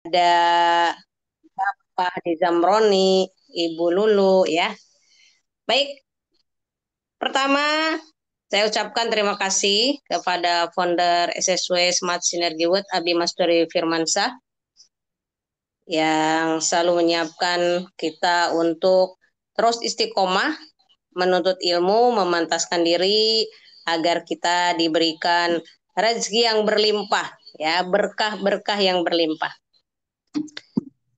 ada Pak Hadi Zamroni, Ibu Lulu ya. Baik, pertama saya ucapkan terima kasih kepada founder SSW Smart Synergy World Abi Masturi Firmansyah yang selalu menyiapkan kita untuk terus istiqomah menuntut ilmu, memantaskan diri agar kita diberikan rezeki yang berlimpah ya, berkah-berkah yang berlimpah.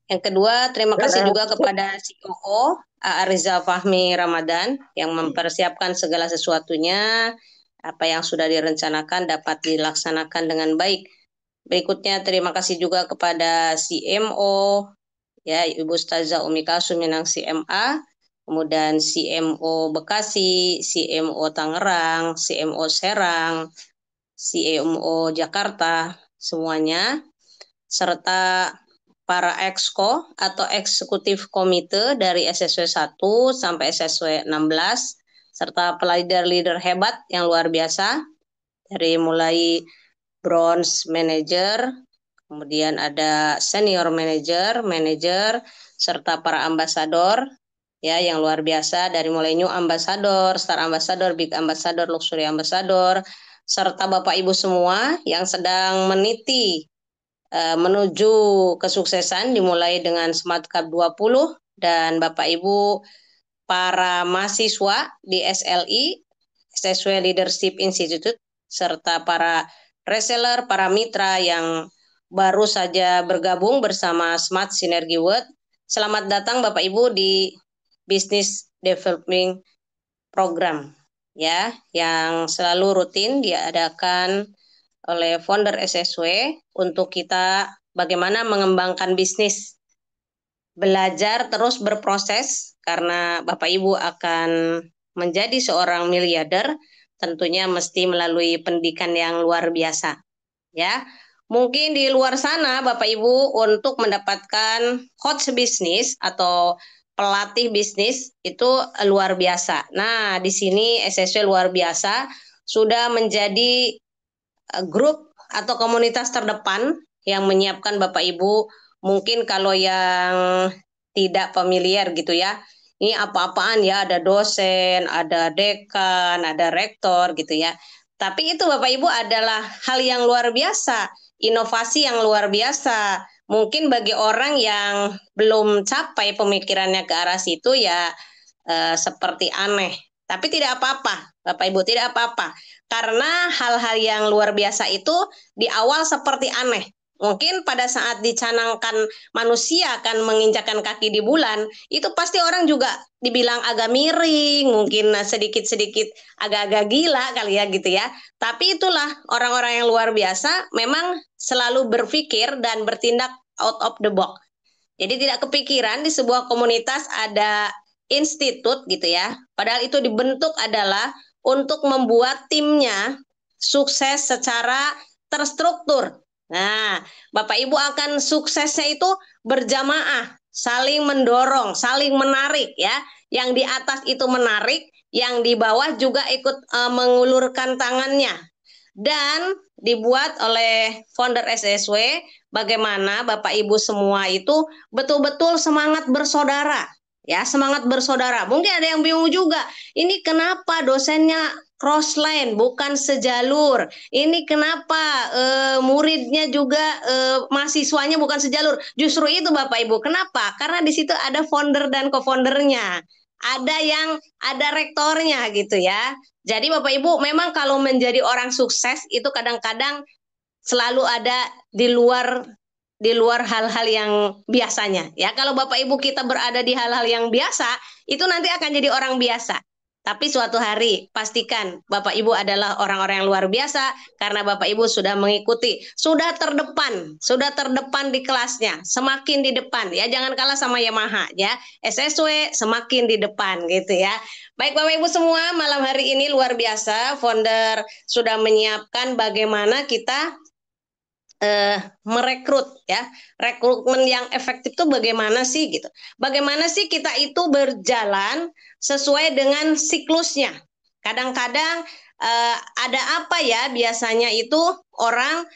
Yang kedua, terima kasih juga kepada CEO Ariza Fahmi Ramadan yang mempersiapkan segala sesuatunya, apa yang sudah direncanakan dapat dilaksanakan dengan baik. Berikutnya, terima kasih juga kepada CMO, ya Ibu Ustazah Umi Kasum Minang CMA, kemudian CMO Bekasi, CMO Tangerang, CMO Serang, CMO Jakarta, semuanya, serta para exco atau eksekutif komite dari SSW 1 sampai SSW 16, serta leader-leader hebat yang luar biasa, dari mulai bronze manager, kemudian ada senior manager, manager, serta para ambasador, ya yang luar biasa dari mulai new ambassador, star ambassador, big ambassador, luxury ambassador, serta Bapak Ibu semua yang sedang meniti menuju kesuksesan dimulai dengan Smart Cup 20 dan Bapak Ibu para mahasiswa di SLI, SSW Leadership Institute, serta para reseller, para mitra yang baru saja bergabung bersama Smart Synergy World. Selamat datang Bapak Ibu di Business Development Program ya, yang selalu rutin diadakan oleh founder SSW untuk kita bagaimana mengembangkan bisnis, belajar terus berproses karena Bapak Ibu akan menjadi seorang miliarder tentunya mesti melalui pendidikan yang luar biasa ya. Mungkin di luar sana Bapak Ibu untuk mendapatkan coach bisnis atau pelatih bisnis itu luar biasa. Nah, di sini SSW luar biasa sudah menjadi grup atau komunitas terdepan yang menyiapkan Bapak Ibu. Mungkin kalau yang tidak familiar gitu ya, ini apa-apaan ya, ada dosen, ada dekan, ada rektor gitu ya. Tapi itu Bapak Ibu adalah hal yang luar biasa, inovasi yang luar biasa. Mungkin bagi orang yang belum capai pemikirannya ke arah situ ya seperti aneh. Tapi tidak apa-apa, Bapak Ibu, tidak apa-apa. Karena hal-hal yang luar biasa itu di awal seperti aneh. Mungkin pada saat dicanangkan manusia akan menginjakan kaki di bulan, itu pasti orang juga dibilang agak miring, mungkin sedikit-sedikit agak-agak gila kali ya gitu ya. Tapi itulah orang-orang yang luar biasa memang selalu berpikir dan bertindak out of the box. Jadi tidak kepikiran di sebuah komunitas ada institut gitu ya. Padahal itu dibentuk adalah untuk membuat timnya sukses secara terstruktur. Nah, Bapak Ibu akan suksesnya itu berjamaah, saling mendorong, saling menarik ya. Yang di atas itu menarik, yang di bawah juga ikut mengulurkan tangannya. Dan dibuat oleh founder SSW bagaimana Bapak Ibu semua itu betul-betul semangat bersaudara. Ya, semangat bersaudara. Mungkin ada yang bingung juga. Ini kenapa dosennya crossline bukan sejalur? Ini kenapa muridnya juga mahasiswanya bukan sejalur? Justru itu Bapak Ibu. Kenapa? Karena di situ ada founder dan co-foundernya. Ada yang ada rektornya gitu ya. Jadi Bapak Ibu memang kalau menjadi orang sukses itu kadang-kadang selalu ada di luar hal-hal yang biasanya ya. Kalau Bapak Ibu kita berada di hal-hal yang biasa itu nanti akan jadi orang biasa. Tapi suatu hari pastikan Bapak Ibu adalah orang-orang yang luar biasa karena Bapak Ibu sudah mengikuti, sudah terdepan di kelasnya, semakin di depan ya, jangan kalah sama Yamaha ya. SSW semakin di depan gitu ya. Baik Bapak Ibu semua, malam hari ini luar biasa founder sudah menyiapkan bagaimana kita merekrut ya. Rekrutmen yang efektif itu bagaimana sih gitu. Bagaimana sih kita itu berjalan sesuai dengan siklusnya. Kadang-kadang ada apa ya biasanya itu orang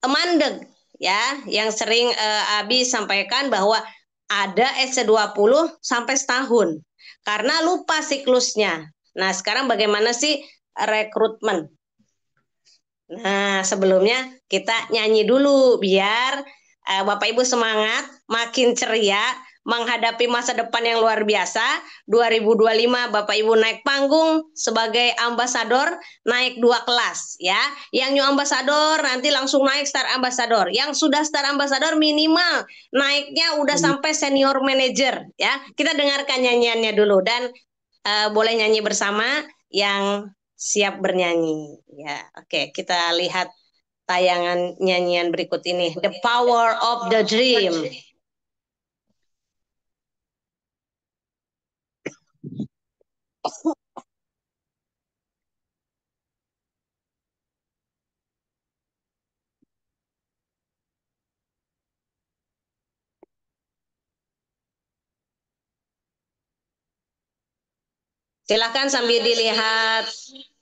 mandeg ya, yang sering Abi sampaikan bahwa ada SC20 sampai setahun karena lupa siklusnya. Nah, sekarang bagaimana sih rekrutmen? Nah, sebelumnya kita nyanyi dulu biar Bapak Ibu semangat, makin ceria menghadapi masa depan yang luar biasa. 2025 Bapak Ibu naik panggung sebagai ambasador, naik 2 kelas ya. Yang new ambasador nanti langsung naik star ambasador. Yang sudah star ambasador minimal naiknya udah sampai senior manager ya. Kita dengarkan nyanyiannya dulu dan boleh nyanyi bersama yang siap bernyanyi. Ya, oke, kita lihat tayangan nyanyian berikut ini. The Power of the Dream. Silakan sambil dilihat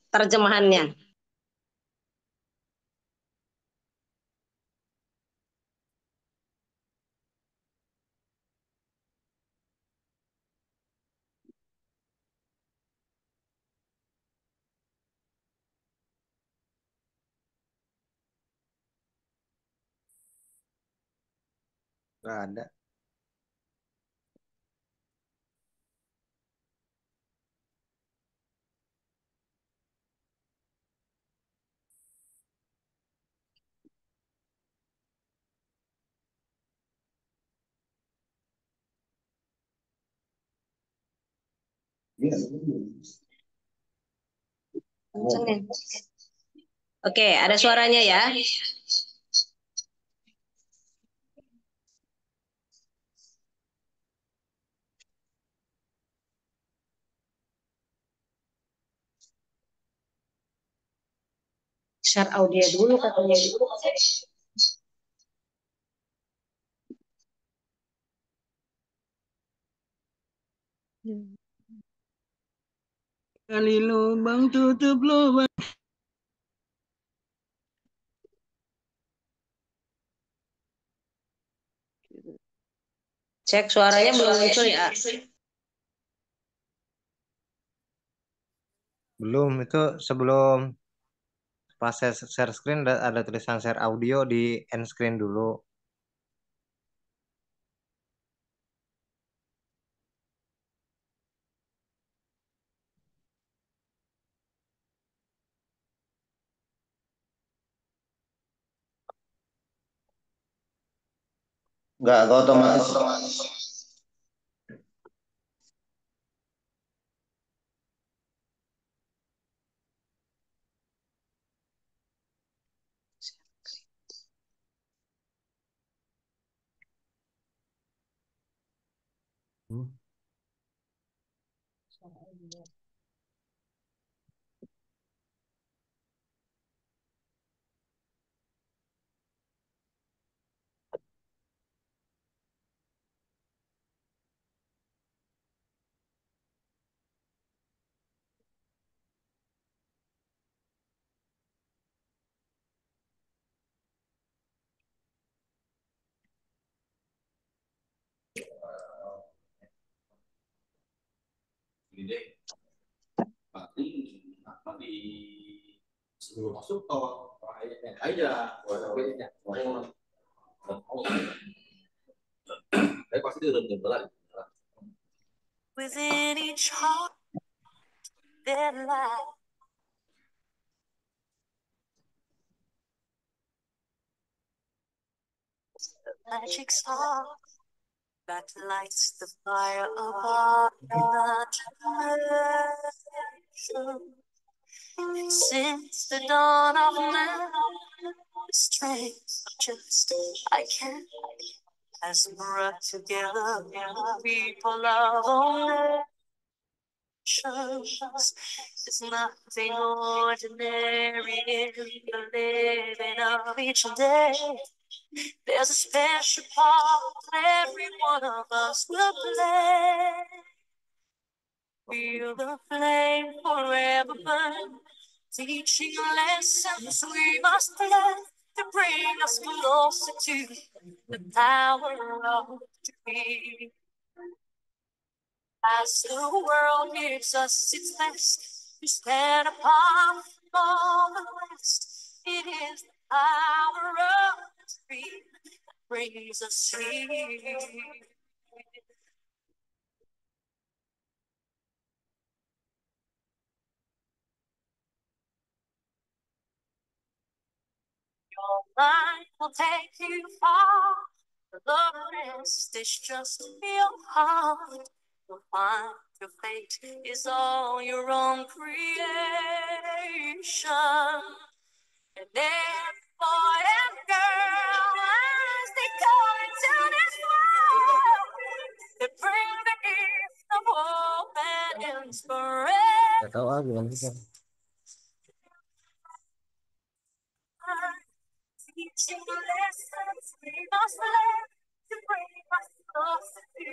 terjemahannya. Nggak ada. Oke, ada suaranya ya. Share audio dulu katanya. Kali lubang tutup lubang. Cek suaranya belum muncul ya. Belum, itu sebelum pas share screen ada tulisan share audio di end screen dulu. Enggak otomatis. Hmm. Sebelum masuk tol aja pasti within each heart there lies a magic star that lights the fire of our imagination. Since the dawn of man, the strength of just I can has brought together people of all nations. There's nothing ordinary in the living of each day. There's a special part every one of us will play. Feel the flame forever burn, teaching lessons we must learn. to bring us closer to the power of the dream. As the world gives us its best to stand apart from all the rest, it is the power of the dream that brings us here. Your mind will take you far. The rest is just your heart. You'll find your fate is all your own creation. And every boy and girl, as they come into this world, they bring the gift of hope and inspiration. Gak tahu gimana sih. Teaching lessons we must learn to bring us closer to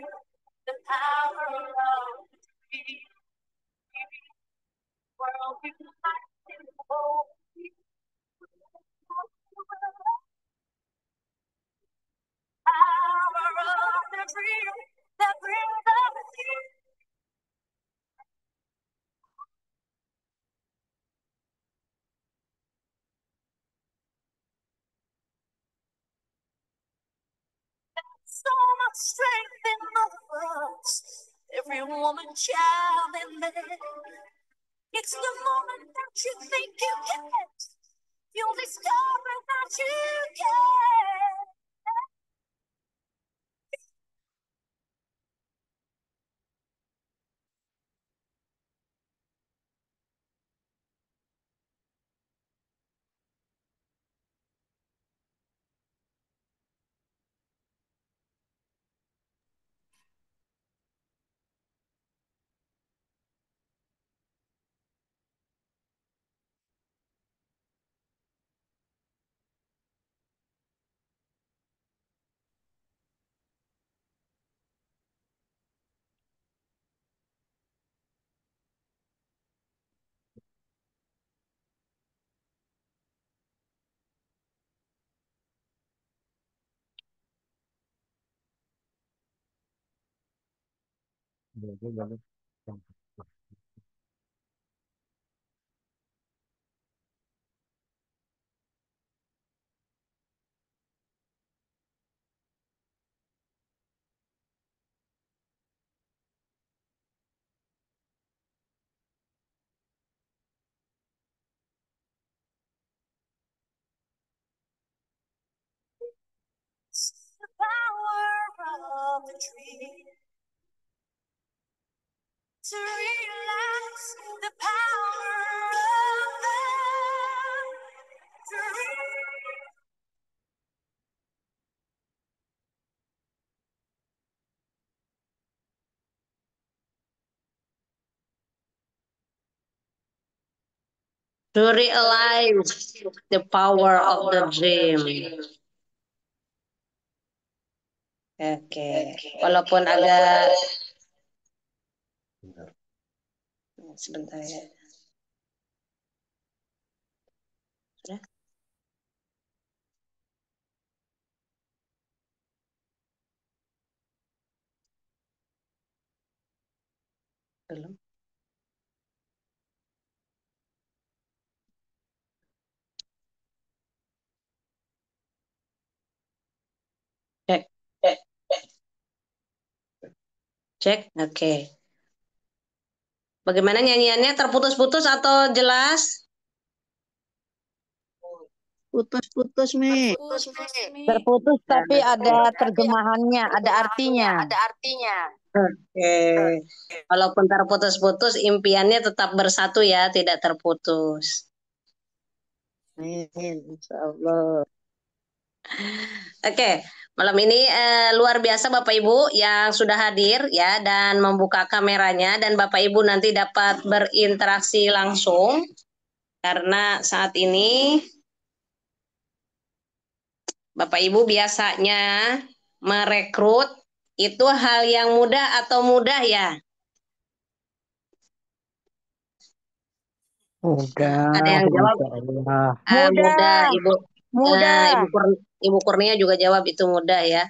the power of the dream. World we like in the whole power of the dream that brings us here. So much strength in the words, every woman, child, and man. It's the moment that you think you can't, you'll discover that you can. It's the power of the dream to realize the power of the dream. To realize the power of the dream. Oke, walaupun agak sebentar ya. Sudah? Belum. Cek. Cek. Oke. Bagaimana nyanyiannya? Terputus-putus atau jelas? Putus-putus, Mi. Terputus tapi ada terjemahannya, ada artinya. Oke. Walaupun terputus-putus, impiannya tetap bersatu ya, tidak terputus. Amin, insya Allah. Oke, malam ini luar biasa Bapak Ibu yang sudah hadir ya dan membuka kameranya dan Bapak Ibu nanti dapat berinteraksi langsung karena saat ini Bapak Ibu biasanya merekrut itu hal yang mudah atau mudah ya? Mudah, Ada yang jawab? insya Allah. Mudah, Mudah. Ibu. Mudah. Ibu Kurnia juga jawab itu mudah ya.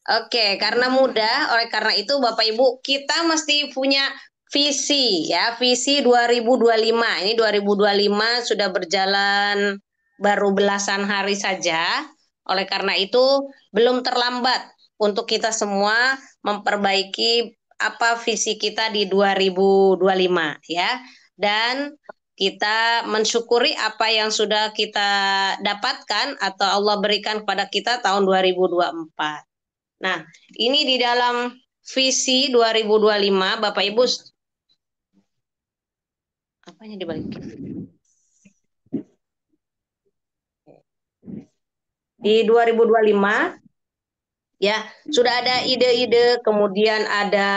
Oke, karena mudah, oleh karena itu Bapak Ibu, kita mesti punya visi ya, visi 2025. Ini 2025 sudah berjalan baru belasan hari saja. Oleh karena itu, belum terlambat untuk kita semua memperbaiki apa visi kita di 2025 ya. Dan kita mensyukuri apa yang sudah kita dapatkan atau Allah berikan kepada kita tahun 2024. Nah, ini di dalam visi 2025, Bapak Ibu, apanya dibalikin? Di 2025, ya, sudah ada ide-ide, kemudian ada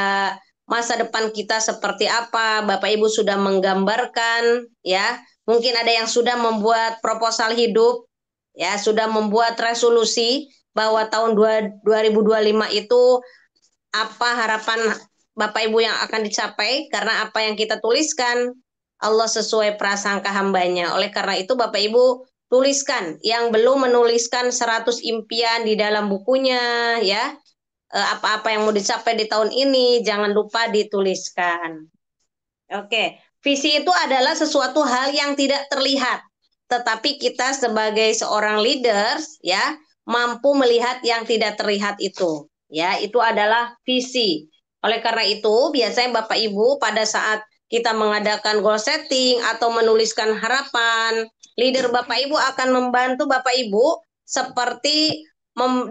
masa depan kita seperti apa, Bapak Ibu sudah menggambarkan, ya, mungkin ada yang sudah membuat proposal hidup, ya, sudah membuat resolusi bahwa tahun 2025 itu apa harapan Bapak Ibu yang akan dicapai karena apa yang kita tuliskan Allah sesuai prasangka hambanya. Oleh karena itu Bapak Ibu tuliskan yang belum menuliskan 100 impian di dalam bukunya ya. Apa-apa yang mau dicapai di tahun ini jangan lupa dituliskan. Oke, visi itu adalah sesuatu hal yang tidak terlihat, tetapi kita sebagai seorang leaders ya mampu melihat yang tidak terlihat itu. Ya, itu adalah visi. Oleh karena itu, biasanya Bapak Ibu pada saat kita mengadakan goal setting atau menuliskan harapan, leader Bapak Ibu akan membantu Bapak Ibu seperti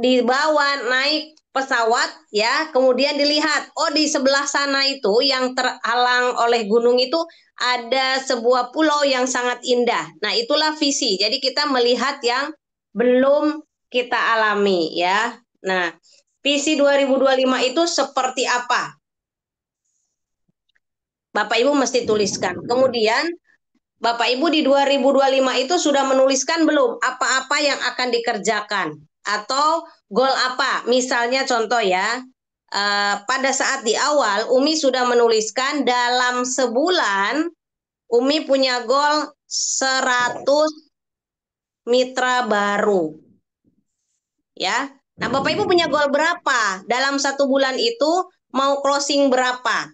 dibawa naik pesawat ya, kemudian dilihat, oh di sebelah sana itu yang terhalang oleh gunung itu ada sebuah pulau yang sangat indah. Nah, itulah visi. Jadi kita melihat yang belum kita alami ya. Nah, visi 2025 itu seperti apa? Bapak Ibu mesti tuliskan. Kemudian Bapak Ibu di 2025 itu sudah menuliskan belum apa-apa yang akan dikerjakan atau goal apa? Misalnya contoh ya, pada saat di awal Umi sudah menuliskan dalam sebulan Umi punya goal 100 mitra baru. Ya. Nah, Bapak Ibu punya goal berapa? Dalam 1 bulan itu mau closing berapa?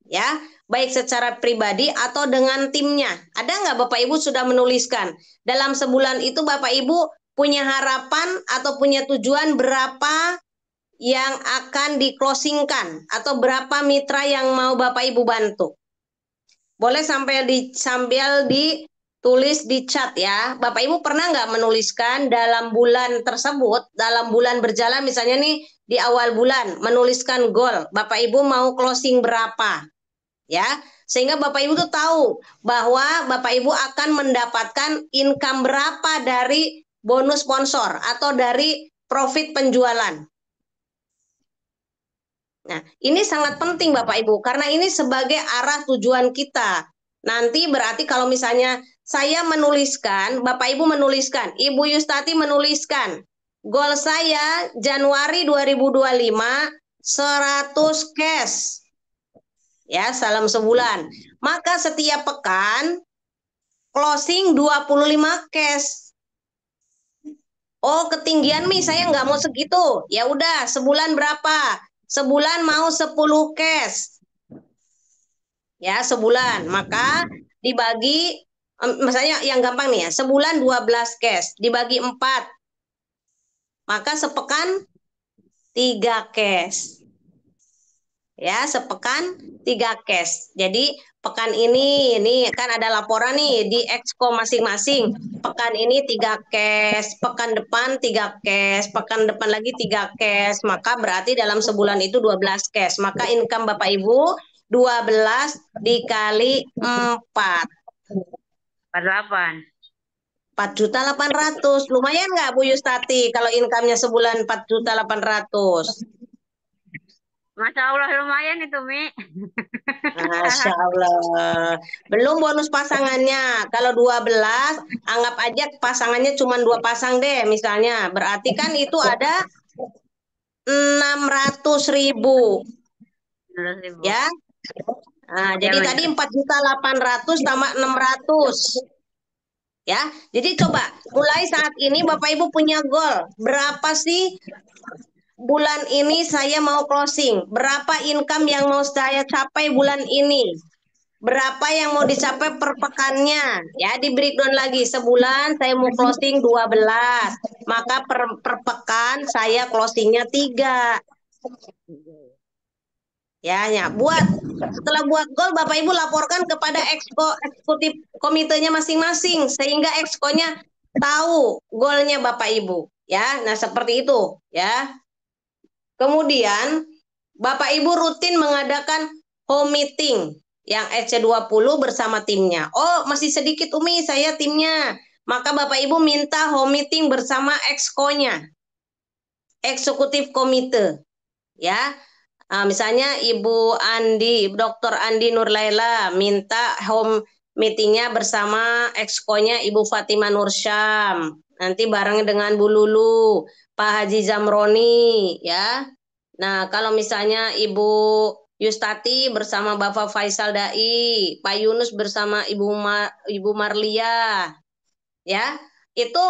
Ya, baik secara pribadi atau dengan timnya. Ada nggak Bapak Ibu sudah menuliskan? Dalam sebulan itu Bapak Ibu punya harapan atau punya tujuan berapa yang akan di-closingkan atau berapa mitra yang mau Bapak Ibu bantu? Boleh sambil ditulis di chat ya. Bapak Ibu pernah nggak menuliskan dalam bulan tersebut, dalam bulan berjalan misalnya nih di awal bulan menuliskan goal, Bapak Ibu mau closing berapa? Ya, sehingga Bapak Ibu tuh tahu bahwa Bapak Ibu akan mendapatkan income berapa dari bonus sponsor atau dari profit penjualan. Nah, ini sangat penting Bapak Ibu karena ini sebagai arah tujuan kita. Nanti berarti kalau misalnya saya menuliskan, Bapak Ibu menuliskan, Ibu Yustati menuliskan, goal saya Januari 2025 100 cash. Ya, salam sebulan. Maka setiap pekan closing 25 cash. Oh, ketinggian Mi, saya nggak mau segitu. Ya udah, sebulan berapa? Sebulan mau 10 cash. Ya, sebulan. Maka dibagi, misalnya yang gampang nih ya, sebulan 12 cash, dibagi 4. Maka sepekan 3 cash. Ya, sepekan 3 cash. Jadi pekan ini kan ada laporan nih di exco masing-masing. Pekan ini 3 cash, pekan depan 3 cash, pekan depan lagi 3 cash. Maka berarti dalam sebulan itu 12 cash. Maka income Bapak Ibu 12 dikali 4. 48. 4.800.000. Lumayan nggak Bu Yustati kalau income-nya sebulan 4.800.000? Masya Allah lumayan itu, Mi. Masya Allah. Belum bonus pasangannya. Kalau 12, anggap aja pasangannya cuma 2 pasang deh misalnya. Berarti kan itu ada 600.000 12.000. ya. Nah, Ya, jadi Mi. tadi 4.800.000 tambah 600. Ya, jadi coba mulai saat ini Bapak Ibu punya goal. Berapa sih bulan ini saya mau closing? Berapa income yang mau saya capai bulan ini? Berapa yang mau dicapai per pekannya? Ya, di breakdown lagi. Sebulan saya mau closing 12. Maka per pekan saya closingnya 3. Ya, setelah buat goal Bapak Ibu laporkan kepada eksekutif komitenya masing-masing sehingga exco-nya tahu goalnya Bapak Ibu. Ya, nah seperti itu ya. Kemudian Bapak Ibu rutin mengadakan home meeting yang EC20 bersama timnya. Oh, masih sedikit Umi saya timnya. Maka Bapak Ibu minta home meeting bersama exco-nya, eksekutif komite. Ya, misalnya Ibu Andi, Dr. Andi Nurlaila minta home meetingnya bersama exco-nya Ibu Fatima Nursyam. Nanti bareng dengan Bu Lulu, Pak Haji Zamroni, ya. Nah, kalau misalnya Ibu Yustati bersama Bapak Faisal Dai, Pak Yunus bersama Ibu Marlia, ya. Itu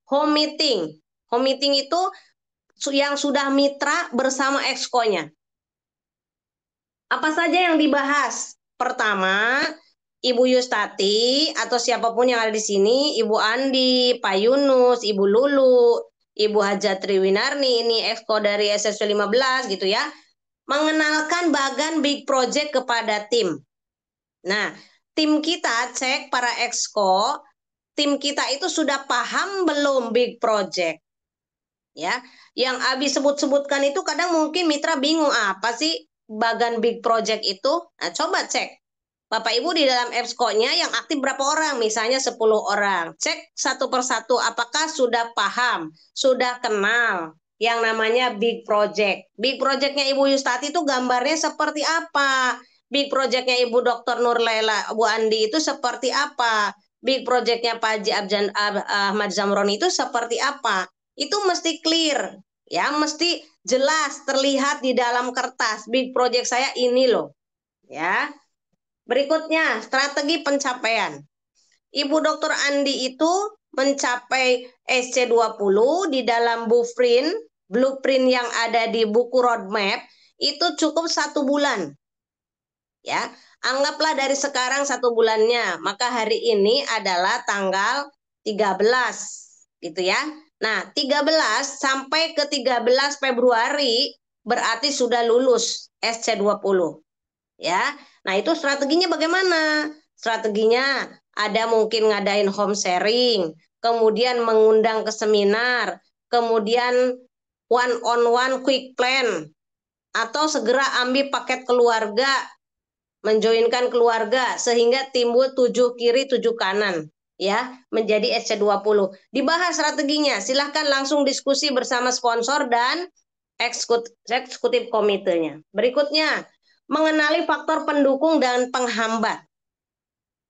home meeting. Home meeting itu yang sudah mitra bersama exco-nya. Apa saja yang dibahas? Pertama, Ibu Yustati atau siapapun yang ada di sini, Ibu Andi, Pak Yunus, Ibu Lulu, Ibu Haja Triwinarni, ini exco dari SSW 15 gitu ya, mengenalkan bagan big project kepada tim. Nah, tim kita cek para exco, tim kita itu sudah paham belum big project? Ya, yang Abi sebut-sebutkan itu kadang mungkin mitra bingung apa sih bagan big project itu. Nah, coba cek. Bapak Ibu di dalam EBSCO-nya yang aktif berapa orang? Misalnya 10 orang. Cek satu persatu apakah sudah paham, sudah kenal yang namanya big project. Big project-nya Ibu Yustati itu gambarnya seperti apa? Big project-nya Ibu Dr. Nurlaila, Bu Andi itu seperti apa? Big project-nya Pak Haji Ahmad Zamroni itu seperti apa? Itu mesti clear, ya, mesti jelas terlihat di dalam kertas. Big project saya ini loh, ya. Berikutnya, strategi pencapaian. Ibu Dr. Andi itu mencapai SC20 di dalam blueprint yang ada di buku roadmap itu cukup 1 bulan. Ya, anggaplah dari sekarang 1 bulannya, maka hari ini adalah tanggal 13, gitu ya. Nah, 13 sampai ke 13 Februari berarti sudah lulus SC20. Ya. Nah, itu strateginya bagaimana? Strateginya ada mungkin ngadain home sharing, kemudian mengundang ke seminar, kemudian one on one quick plan, atau segera ambil paket keluarga, menjoinkan keluarga sehingga timbul 7 kiri 7 kanan, ya, menjadi SC20. Dibahas strateginya, silahkan langsung diskusi bersama sponsor dan eksekutif komitenya. Berikutnya, mengenali faktor pendukung dan penghambat.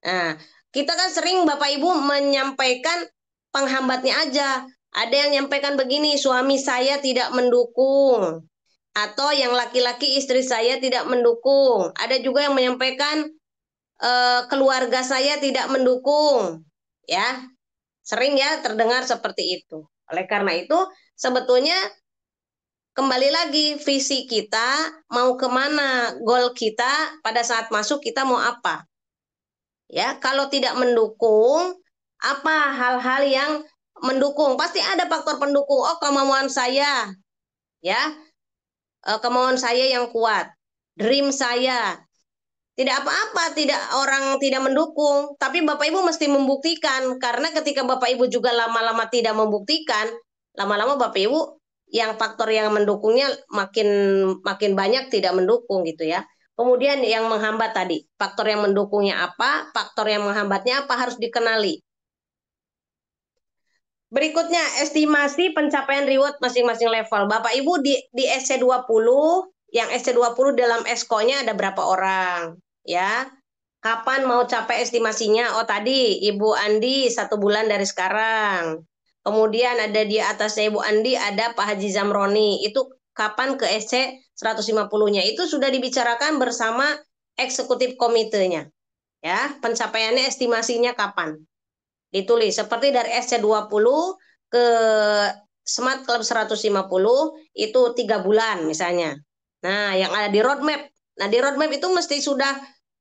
Nah, kita kan sering Bapak Ibu menyampaikan penghambatnya aja. Ada yang menyampaikan begini, suami saya tidak mendukung. Atau yang laki-laki istri saya tidak mendukung. Ada juga yang menyampaikan keluarga saya tidak mendukung. Ya, sering ya terdengar seperti itu. Oleh karena itu, sebetulnya kembali lagi visi kita mau kemana, goal kita pada saat masuk kita mau apa. Ya, kalau tidak mendukung, apa hal-hal yang mendukung? Pasti ada faktor pendukung. Oh, kemauan saya, ya, kemauan saya yang kuat, dream saya. Tidak apa-apa, tidak orang tidak mendukung, tapi Bapak Ibu mesti membuktikan karena ketika Bapak Ibu juga lama-lama tidak membuktikan, lama-lama Bapak Ibu yang faktor yang mendukungnya makin makin banyak tidak mendukung gitu ya. Kemudian yang menghambat tadi, faktor yang mendukungnya apa, faktor yang menghambatnya apa harus dikenali. Berikutnya, estimasi pencapaian reward masing-masing level. Bapak Ibu di SC20, yang SC20 dalam ESCO-nya ada berapa orang? Ya, kapan mau capai estimasinya? Oh tadi Ibu Andi 1 bulan dari sekarang. Kemudian ada di atasnya Ibu Andi ada Pak Haji Zamroni. Itu kapan ke SC 150-nya? Itu sudah dibicarakan bersama eksekutif komitenya. Ya, pencapaiannya estimasinya kapan? Ditulis seperti dari SC20 ke Smart Club 150 itu 3 bulan misalnya. Nah, yang ada di roadmap. Nah, di roadmap itu mesti sudah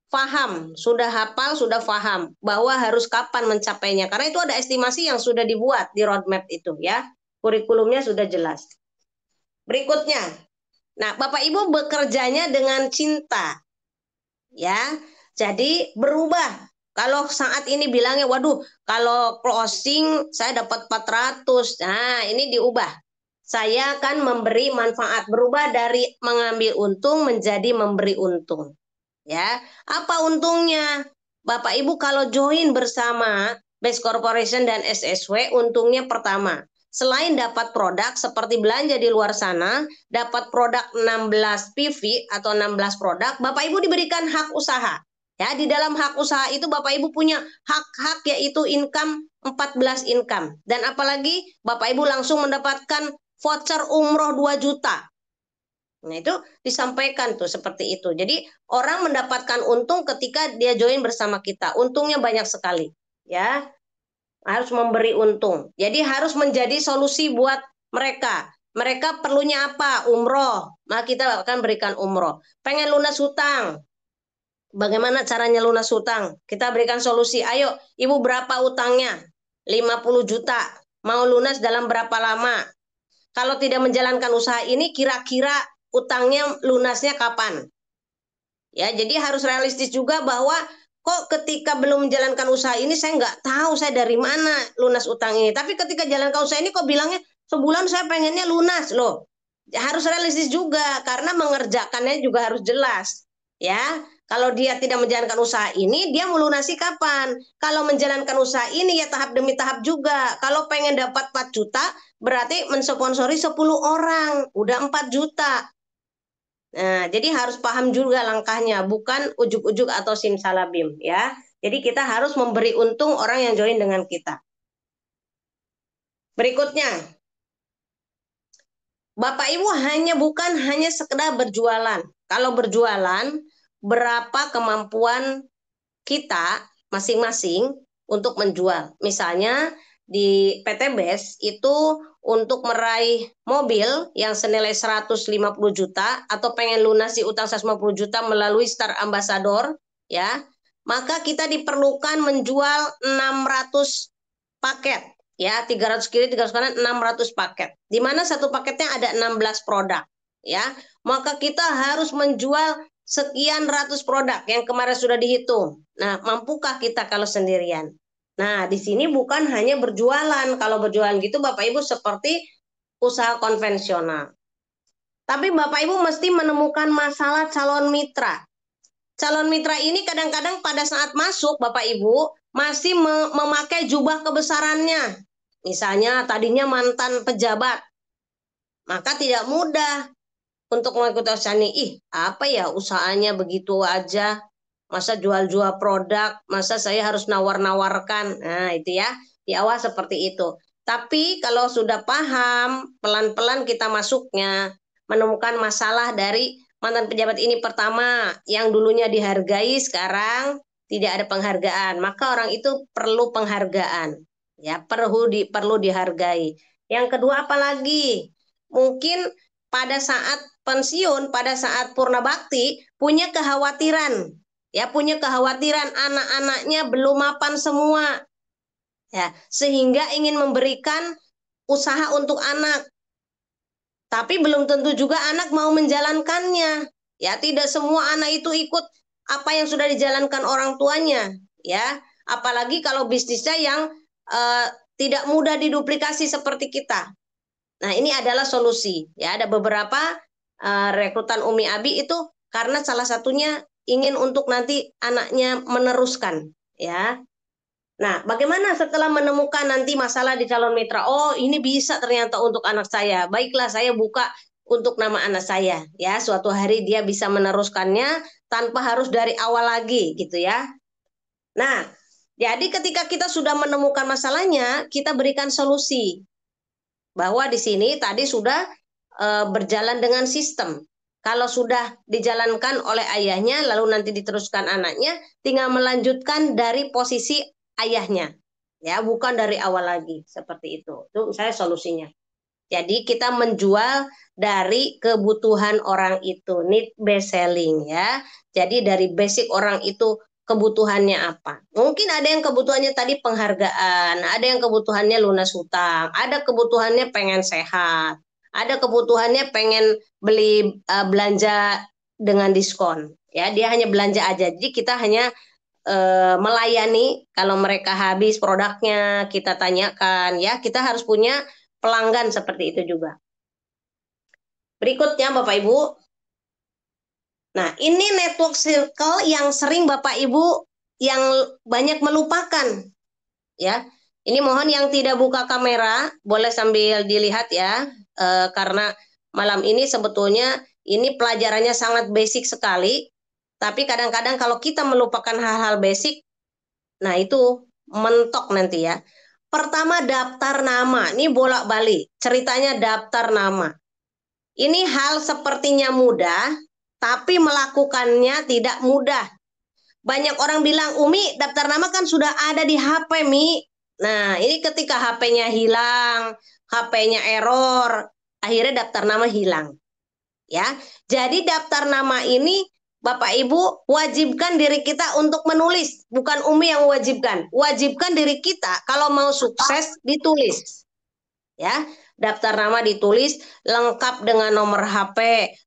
paham, sudah hafal, sudah paham bahwa harus kapan mencapainya. Karena itu ada estimasi yang sudah dibuat di roadmap itu ya. Kurikulumnya sudah jelas. Berikutnya. Nah, Bapak Ibu bekerjanya dengan cinta. Ya. Jadi berubah. Kalau saat ini bilangnya, waduh, kalau closing saya dapat 400. Nah, ini diubah. Saya akan memberi manfaat, berubah dari mengambil untung menjadi memberi untung. Ya, apa untungnya? Bapak Ibu kalau join bersama Best Corporation dan SSW, untungnya pertama, selain dapat produk seperti belanja di luar sana, dapat produk 16 PV atau 16 produk, Bapak Ibu diberikan hak usaha. Ya, di dalam hak usaha itu Bapak Ibu punya hak-hak yaitu income 14 income. Dan apalagi Bapak Ibu langsung mendapatkan voucher umroh 2 juta. Nah, itu disampaikan tuh seperti itu. Jadi, orang mendapatkan untung ketika dia join bersama kita. Untungnya banyak sekali, ya. Harus memberi untung. Jadi, harus menjadi solusi buat mereka. Mereka perlunya apa? Umroh. Maka kita akan berikan umroh. Pengen lunas hutang. Bagaimana caranya lunas hutang? Kita berikan solusi. Ayo, Ibu berapa utangnya? 50 juta. Mau lunas dalam berapa lama? Kalau tidak menjalankan usaha ini, kira-kira utangnya lunasnya kapan? Ya, jadi harus realistis juga bahwa kok ketika belum menjalankan usaha ini saya nggak tahu saya dari mana lunas utang ini. Tapi ketika jalankan usaha ini kok bilangnya sebulan saya pengennya lunas loh. Harus realistis juga karena mengerjakannya juga harus jelas. Ya, kalau dia tidak menjalankan usaha ini, dia melunasi kapan? Kalau menjalankan usaha ini ya tahap demi tahap juga. Kalau pengen dapat 4 juta, berarti mensponsori 10 orang, udah 4 juta. Nah, jadi harus paham juga langkahnya, bukan ujuk-ujuk atau simsalabim ya. Jadi kita harus memberi untung orang yang join dengan kita. Berikutnya, Bapak Ibu bukan hanya sekedar berjualan. Kalau berjualan, berapa kemampuan kita masing-masing untuk menjual. Misalnya di PT BES itu untuk meraih mobil yang senilai 150 juta atau pengen lunasi utang 150 juta melalui Star Ambassador, ya, maka kita diperlukan menjual 600 paket. Ya, 300 kiri, 300 kanan, 600 paket. Di mana satu paketnya ada 16 produk. Ya, maka kita harus menjual sekian ratus produk yang kemarin sudah dihitung. Nah, mampukah kita kalau sendirian? Nah, di sini bukan hanya berjualan. Kalau berjualan gitu Bapak Ibu seperti usaha konvensional. Tapi Bapak Ibu mesti menemukan masalah calon mitra. Calon mitra ini kadang-kadang pada saat masuk Bapak Ibu masih memakai jubah kebesarannya. Misalnya tadinya mantan pejabat. Maka tidak mudah untuk mengikuti usaha ini. Apa ya usahanya begitu aja? Masa jual-jual produk, masa saya harus nawar-nawarkan. Nah, itu ya, di awal seperti itu. Tapi kalau sudah paham, pelan-pelan kita masuknya, menemukan masalah dari mantan pejabat ini pertama, yang dulunya dihargai, sekarang tidak ada penghargaan. Maka orang itu perlu penghargaan. Ya, perlu dihargai. Yang kedua apalagi? Mungkin pada saat pensiun, pada saat purna bakti, punya kekhawatiran. Ya, punya kekhawatiran anak-anaknya belum mapan semua. Ya, sehingga ingin memberikan usaha untuk anak. Tapi belum tentu juga anak mau menjalankannya. Ya, tidak semua anak itu ikut apa yang sudah dijalankan orang tuanya. Ya, apalagi kalau bisnisnya yang tidak mudah diduplikasi seperti kita. Nah, ini adalah solusi. Ya, ada beberapa rekrutan Umi Abi itu karena salah satunya ingin untuk nanti anaknya meneruskan, ya. Nah, bagaimana setelah menemukan nanti masalah di calon mitra? Oh, ini bisa ternyata untuk anak saya. Baiklah, saya buka untuk nama anak saya, ya. Suatu hari dia bisa meneruskannya tanpa harus dari awal lagi, gitu ya. Nah, jadi ketika kita sudah menemukan masalahnya, kita berikan solusi. Bahwa di sini tadi sudah berjalan dengan sistem. Kalau sudah dijalankan oleh ayahnya, lalu nanti diteruskan anaknya, tinggal melanjutkan dari posisi ayahnya. Ya, bukan dari awal lagi seperti itu. Itu saya solusinya. Jadi kita menjual dari kebutuhan orang itu, need based selling ya. Jadi dari basic orang itu kebutuhannya apa. Mungkin ada yang kebutuhannya tadi penghargaan, ada yang kebutuhannya lunas hutang, ada kebutuhannya pengen sehat, ada kebutuhannya pengen beli belanja dengan diskon. Ya, dia hanya belanja aja. Jadi kita hanya melayani. Kalau mereka habis produknya kita tanyakan ya, kita harus punya pelanggan seperti itu juga. Berikutnya Bapak Ibu. Nah, ini network circle yang sering Bapak Ibu yang banyak melupakan ya. Ini mohon yang tidak buka kamera boleh sambil dilihat ya, karena malam ini sebetulnya ini pelajarannya sangat basic sekali. Tapi kadang-kadang kalau kita melupakan hal-hal basic, nah itu mentok nanti ya. Pertama daftar nama, ini bolak-balik ceritanya daftar nama. Ini hal sepertinya mudah, tapi melakukannya tidak mudah. Banyak orang bilang, Umi, daftar nama kan sudah ada di HP, Mi. Nah, ini ketika HP-nya hilang, HP-nya error, akhirnya daftar nama hilang. Ya, jadi daftar nama ini Bapak Ibu wajibkan diri kita untuk menulis, bukan Umi yang wajibkan. Wajibkan diri kita kalau mau sukses ditulis. Ya, daftar nama ditulis lengkap dengan nomor HP,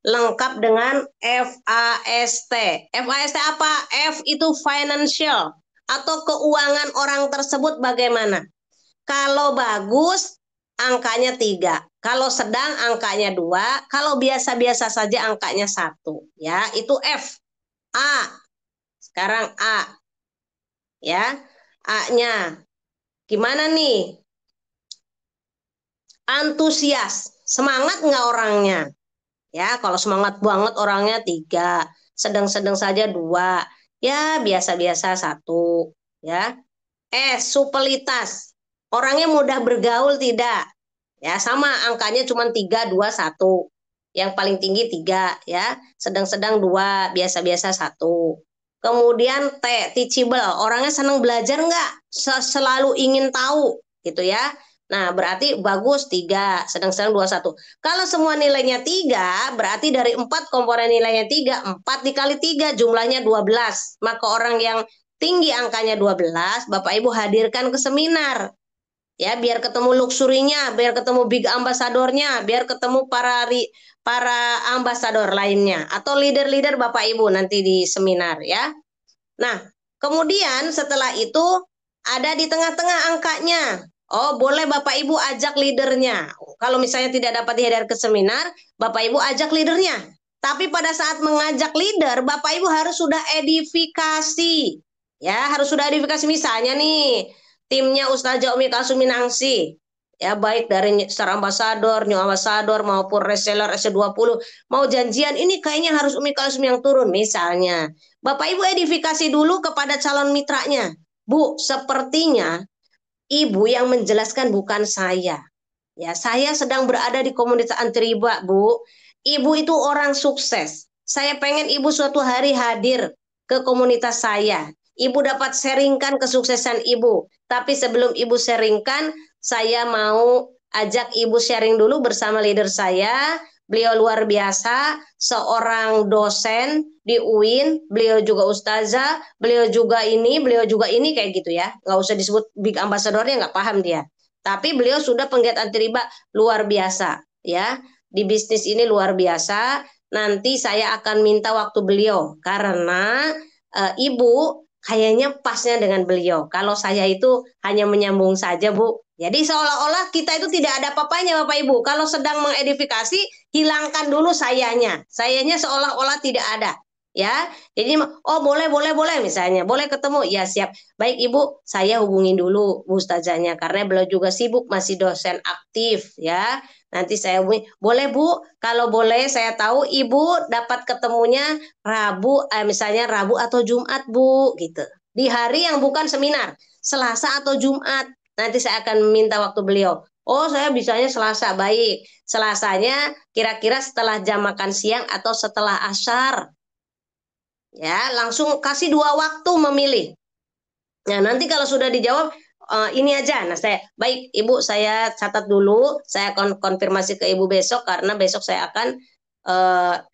lengkap dengan FAST. FAST apa? F itu financial atau keuangan orang tersebut bagaimana. Kalau bagus angkanya 3, kalau sedang angkanya 2, kalau biasa-biasa saja angkanya 1. Ya, itu F. A. Sekarang A. Ya, A-nya. Gimana nih? Antusias. Semangat nggak orangnya? Ya, kalau semangat banget orangnya 3, sedang-sedang saja 2, ya biasa-biasa 1. Ya. Supelitas. Orangnya mudah bergaul tidak? Ya, sama angkanya cuma 3, 2, 1. Yang paling tinggi 3 ya, sedang-sedang 2, biasa-biasa 1. Kemudian T, teachable. Orangnya senang belajar nggak? Selalu ingin tahu gitu ya. Nah, berarti bagus 3, sedang-sedang 2, 1. Kalau semua nilainya 3, berarti dari 4 komponen nilainya 3, 4 dikali 3 jumlahnya 12. Maka orang yang tinggi angkanya 12, Bapak Ibu hadirkan ke seminar. Ya, biar ketemu luxurinya, biar ketemu big ambasadornya, biar ketemu para ambasador lainnya atau leader-leader Bapak Ibu nanti di seminar ya. Nah, kemudian setelah itu ada di tengah-tengah angkanya. Oh, boleh Bapak Ibu ajak leadernya. Kalau misalnya tidak dapat dihadir ke seminar, Bapak Ibu ajak leadernya. Tapi pada saat mengajak leader, Bapak Ibu harus sudah edifikasi. Ya, harus sudah edifikasi. Misalnya nih, timnya Ustazah Umi Kalsumi Nangsi. Ya, baik dari Star Ambassador, New Ambassador, maupun reseller S20. Mau janjian, ini kayaknya harus Umi Kalsumi yang turun, misalnya. Bapak Ibu edifikasi dulu kepada calon mitranya. Bu, sepertinya Ibu yang menjelaskan bukan saya. Ya, saya sedang berada di komunitas anti riba, Bu. Ibu itu orang sukses. Saya pengen Ibu suatu hari hadir ke komunitas saya. Ibu dapat sharingkan kesuksesan Ibu. Tapi sebelum Ibu sharingkan, saya mau ajak Ibu sharing dulu bersama leader saya. Beliau luar biasa, seorang dosen di UIN, beliau juga ustazah, beliau juga ini kayak gitu ya. Nggak usah disebut big ambassadornya, nggak paham dia. Tapi beliau sudah penggiat anti riba luar biasa ya. Di bisnis ini luar biasa. Nanti saya akan minta waktu beliau karena Ibu kayaknya pasnya dengan beliau. Kalau saya itu hanya menyambung saja, Bu. Jadi seolah-olah kita itu tidak ada apa-apanya, Bapak Ibu. Kalau sedang mengedifikasi, hilangkan dulu sayanya. Sayanya seolah-olah tidak ada. Ya, jadi oh boleh misalnya, boleh ketemu, ya siap. Baik Ibu, saya hubungin dulu Bu Ustazahnya karena beliau juga sibuk masih dosen aktif ya. Nanti saya hubungi, boleh Bu, kalau boleh saya tahu Ibu dapat ketemunya Rabu, misalnya Rabu atau Jumat Bu, gitu. Di hari yang bukan seminar, Selasa atau Jumat. Nanti saya akan minta waktu beliau. Oh, saya bisanya Selasa, baik. Selasanya kira-kira setelah jam makan siang atau setelah asar. Ya, langsung kasih 2 waktu memilih. Nah, nanti kalau sudah dijawab, ini aja. Nah, saya baik Ibu, saya catat dulu, saya konfirmasi ke Ibu besok karena besok saya akan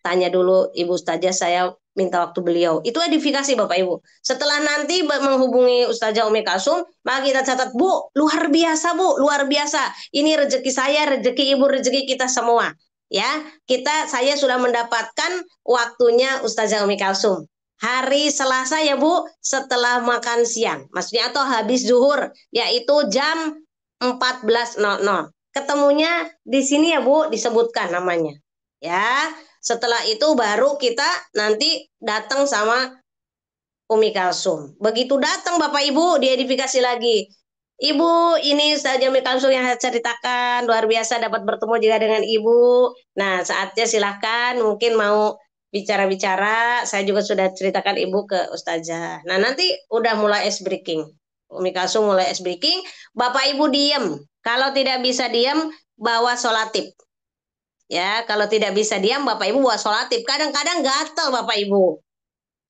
tanya dulu Ibu Ustazah, saya minta waktu beliau. Itu edifikasi Bapak Ibu. Setelah nanti menghubungi Ustazah Umi Kalsum, maka kita catat, Bu, luar biasa Bu, luar biasa. Ini rezeki saya, rezeki Ibu, rezeki kita semua. Ya, saya sudah mendapatkan waktunya Ustazah Umi Kalsum. Hari Selasa ya Bu, setelah makan siang. Maksudnya atau habis zuhur, yaitu jam 14.00. Ketemunya di sini ya Bu, disebutkan namanya. Ya, setelah itu baru kita nanti datang sama Umi Kalsum. Begitu datang Bapak Ibu, diedifikasi lagi. Ibu, ini saja Umi Kalsum yang saya ceritakan. Luar biasa dapat bertemu juga dengan Ibu. Nah, saatnya silahkan mungkin mau bicara-bicara. Saya juga sudah ceritakan Ibu ke Ustazah. Nah, nanti udah mulai ice breaking. Umi Kalsum mulai ice breaking. Bapak Ibu diem. Kalau tidak bisa diem, bawa sholatib. Ya, kalau tidak bisa diam, Bapak Ibu bawa sholatib. Kadang-kadang gatel Bapak Ibu.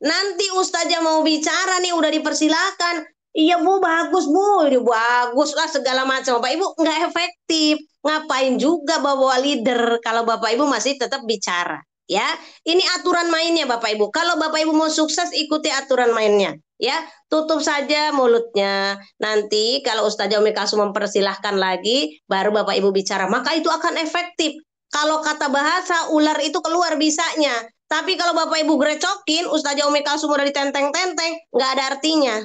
Nanti Ustazah mau bicara nih, udah dipersilakan. Iya Bu, bagus Bu, ini bagus lah segala macam. Bapak Ibu nggak efektif. Ngapain juga bawa leader kalau Bapak Ibu masih tetap bicara. Ya, ini aturan mainnya Bapak Ibu. Kalau Bapak Ibu mau sukses, ikuti aturan mainnya. Ya, tutup saja mulutnya. Nanti kalau Ustazah Umi Kalsum mempersilahkan lagi, baru Bapak Ibu bicara. Maka itu akan efektif. Kalau kata bahasa, ular itu keluar bisanya. Tapi kalau Bapak Ibu grecokin, Ustazah Umi Kalsum udah ditenteng-tenteng, nggak ada artinya.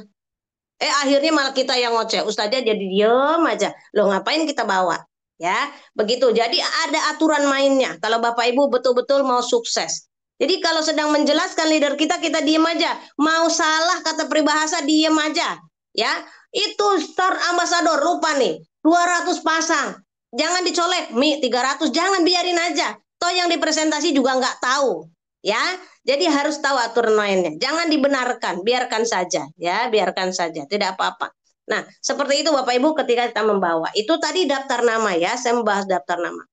Akhirnya malah kita yang ngoceh. Ustazah jadi diem aja. Loh ngapain kita bawa? Ya, begitu. Jadi ada aturan mainnya. Kalau Bapak Ibu betul-betul mau sukses. Jadi kalau sedang menjelaskan leader kita diem aja. Mau salah kata peribahasa, diem aja. Ya, itu star ambasador, lupa nih. 200 pasang. Jangan dicolek, 300, jangan biarin aja. Toh yang dipresentasi juga nggak tahu. Ya, jadi harus tahu aturan mainnya. Jangan dibenarkan, biarkan saja, ya, biarkan saja, tidak apa-apa. Nah, seperti itu Bapak Ibu ketika kita membawa. Itu tadi daftar nama ya, saya membahas daftar nama.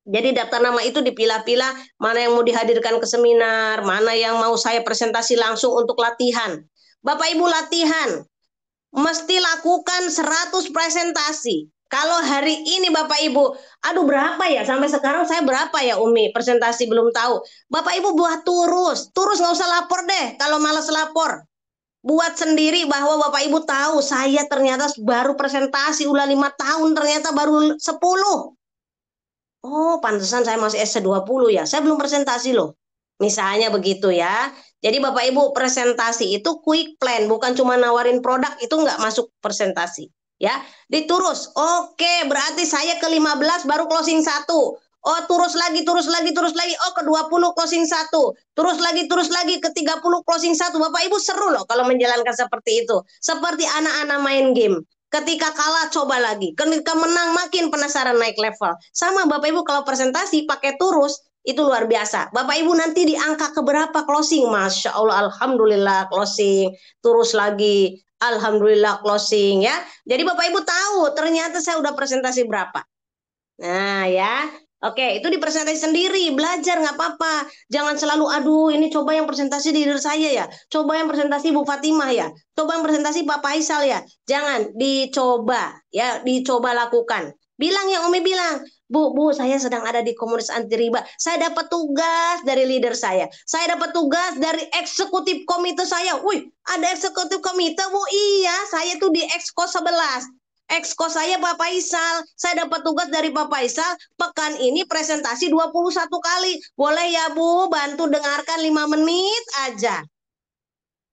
Jadi daftar nama itu dipilah-pilah, mana yang mau dihadirkan ke seminar, mana yang mau saya presentasi langsung untuk latihan. Bapak Ibu latihan, mesti lakukan 100 presentasi. Kalau hari ini Bapak Ibu, aduh berapa ya? Sampai sekarang saya berapa ya Umi? Presentasi belum tahu. Bapak Ibu buat turus. Turus nggak usah lapor deh kalau malas lapor. Buat sendiri bahwa Bapak Ibu tahu saya ternyata baru presentasi udah 5 tahun ternyata baru 10. Oh, pantesan saya masih S20 ya. Saya belum presentasi loh. Misalnya begitu ya. Jadi Bapak Ibu presentasi itu quick plan, bukan cuma nawarin produk, itu nggak masuk presentasi. Ya, diturus. Oke, berarti saya ke 15 baru closing 1. Oh, turus lagi, turus lagi, turus lagi. Oh, ke 20 closing 1. Turus lagi ke 30 closing 1. Bapak Ibu seru loh kalau menjalankan seperti itu. Seperti anak-anak main game. Ketika kalah coba lagi, ketika menang makin penasaran naik level. Sama Bapak Ibu kalau presentasi pakai turus itu luar biasa. Bapak Ibu nanti di angka keberapa closing? Masya Allah, Alhamdulillah closing. Turus lagi, Alhamdulillah closing ya. Jadi Bapak Ibu tahu ternyata saya udah presentasi berapa. Nah ya, oke, itu di presentasi sendiri, belajar nggak apa-apa. Jangan selalu, aduh ini coba yang presentasi di diri saya ya, coba yang presentasi Bu Fatimah ya, coba yang presentasi Pak Faisal ya. Jangan, dicoba ya, dicoba lakukan. Bilang yang Umi bilang, Bu, saya sedang ada di komunitas anti riba. Saya dapat tugas dari leader saya. Saya dapat tugas dari eksekutif komite saya. Wih, ada eksekutif komite, Bu? Iya, saya tuh di Exco 11. Exco saya Pak Faisal, saya dapat tugas dari Pak Faisal, pekan ini presentasi 21 kali. Boleh ya Bu, bantu dengarkan 5 menit aja.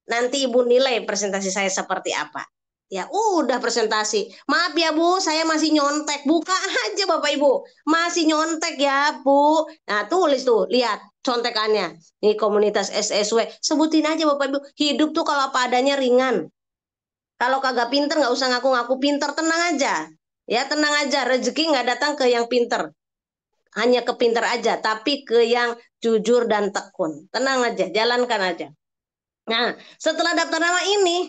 Nanti Ibu nilai presentasi saya seperti apa. Ya udah presentasi. Maaf ya Bu, saya masih nyontek. Buka aja Bapak Ibu. Masih nyontek ya Bu. Nah tulis tuh, lihat contekannya. Ini komunitas SSW. Sebutin aja Bapak Ibu. Hidup tuh kalau apa adanya ringan. Kalau kagak pinter nggak usah ngaku-ngaku pinter, tenang aja. Ya tenang aja, rezeki nggak datang ke yang pinter. Hanya ke pinter aja, tapi ke yang jujur dan tekun. Tenang aja, jalankan aja. Nah, setelah daftar nama ini,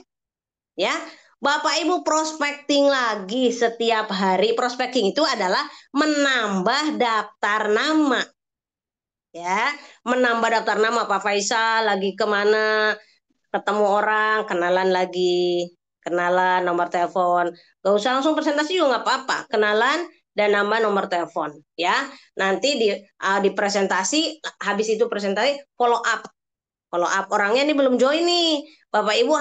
ya, Bapak Ibu prospecting lagi setiap hari. Prospecting itu adalah menambah daftar nama. Ya, menambah daftar nama Pak Faisal lagi kemana, ketemu orang, kenalan lagi. Kenalan, nomor telepon. Gak usah langsung presentasi juga nggak apa-apa. Kenalan dan nambah nomor telepon. Ya, nanti di presentasi, habis itu presentasi, follow up. Follow up orangnya ini belum join nih. Bapak Ibu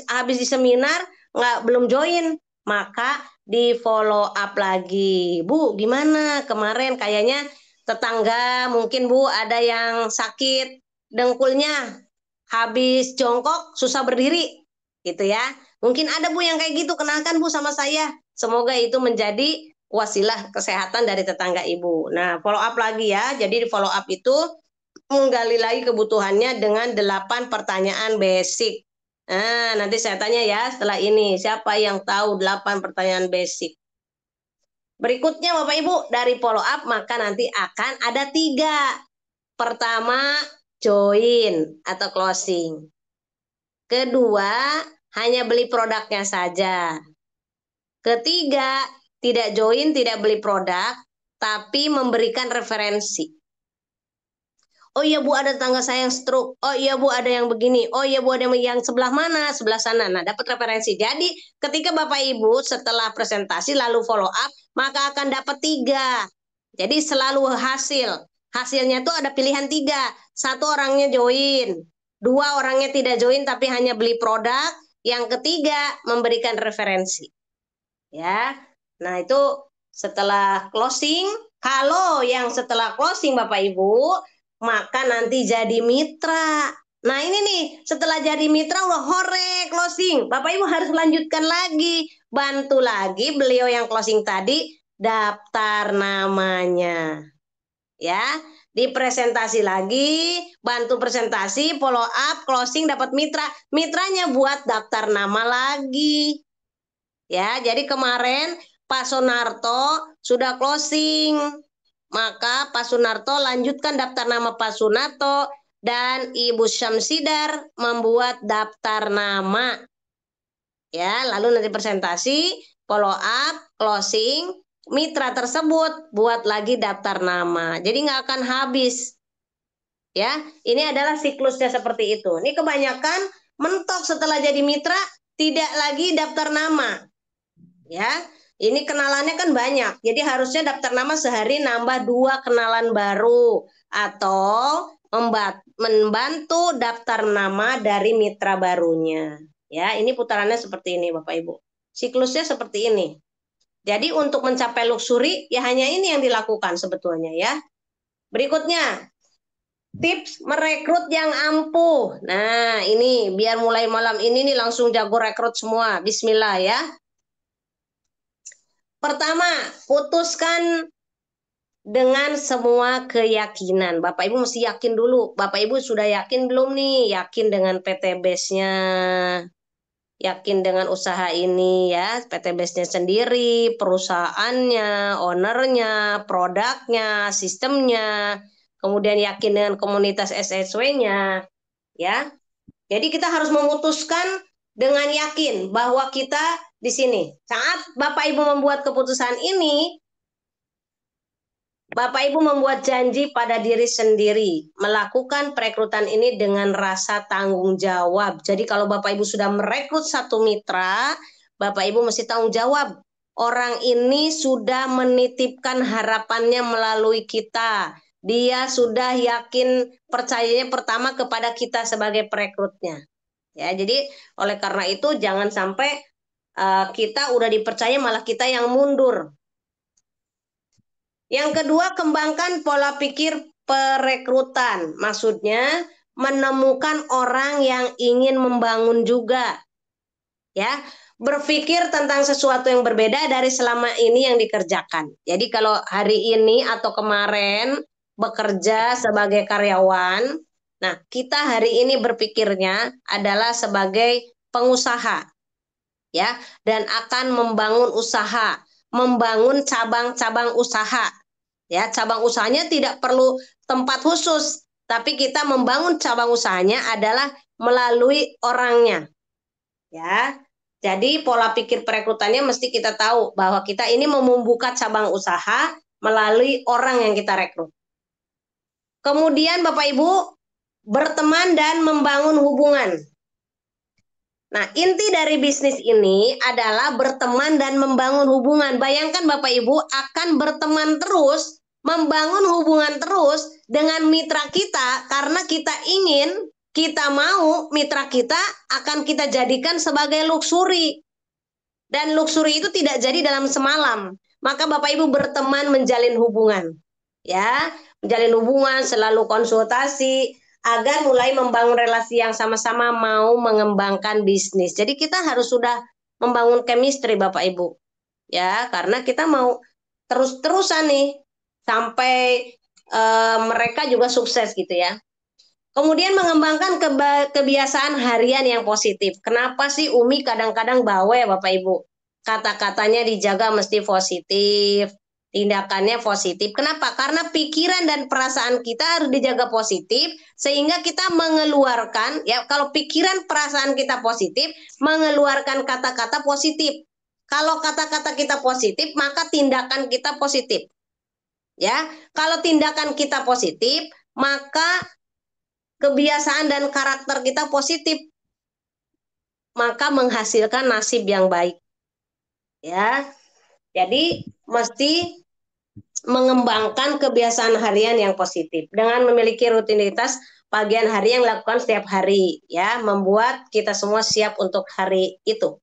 habis di seminar belum join, maka di follow up lagi. Bu, gimana kemarin kayaknya tetangga mungkin Bu ada yang sakit dengkulnya, habis jongkok susah berdiri gitu ya. Mungkin ada Bu yang kayak gitu, kenalkan Bu sama saya. Semoga itu menjadi wasilah kesehatan dari tetangga Ibu. Nah, follow up lagi ya. Jadi di follow up itu menggali lagi kebutuhannya dengan 8 pertanyaan basic. Nah, nanti saya tanya ya setelah ini, siapa yang tahu 8 pertanyaan basic? Berikutnya Bapak Ibu, dari follow up maka nanti akan ada 3. Pertama, join atau closing. Kedua, hanya beli produknya saja. Ketiga, tidak join, tidak beli produk, tapi memberikan referensi. Oh iya Bu, ada tetangga saya yang stroke. Oh iya Bu, ada yang begini. Oh iya Bu, ada yang sebelah mana? Sebelah sana. Nah, dapat referensi. Jadi, ketika Bapak Ibu setelah presentasi lalu follow up, maka akan dapat 3. Jadi, selalu hasil. Hasilnya tuh ada pilihan 3. 1 orangnya join. 2 orangnya tidak join tapi hanya beli produk. Yang ketiga, memberikan referensi. Ya. Nah, itu setelah closing. Kalau yang setelah closing Bapak Ibu, maka nanti jadi mitra. Nah ini nih, setelah jadi mitra udah hore closing. Bapak Ibu harus lanjutkan lagi. Bantu lagi beliau yang closing tadi daftar namanya. Ya, dipresentasi lagi, bantu presentasi, follow up, closing dapat mitra. Mitranya buat daftar nama lagi. Ya, jadi kemarin Pak Sunarto sudah closing. Maka Pak Sunarto lanjutkan daftar nama Pak Sunarto dan Ibu Syamsidar membuat daftar nama. Ya, lalu nanti presentasi, follow up, closing, mitra tersebut buat lagi daftar nama. Jadi nggak akan habis. Ya, ini adalah siklusnya seperti itu. Ini kebanyakan mentok setelah jadi mitra tidak lagi daftar nama. Ya, ini kenalannya kan banyak. Jadi harusnya daftar nama sehari nambah 2 kenalan baru atau membantu daftar nama dari mitra barunya. Ya, ini putarannya seperti ini Bapak Ibu. Siklusnya seperti ini. Jadi untuk mencapai luxury ya hanya ini yang dilakukan sebetulnya ya. Berikutnya, tips merekrut yang ampuh. Nah, ini biar mulai malam ini nih langsung jago rekrut semua. Bismillah ya. Pertama, putuskan dengan semua keyakinan. Bapak Ibu mesti yakin dulu. Bapak Ibu sudah yakin belum nih? Yakin dengan PT Base-nya, yakin dengan usaha ini ya, PT Base-nya sendiri, perusahaannya, ownernya, produknya, sistemnya, kemudian yakin dengan komunitas SSW-nya, ya. Jadi kita harus memutuskan dengan yakin bahwa kita di sini. Saat Bapak Ibu membuat keputusan ini, Bapak Ibu membuat janji pada diri sendiri, melakukan perekrutan ini dengan rasa tanggung jawab. Jadi kalau Bapak Ibu sudah merekrut satu mitra, Bapak Ibu mesti tanggung jawab. Orang ini sudah menitipkan harapannya melalui kita. Dia sudah yakin percayanya pertama kepada kita sebagai perekrutnya. Ya, jadi oleh karena itu jangan sampai kita udah dipercaya malah kita yang mundur. Yang kedua, kembangkan pola pikir perekrutan. Maksudnya menemukan orang yang ingin membangun juga. Ya, berpikir tentang sesuatu yang berbeda dari selama ini yang dikerjakan. Jadi kalau hari ini atau kemarin bekerja sebagai karyawan, nah kita hari ini berpikirnya adalah sebagai pengusaha. Ya, dan akan membangun usaha, membangun cabang-cabang usaha. Ya, cabang usahanya tidak perlu tempat khusus, tapi kita membangun cabang usahanya adalah melalui orangnya. Ya. Jadi pola pikir perekrutannya mesti kita tahu bahwa kita ini mau membuka cabang usaha melalui orang yang kita rekrut. Kemudian Bapak Ibu berteman dan membangun hubungan. Nah, inti dari bisnis ini adalah berteman dan membangun hubungan. Bayangkan Bapak Ibu akan berteman terus, membangun hubungan terus dengan mitra kita karena kita mau mitra kita akan kita jadikan sebagai luxury. Dan luxury itu tidak jadi dalam semalam. Maka Bapak Ibu berteman menjalin hubungan. Ya, menjalin hubungan, selalu konsultasi, agar mulai membangun relasi yang sama-sama mau mengembangkan bisnis. Jadi kita harus sudah membangun chemistry Bapak Ibu. Ya, karena kita mau terus-terusan nih sampai mereka juga sukses gitu ya. Kemudian mengembangkan kebiasaan harian yang positif. Kenapa sih Umi kadang-kadang bawel Bapak Ibu? Kata-katanya dijaga mesti positif, tindakannya positif. Kenapa? Karena pikiran dan perasaan kita harus dijaga positif sehingga kita mengeluarkan ya kalau pikiran perasaan kita positif, mengeluarkan kata-kata positif. Kalau kata-kata kita positif, maka tindakan kita positif. Ya, kalau tindakan kita positif, maka kebiasaan dan karakter kita positif, maka menghasilkan nasib yang baik. Ya, jadi mesti mengembangkan kebiasaan harian yang positif dengan memiliki rutinitas bagian hari yang dilakukan setiap hari, ya, membuat kita semua siap untuk hari itu.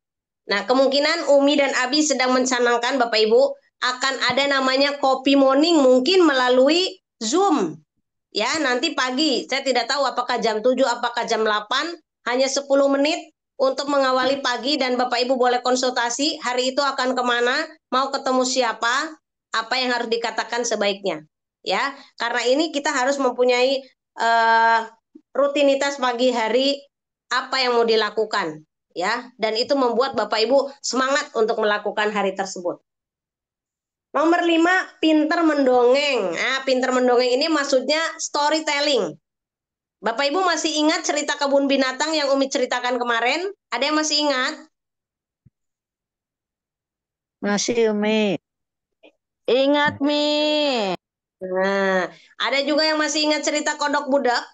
Nah, kemungkinan Umi dan Abi sedang mencanangkan Bapak Ibu akan ada namanya kopi morning mungkin melalui Zoom. Ya, nanti pagi. Saya tidak tahu apakah jam 7, apakah jam 8, hanya 10 menit untuk mengawali pagi dan Bapak Ibu boleh konsultasi hari itu akan kemana, mau ketemu siapa, apa yang harus dikatakan sebaiknya. Ya, karena ini kita harus mempunyai rutinitas pagi hari apa yang mau dilakukan. Ya, dan itu membuat Bapak Ibu semangat untuk melakukan hari tersebut. Nomor 5, pinter mendongeng. Nah, pinter mendongeng ini maksudnya storytelling. Bapak Ibu masih ingat cerita kebun binatang yang Umi ceritakan kemarin? Ada yang masih ingat? Masih Umi. Ingat Mi. Nah, ada juga yang masih ingat cerita kodok budak?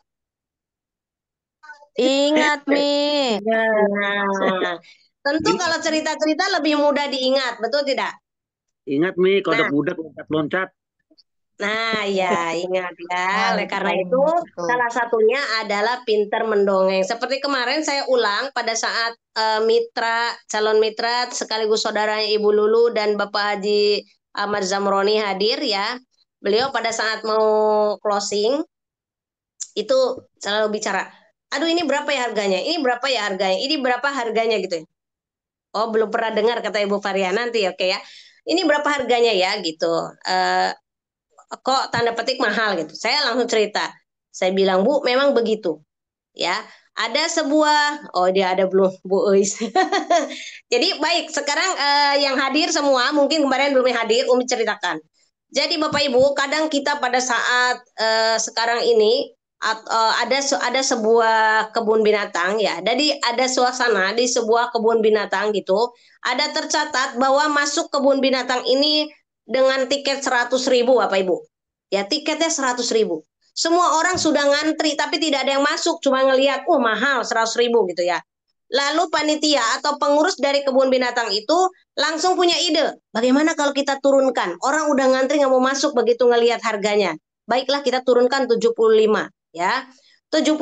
Ingat Mi. Nah, tentu kalau cerita-cerita lebih mudah diingat, betul tidak? Ingat Mi, kodok Nah, budak loncat-loncat. Nah, ya ingat ya. Oleh karena itu, Betul. salah satunya adalah pinter mendongeng. Seperti kemarin saya ulang pada saat calon mitra sekaligus saudaranya Ibu Lulu dan Bapak Haji Ahmad Zamroni hadir ya. Beliau pada saat mau closing itu selalu bicara, aduh ini berapa ya harganya? Ini berapa ya harganya? Ini berapa harganya gitu ya. Oh, belum pernah dengar kata Ibu Faria nanti oke ya. Ini berapa harganya ya gitu. Kok tanda petik mahal gitu. Saya langsung cerita. Saya bilang, Bu, memang begitu. Ya, ada sebuah, oh dia ada belum, Bu Uis. Jadi baik, sekarang yang hadir semua, mungkin kemarin belum hadir, Umi ceritakan. Jadi Bapak Ibu, kadang kita pada saat sekarang ini ada sebuah kebun binatang ya. Jadi ada suasana di sebuah kebun binatang gitu. Ada tercatat bahwa masuk kebun binatang ini dengan tiket 100.000 Bapak Ibu. Ya tiketnya 100.000. Semua orang sudah ngantri tapi tidak ada yang masuk, cuma ngelihat, mahal 100.000 gitu ya. Lalu panitia atau pengurus dari kebun binatang itu langsung punya ide, bagaimana kalau kita turunkan? Orang udah ngantri nggak mau masuk begitu ngelihat harganya. Baiklah kita turunkan 75 ya. 75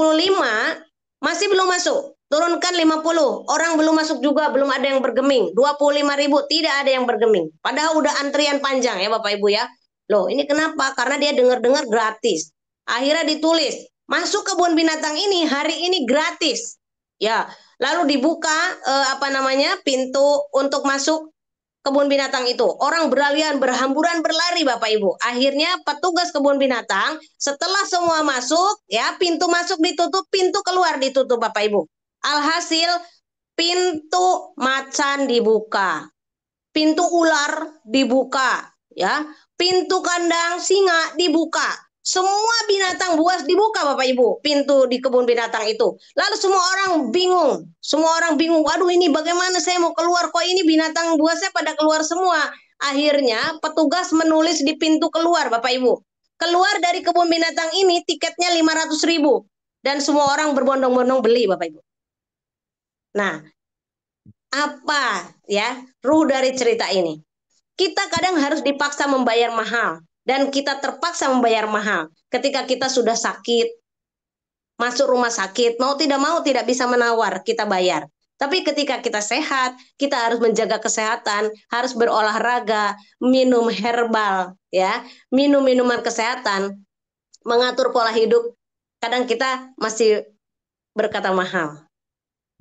masih belum masuk. Turunkan 50. Orang belum masuk juga, belum ada yang bergeming. 25.000 tidak ada yang bergeming. Padahal udah antrian panjang ya Bapak Ibu ya. Loh, ini kenapa? Karena dia dengar-dengar gratis. Akhirnya ditulis, masuk kebun binatang ini hari ini gratis. Ya, lalu dibuka pintu untuk masuk kebun binatang itu. Orang beralian berhamburan berlari Bapak Ibu. Akhirnya petugas kebun binatang setelah semua masuk, ya pintu masuk ditutup, pintu keluar ditutup Bapak Ibu. Alhasil pintu macan dibuka, pintu ular dibuka, ya, pintu kandang singa dibuka. Semua binatang buas dibuka Bapak Ibu, pintu di kebun binatang itu. Lalu semua orang bingung. Semua orang bingung, waduh ini bagaimana saya mau keluar, kok ini binatang buasnya pada keluar semua. Akhirnya petugas menulis di pintu keluar Bapak Ibu. Keluar dari kebun binatang ini tiketnya 500.000. Dan semua orang berbondong-bondong beli Bapak Ibu. Nah, Apa ya ruh dari cerita ini? Kita kadang harus dipaksa membayar mahal dan kita terpaksa membayar mahal ketika kita sudah sakit, masuk rumah sakit, mau tidak bisa menawar, kita bayar. Tapi ketika kita sehat, kita harus menjaga kesehatan, harus berolahraga, minum herbal, ya, minum minuman kesehatan, mengatur pola hidup. Kadang kita masih berkata mahal,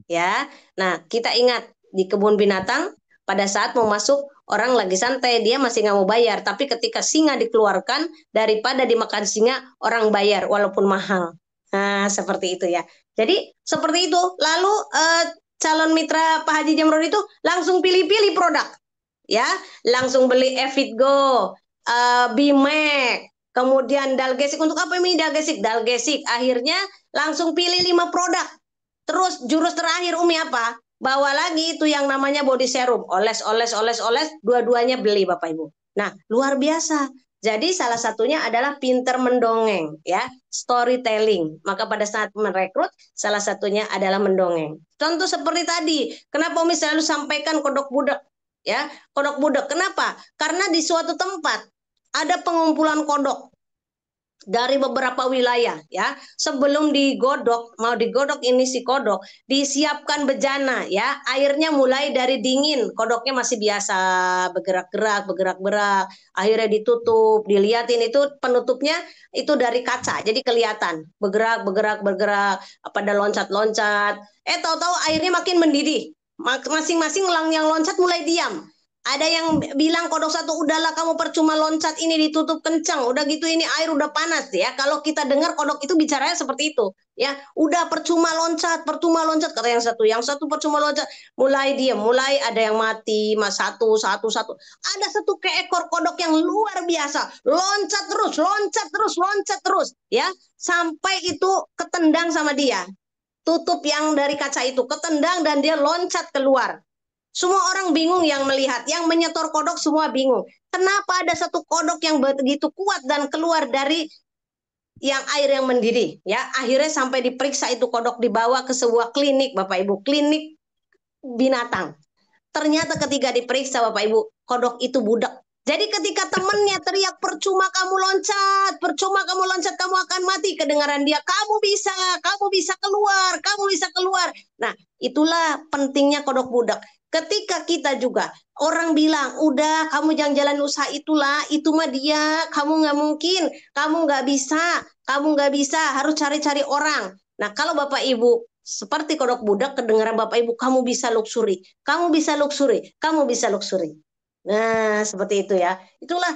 ya. Nah, kita ingat di kebun binatang pada saat mau masuk orang lagi santai dia masih nggak mau bayar, tapi ketika singa dikeluarkan daripada dimakan singa orang bayar walaupun mahal. Nah, seperti itu ya. Jadi seperti itu. Lalu calon mitra Pak Haji Jamrud itu langsung pilih-pilih produk, ya, langsung beli Evitgo, Bimek, kemudian Dalgesik. Untuk apa ini Dalgesik? Dalgesik. Akhirnya langsung pilih 5 produk. Terus jurus terakhir Umi apa? Bawa lagi itu yang namanya body serum. Oles, oles, oles, oles. Dua-duanya beli Bapak Ibu. Nah, luar biasa. Jadi salah satunya adalah pinter mendongeng, ya, storytelling. Maka pada saat merekrut, salah satunya adalah mendongeng. Contoh seperti tadi, kenapa Umi selalu sampaikan kodok budak, ya, kodok budak. Kenapa? Karena di suatu tempat ada pengumpulan kodok dari beberapa wilayah, ya. Sebelum digodok, mau digodok ini si kodok, disiapkan bejana, ya. Airnya mulai dari dingin, kodoknya masih biasa bergerak-gerak, bergerak-gerak. Akhirnya ditutup, dilihatin itu penutupnya itu dari kaca. Jadi kelihatan bergerak, bergerak, bergerak, pada loncat-loncat. Tahu-tahu airnya makin mendidih. Masing-masing yang loncat mulai diam. Ada yang bilang kodok satu, udahlah kamu percuma loncat, ini ditutup kencang, udah gitu ini air udah panas, ya. Kalau kita dengar kodok itu bicaranya seperti itu, ya. Udah percuma loncat, kata yang satu percuma loncat, mulai diam, mulai ada yang mati, satu, satu, satu. Ada satu ekor kodok yang luar biasa, loncat terus, loncat terus, loncat terus, ya, sampai itu ketendang sama dia. Tutup yang dari kaca itu ketendang dan dia loncat keluar. Semua orang bingung yang melihat, yang menyetor kodok semua bingung. Kenapa ada satu kodok yang begitu kuat dan keluar dari yang air yang mendidih, ya. Akhirnya sampai diperiksa itu kodok, dibawa ke sebuah klinik, Bapak Ibu, klinik binatang. Ternyata ketika diperiksa Bapak Ibu, kodok itu budak. Jadi ketika temennya teriak, percuma kamu loncat, kamu akan mati. Kedengaran dia, kamu bisa keluar, kamu bisa keluar. Nah, itulah pentingnya kodok budak. Ketika kita juga, orang bilang, udah kamu jangan jalan usaha itulah, itu mah dia, kamu nggak mungkin, kamu nggak bisa, harus cari-cari orang. Nah, kalau Bapak Ibu seperti kodok budak, kedengaran Bapak Ibu, kamu bisa luxury, kamu bisa luxury, kamu bisa luxury. Nah, seperti itu ya. Itulah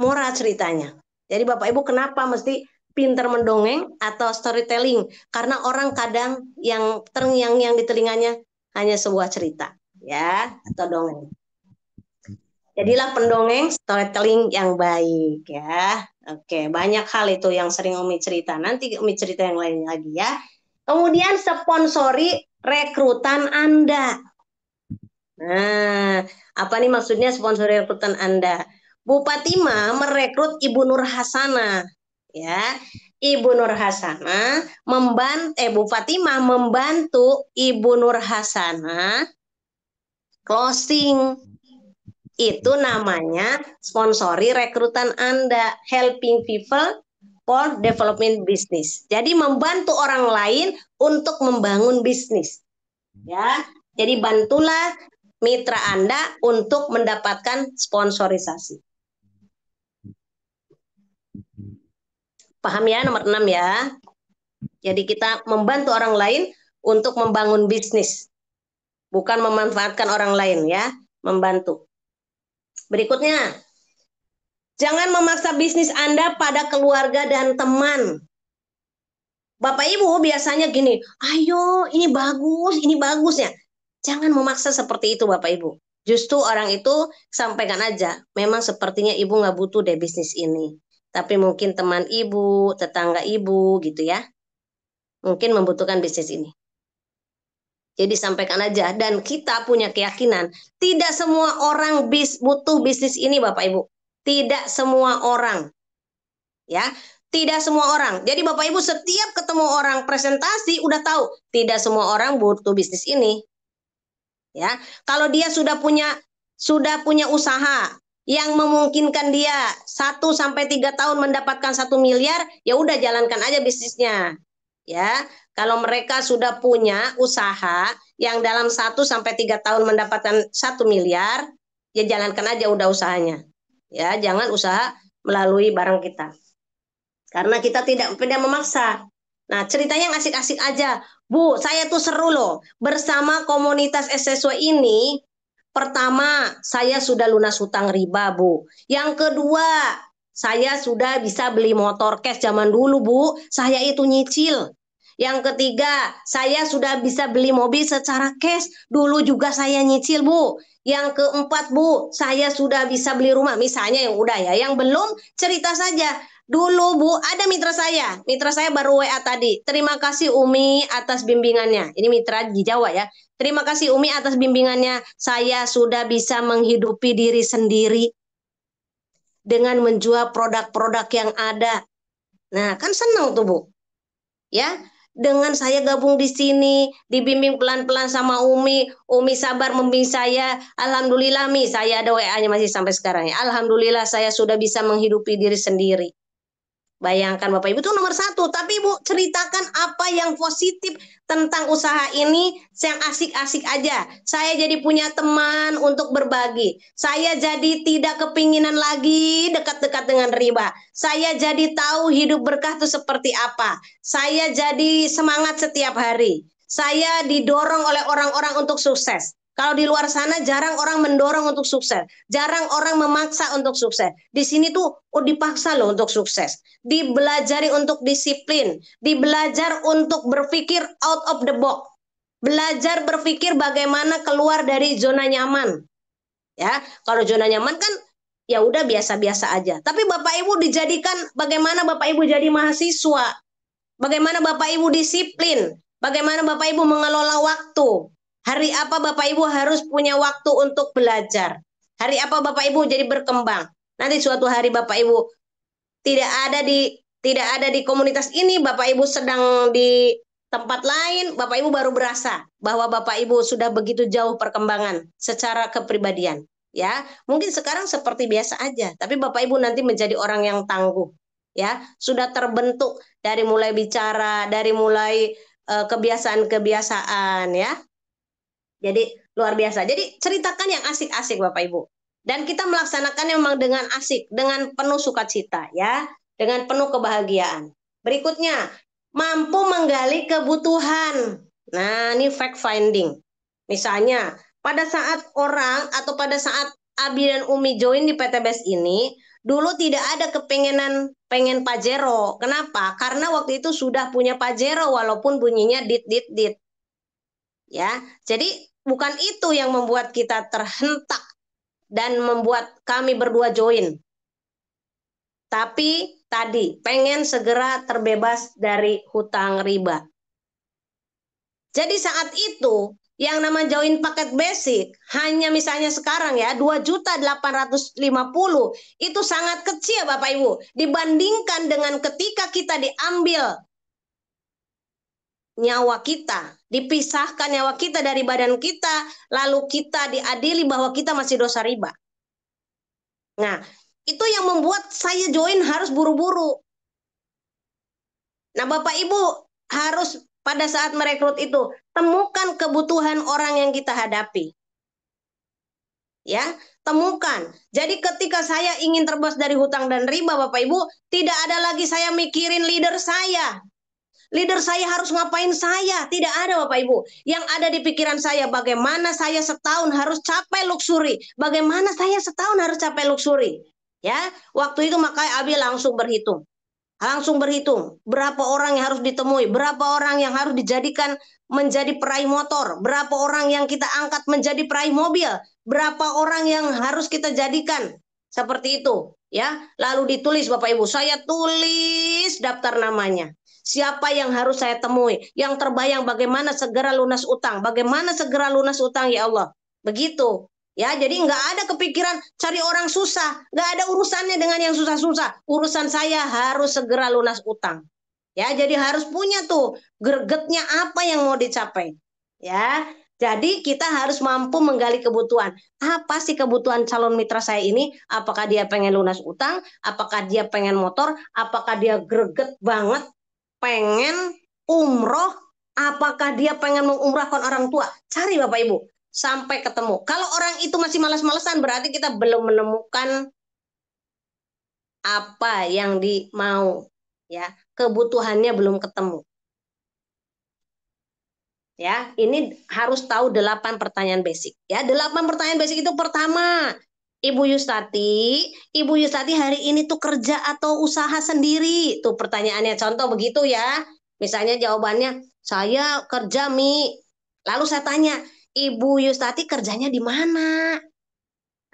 moral ceritanya. Jadi Bapak Ibu kenapa mesti pintar mendongeng atau storytelling? Karena orang kadang yang terngiang-ngiang di telinganya hanya sebuah cerita, ya, atau dongeng. Jadilah pendongeng storytelling yang baik, ya. Oke, banyak hal itu yang sering Umi cerita. Nanti Umi cerita yang lain lagi, ya. Kemudian sponsori rekrutan Anda. Nah, apa nih maksudnya sponsori rekrutan Anda? Bu Fatimah merekrut Ibu Nur Hasanah, ya. Ibu Nur Hasanah Bu Fatimah membantu Ibu Nur Hasanah closing. Itu namanya sponsori rekrutan Anda, helping people for development business. Jadi membantu orang lain untuk membangun bisnis. Ya. Jadi bantulah mitra Anda untuk mendapatkan sponsorisasi. Paham ya, nomor 6 ya. Jadi kita membantu orang lain untuk membangun bisnis. Bukan memanfaatkan orang lain, ya, membantu. Berikutnya, jangan memaksa bisnis Anda pada keluarga dan teman. Bapak Ibu biasanya gini, ayo ini bagus ya. Jangan memaksa seperti itu Bapak Ibu. Justru orang itu sampaikan aja, memang sepertinya ibu nggak butuh deh bisnis ini. Tapi mungkin teman ibu, tetangga ibu gitu ya, mungkin membutuhkan bisnis ini. Jadi sampaikan aja, dan kita punya keyakinan tidak semua orang butuh bisnis ini Bapak Ibu. Tidak semua orang, ya. Tidak semua orang. Jadi Bapak Ibu setiap ketemu orang presentasi udah tahu tidak semua orang butuh bisnis ini. Ya, kalau dia sudah punya usaha yang memungkinkan dia 1 sampai 3 tahun mendapatkan 1 miliar, ya udah jalankan aja bisnisnya. Ya, kalau mereka sudah punya usaha yang dalam 1 sampai 3 tahun mendapatkan 1 miliar, ya jalankan aja udah usahanya. Ya, jangan usaha melalui barang kita. Karena kita tidak memaksa. Nah, ceritanya yang asik-asik aja. Bu, saya tuh seru loh. Bersama komunitas SSW ini, pertama, saya sudah lunas hutang riba, Bu. Yang kedua, saya sudah bisa beli motor cash zaman dulu, Bu. Saya itu nyicil. Yang ketiga, saya sudah bisa beli mobil secara cash. Dulu juga saya nyicil, Bu. Yang keempat, Bu, saya sudah bisa beli rumah. Misalnya yang udah ya. Yang belum, cerita saja. Dulu Bu, ada mitra saya baru WA tadi. Terima kasih Umi atas bimbingannya. Ini mitra di Jawa ya. Terima kasih Umi atas bimbingannya. Saya sudah bisa menghidupi diri sendiri dengan menjual produk-produk yang ada. Nah, kan senang tuh Bu. Ya, dengan saya gabung di sini, dibimbing pelan-pelan sama Umi. Umi sabar membimbing saya. Alhamdulillah Mi, saya ada WA-nya masih sampai sekarang ya. Alhamdulillah saya sudah bisa menghidupi diri sendiri. Bayangkan Bapak Ibu itu nomor 1, tapi Ibu ceritakan apa yang positif tentang usaha ini yang asik-asik aja. Saya jadi punya teman untuk berbagi. Saya jadi tidak kepinginan lagi dekat-dekat dengan riba. Saya jadi tahu hidup berkah itu seperti apa. Saya jadi semangat setiap hari. Saya didorong oleh orang-orang untuk sukses. Kalau di luar sana jarang orang mendorong untuk sukses, jarang orang memaksa untuk sukses. Di sini tuh dipaksa loh untuk sukses, dibelajari untuk disiplin, dibelajar untuk berpikir out of the box, belajar berpikir bagaimana keluar dari zona nyaman. Ya, kalau zona nyaman kan ya udah biasa-biasa aja. Tapi Bapak Ibu dijadikan bagaimana Bapak Ibu jadi mahasiswa, bagaimana Bapak Ibu disiplin, bagaimana Bapak Ibu mengelola waktu. Hari apa Bapak Ibu harus punya waktu untuk belajar. Hari apa Bapak Ibu jadi berkembang. Nanti suatu hari Bapak Ibu tidak ada di komunitas ini, Bapak Ibu sedang di tempat lain, Bapak Ibu baru berasa bahwa Bapak Ibu sudah begitu jauh perkembangan secara kepribadian. Ya, mungkin sekarang seperti biasa aja, tapi Bapak Ibu nanti menjadi orang yang tangguh. Ya, sudah terbentuk dari mulai bicara, dari mulai kebiasaan-kebiasaan ya. Jadi luar biasa. Jadi ceritakan yang asik-asik Bapak Ibu. Dan kita melaksanakannya memang dengan asik, dengan penuh sukacita ya, dengan penuh kebahagiaan. Berikutnya, mampu menggali kebutuhan. Nah, ini fact finding. Misalnya, pada saat orang atau pada saat Abi dan Umi join di PTBS ini, dulu tidak ada pengen Pajero. Kenapa? Karena waktu itu sudah punya Pajero walaupun bunyinya dit dit dit. Ya, jadi bukan itu yang membuat kita terhentak dan membuat kami berdua join. Tapi tadi pengen segera terbebas dari hutang riba. Jadi saat itu yang nama join paket basic hanya misalnya sekarang ya 2.850.000 itu sangat kecil Bapak Ibu dibandingkan dengan ketika kita diambil nyawa kita, dipisahkan nyawa kita dari badan kita, lalu kita diadili bahwa kita masih dosa riba. Nah, itu yang membuat saya join harus buru-buru. Nah, Bapak Ibu harus pada saat merekrut itu, temukan kebutuhan orang yang kita hadapi. Ya, temukan. Jadi ketika saya ingin terbebas dari hutang dan riba, Bapak Ibu, tidak ada lagi saya mikirin leader saya. Leader saya harus ngapain saya? Tidak ada Bapak Ibu. Yang ada di pikiran saya bagaimana saya setahun harus capai luxury. Bagaimana saya setahun harus capai luxury. Ya, waktu itu makanya Abi langsung berhitung. Langsung berhitung berapa orang yang harus ditemui, berapa orang yang harus dijadikan menjadi peraih motor, berapa orang yang kita angkat menjadi peraih mobil, berapa orang yang harus kita jadikan seperti itu, ya. Lalu ditulis Bapak Ibu, saya tulis daftar namanya. Siapa yang harus saya temui? Yang terbayang bagaimana segera lunas utang, bagaimana segera lunas utang ya Allah. Begitu. Ya, jadi nggak ada kepikiran cari orang susah, nggak ada urusannya dengan yang susah-susah. Urusan saya harus segera lunas utang. Ya, jadi harus punya tuh gregetnya apa yang mau dicapai. Ya, jadi kita harus mampu menggali kebutuhan. Apa sih kebutuhan calon mitra saya ini? Apakah dia pengen lunas utang? Apakah dia pengen motor? Apakah dia greget banget pengen umroh? Apakah dia pengen mengumrahkan orang tua? Cari Bapak Ibu sampai ketemu. Kalau orang itu masih malas-malesan berarti kita belum menemukan apa yang dimau, ya. Kebutuhannya belum ketemu. Ya, ini harus tahu 8 pertanyaan basic. Ya, 8 pertanyaan basic itu pertama, Ibu Yustati hari ini tuh kerja atau usaha sendiri? Tuh pertanyaannya contoh begitu ya. Misalnya jawabannya, saya kerja, Mi. Lalu saya tanya, Ibu Yustati kerjanya di mana?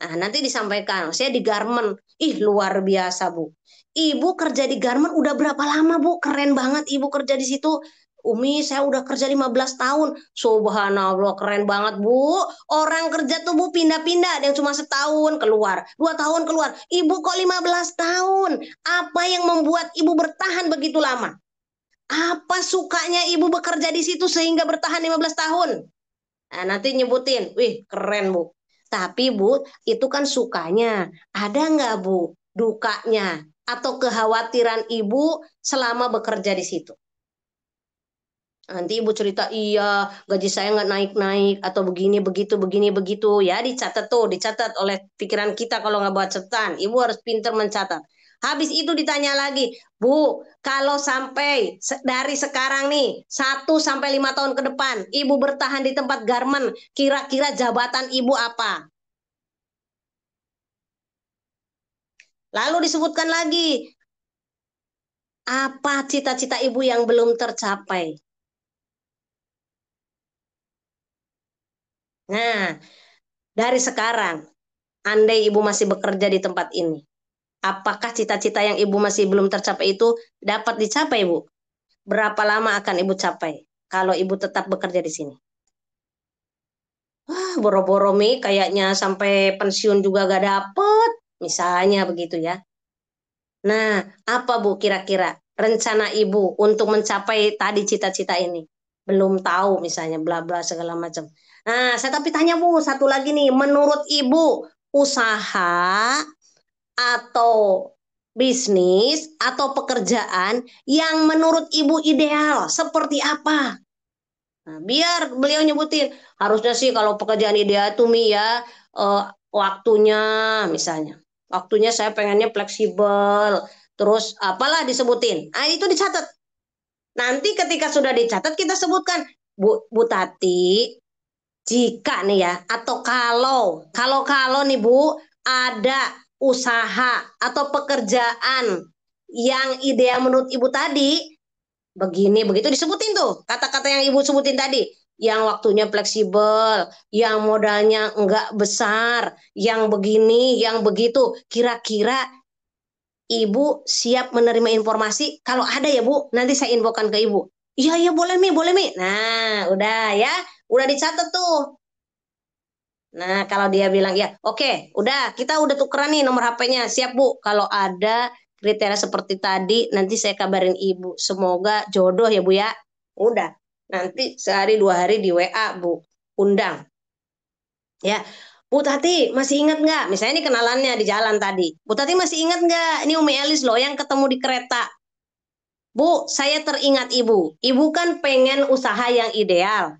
Nah, nanti disampaikan, saya di garment. Ih, luar biasa, Bu. Ibu kerja di garment udah berapa lama, Bu? Keren banget Ibu kerja di situ. Umi, saya udah kerja 15 tahun. Subhanallah, keren banget, Bu. Orang kerja tuh, Bu, pindah-pindah. Ada yang cuma setahun keluar, 2 tahun keluar. Ibu kok 15 tahun? Apa yang membuat Ibu bertahan begitu lama? Apa sukanya Ibu bekerja di situ sehingga bertahan 15 tahun? Nah, nanti nyebutin, wih keren Bu. Tapi Bu, itu kan sukanya. Ada nggak Bu dukanya atau kekhawatiran Ibu selama bekerja di situ? Nanti Ibu cerita, iya gaji saya nggak naik-naik atau begini begitu ya, dicatat tuh, dicatat oleh pikiran kita kalau nggak buat catatan. Ibu harus pinter mencatat. Habis itu ditanya lagi, Bu, kalau sampai dari sekarang nih 1 sampai 5 tahun ke depan, Ibu bertahan di tempat garment, kira-kira jabatan Ibu apa? Lalu disebutkan lagi, apa cita-cita Ibu yang belum tercapai? Nah, dari sekarang, andai Ibu masih bekerja di tempat ini, apakah cita-cita yang Ibu masih belum tercapai itu dapat dicapai, Bu? Berapa lama akan Ibu capai kalau Ibu tetap bekerja di sini? Wah, boro-boro Mi, kayaknya sampai pensiun juga gak dapet. Misalnya begitu ya. Nah, apa Bu kira-kira rencana Ibu untuk mencapai tadi cita-cita ini? Belum tahu misalnya, bla bla segala macam. Nah, saya tapi tanya Bu, satu lagi nih, menurut Ibu usaha atau bisnis atau pekerjaan yang menurut Ibu ideal seperti apa? Nah, biar beliau nyebutin, harusnya sih kalau pekerjaan ideal tuh Mi ya, waktunya misalnya. Waktunya saya pengennya fleksibel, terus apalah disebutin. Ah, itu dicatat. Nanti ketika sudah dicatat kita sebutkan, Bu Tati, jika nih ya, atau kalau nih Bu, ada usaha atau pekerjaan yang ideal menurut Ibu tadi, begini begitu disebutin tuh kata-kata yang Ibu sebutin tadi, yang waktunya fleksibel, yang modalnya enggak besar, yang begini, yang begitu. Kira-kira Ibu siap menerima informasi? Kalau ada ya Bu, nanti saya infokan ke Ibu. Iya, iya boleh Mi, boleh Mi. Nah, udah ya, udah dicatat tuh. Nah, kalau dia bilang ya, oke, udah kita udah tukeran nih nomor HP-nya. Siap, Bu. Kalau ada kriteria seperti tadi, nanti saya kabarin Ibu. Semoga jodoh ya, Bu ya. Udah. Nanti sehari 2 hari di WA, Bu. Undang. Ya. Bu Tati, masih ingat nggak? Misalnya ini kenalannya di jalan tadi. Bu Tati masih ingat nggak? Ini Umi Elis loh yang ketemu di kereta. Bu, saya teringat Ibu. Ibu kan pengen usaha yang ideal.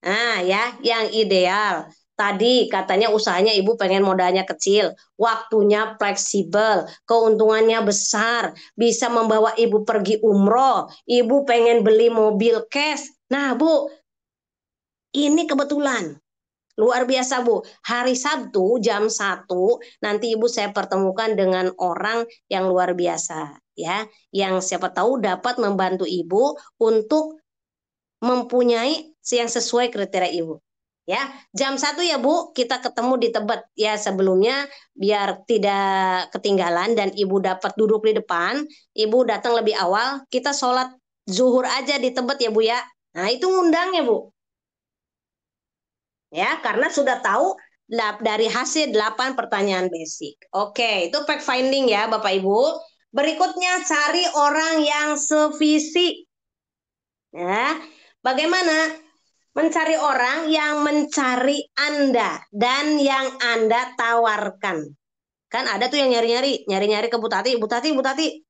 Nah, ya, yang ideal. Tadi katanya usahanya Ibu pengen modalnya kecil, waktunya fleksibel, keuntungannya besar, bisa membawa Ibu pergi umroh, Ibu pengen beli mobil cash. Nah, Bu, ini kebetulan. Luar biasa, Bu. Hari Sabtu jam 1 nanti Ibu saya pertemukan dengan orang yang luar biasa, ya, yang siapa tahu dapat membantu Ibu untuk mempunyai yang sesuai kriteria Ibu. Ya, jam 1 ya Bu, kita ketemu di Tebet. Ya, sebelumnya biar tidak ketinggalan dan Ibu dapat duduk di depan, Ibu datang lebih awal, kita sholat zuhur aja di Tebet ya Bu ya. Nah, itu ngundang ya Bu. Ya, karena sudah tahu dari hasil 8 pertanyaan basic. Oke, itu fact finding ya Bapak Ibu. Berikutnya cari orang yang sevisi. Ya, bagaimana mencari orang yang mencari Anda dan yang Anda tawarkan. Kan ada tuh yang nyari-nyari ke Bu Tati, Bu Tati, Bu Tati.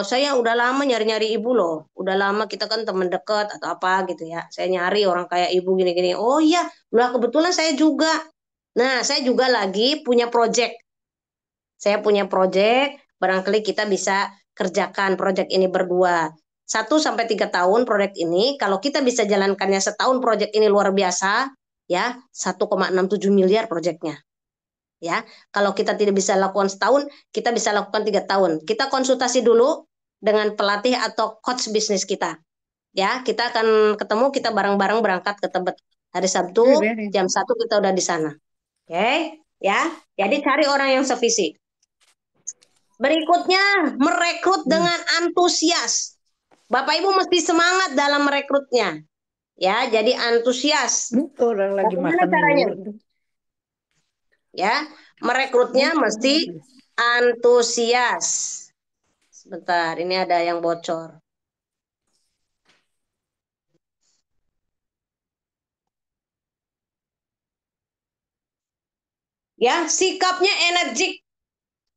Saya udah lama nyari-nyari ibu loh. Udah lama kita kan teman dekat atau apa gitu ya. Saya nyari orang kayak ibu gini-gini. Oh iya, udah kebetulan saya juga. Nah, saya juga lagi punya project. Saya punya project, barangkali kita bisa kerjakan project ini berdua. 1 sampai 3 tahun proyek ini, kalau kita bisa jalankannya setahun proyek ini luar biasa, ya 1,67 miliar proyeknya. Ya, kalau kita tidak bisa lakukan setahun, kita bisa lakukan 3 tahun. Kita konsultasi dulu dengan pelatih atau coach bisnis kita. Ya, kita akan ketemu, kita bareng-bareng berangkat ke Tebet hari Sabtu jam 1 kita udah di sana. Oke, ya. Jadi cari orang yang sevisi. Berikutnya, merekrut dengan antusias. Bapak Ibu mesti semangat dalam merekrutnya. Ya, jadi antusias. Orang lagi Bagaimana makan caranya? mulu. Ya, merekrutnya mesti antusias. Sebentar, ini ada yang bocor. Ya, sikapnya energik,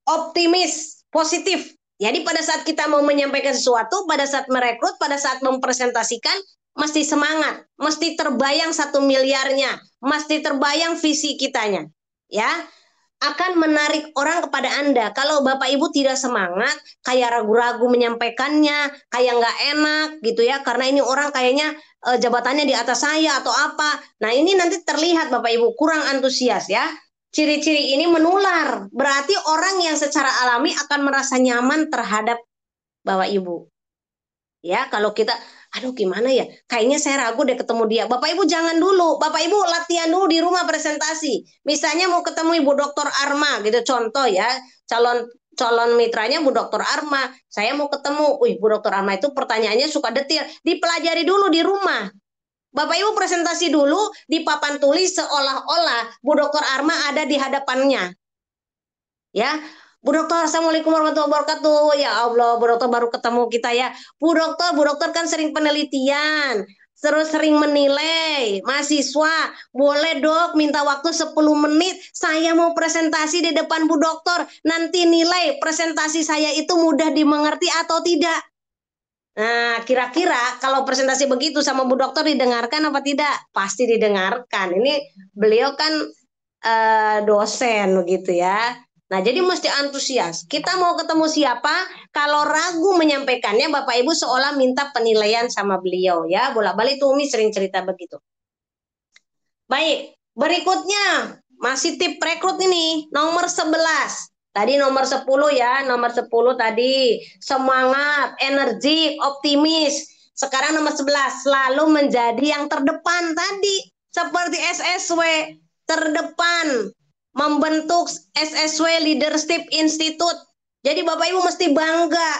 optimis, positif. Jadi pada saat kita mau menyampaikan sesuatu, pada saat merekrut, pada saat mempresentasikan, mesti semangat, mesti terbayang 1 miliarnya, mesti terbayang visi kitanya. Ya, akan menarik orang kepada Anda. Kalau Bapak Ibu tidak semangat, kayak ragu-ragu menyampaikannya, kayak nggak enak gitu ya, karena ini orang kayaknya jabatannya di atas saya atau apa. Nah ini nanti terlihat Bapak Ibu kurang antusias ya. Ciri-ciri ini menular, berarti orang yang secara alami akan merasa nyaman terhadap Bapak Ibu. Ya, kalau kita, aduh gimana ya, kayaknya saya ragu deh ketemu dia. Bapak Ibu jangan dulu, Bapak Ibu latihan dulu di rumah presentasi. Misalnya mau ketemu Ibu Dokter Arma gitu, contoh ya, calon calon mitranya Bu Dokter Arma. Saya mau ketemu, Bu Dokter Arma itu pertanyaannya suka detil, dipelajari dulu di rumah. Bapak Ibu presentasi dulu di papan tulis seolah-olah Bu Dokter Arma ada di hadapannya. Ya, Bu Dokter, Assalamualaikum warahmatullahi wabarakatuh. Ya Allah, Bu Dokter baru ketemu kita ya. Bu Dokter kan sering penelitian, terus sering menilai mahasiswa. Boleh dok minta waktu 10 menit. Saya mau presentasi di depan Bu Dokter. Nanti nilai presentasi saya itu mudah dimengerti atau tidak. Nah, kira-kira kalau presentasi begitu sama Bu Dokter didengarkan apa tidak? Pasti didengarkan. Ini beliau kan dosen begitu ya. Nah, jadi mesti antusias. Kita mau ketemu siapa? Kalau ragu menyampaikannya, Bapak Ibu seolah minta penilaian sama beliau ya. Bolak-balik tuh Umi sering cerita begitu. Baik, berikutnya masih tip rekrut ini, nomor 11. Tadi nomor 10 ya, nomor 10 tadi semangat, energik, optimis. Sekarang nomor 11, selalu menjadi yang terdepan tadi. Seperti SSW, terdepan. Membentuk SSW Leadership Institute. Jadi Bapak Ibu mesti bangga.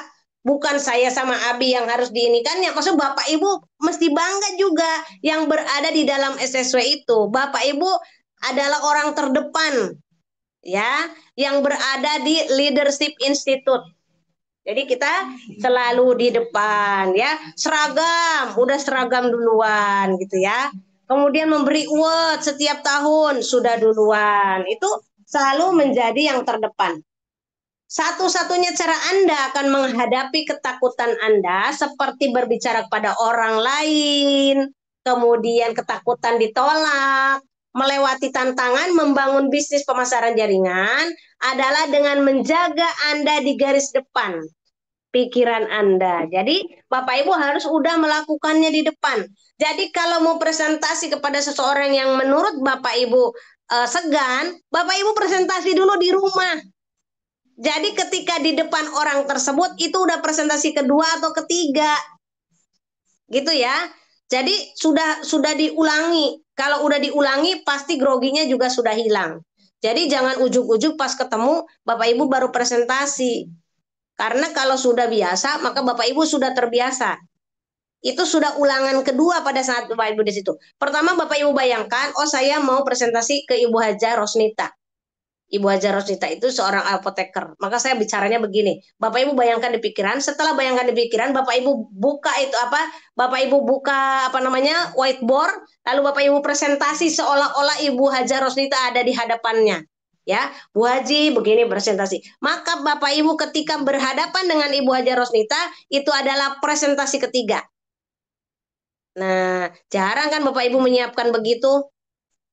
Bukan saya sama Abi yang harus diinikannya. Maksud Bapak Ibu mesti bangga juga yang berada di dalam SSW itu. Bapak Ibu adalah orang terdepan ya yang berada di Leadership Institute. Jadi kita selalu di depan ya. Seragam, udah seragam duluan gitu ya. Kemudian memberi award setiap tahun sudah duluan. Itu selalu menjadi yang terdepan. Satu-satunya cara Anda akan menghadapi ketakutan Anda seperti berbicara kepada orang lain, kemudian ketakutan ditolak, melewati tantangan membangun bisnis pemasaran jaringan adalah dengan menjaga Anda di garis depan pikiran Anda. Jadi Bapak Ibu harus udah melakukannya di depan. Jadi kalau mau presentasi kepada seseorang yang menurut Bapak Ibu segan, Bapak Ibu presentasi dulu di rumah. Jadi ketika di depan orang tersebut itu udah presentasi kedua atau ketiga. Gitu ya. Jadi sudah diulangi. Kalau udah diulangi pasti groginya juga sudah hilang. Jadi jangan ujuk-ujuk pas ketemu Bapak Ibu baru presentasi. Karena kalau sudah biasa maka Bapak Ibu sudah terbiasa. Itu sudah ulangan kedua pada saat Bapak Ibu di situ. Pertama Bapak Ibu bayangkan, oh saya mau presentasi ke Ibu Haja Rosnita. Ibu Haja Rosnita itu seorang apoteker. Maka saya bicaranya begini, Bapak Ibu bayangkan di pikiran, setelah bayangkan di pikiran, Bapak Ibu buka itu apa? Bapak Ibu buka apa namanya? Whiteboard, lalu Bapak Ibu presentasi seolah-olah Ibu Haja Rosnita ada di hadapannya. Ya, Bu Haji begini presentasi. Maka Bapak Ibu ketika berhadapan dengan Ibu Haja Rosnita, itu adalah presentasi ketiga. Nah, jarang kan Bapak Ibu menyiapkan begitu.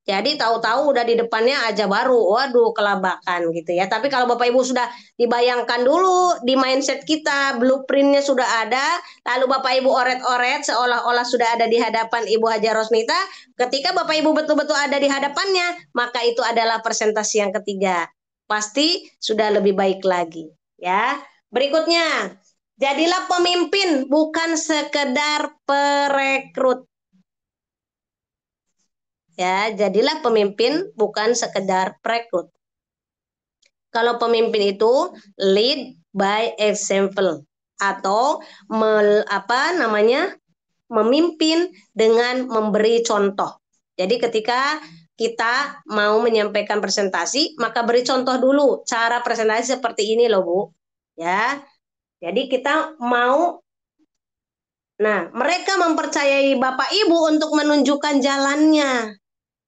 Jadi tahu-tahu udah di depannya aja baru, waduh kelabakan gitu ya. Tapi kalau Bapak Ibu sudah dibayangkan dulu di mindset kita, blueprintnya sudah ada, lalu Bapak Ibu oret-oret seolah-olah sudah ada di hadapan Ibu Haja Rosnita, ketika Bapak Ibu betul-betul ada di hadapannya, maka itu adalah presentasi yang ketiga. Pasti sudah lebih baik lagi ya. Berikutnya, jadilah pemimpin bukan sekedar perekrut. Ya, jadilah pemimpin bukan sekedar perekrut. Kalau pemimpin itu lead by example atau memimpin dengan memberi contoh. Jadi ketika kita mau menyampaikan presentasi, maka beri contoh dulu cara presentasi seperti ini loh, Bu. Ya. Jadi kita mau mereka mempercayai Bapak Ibu untuk menunjukkan jalannya.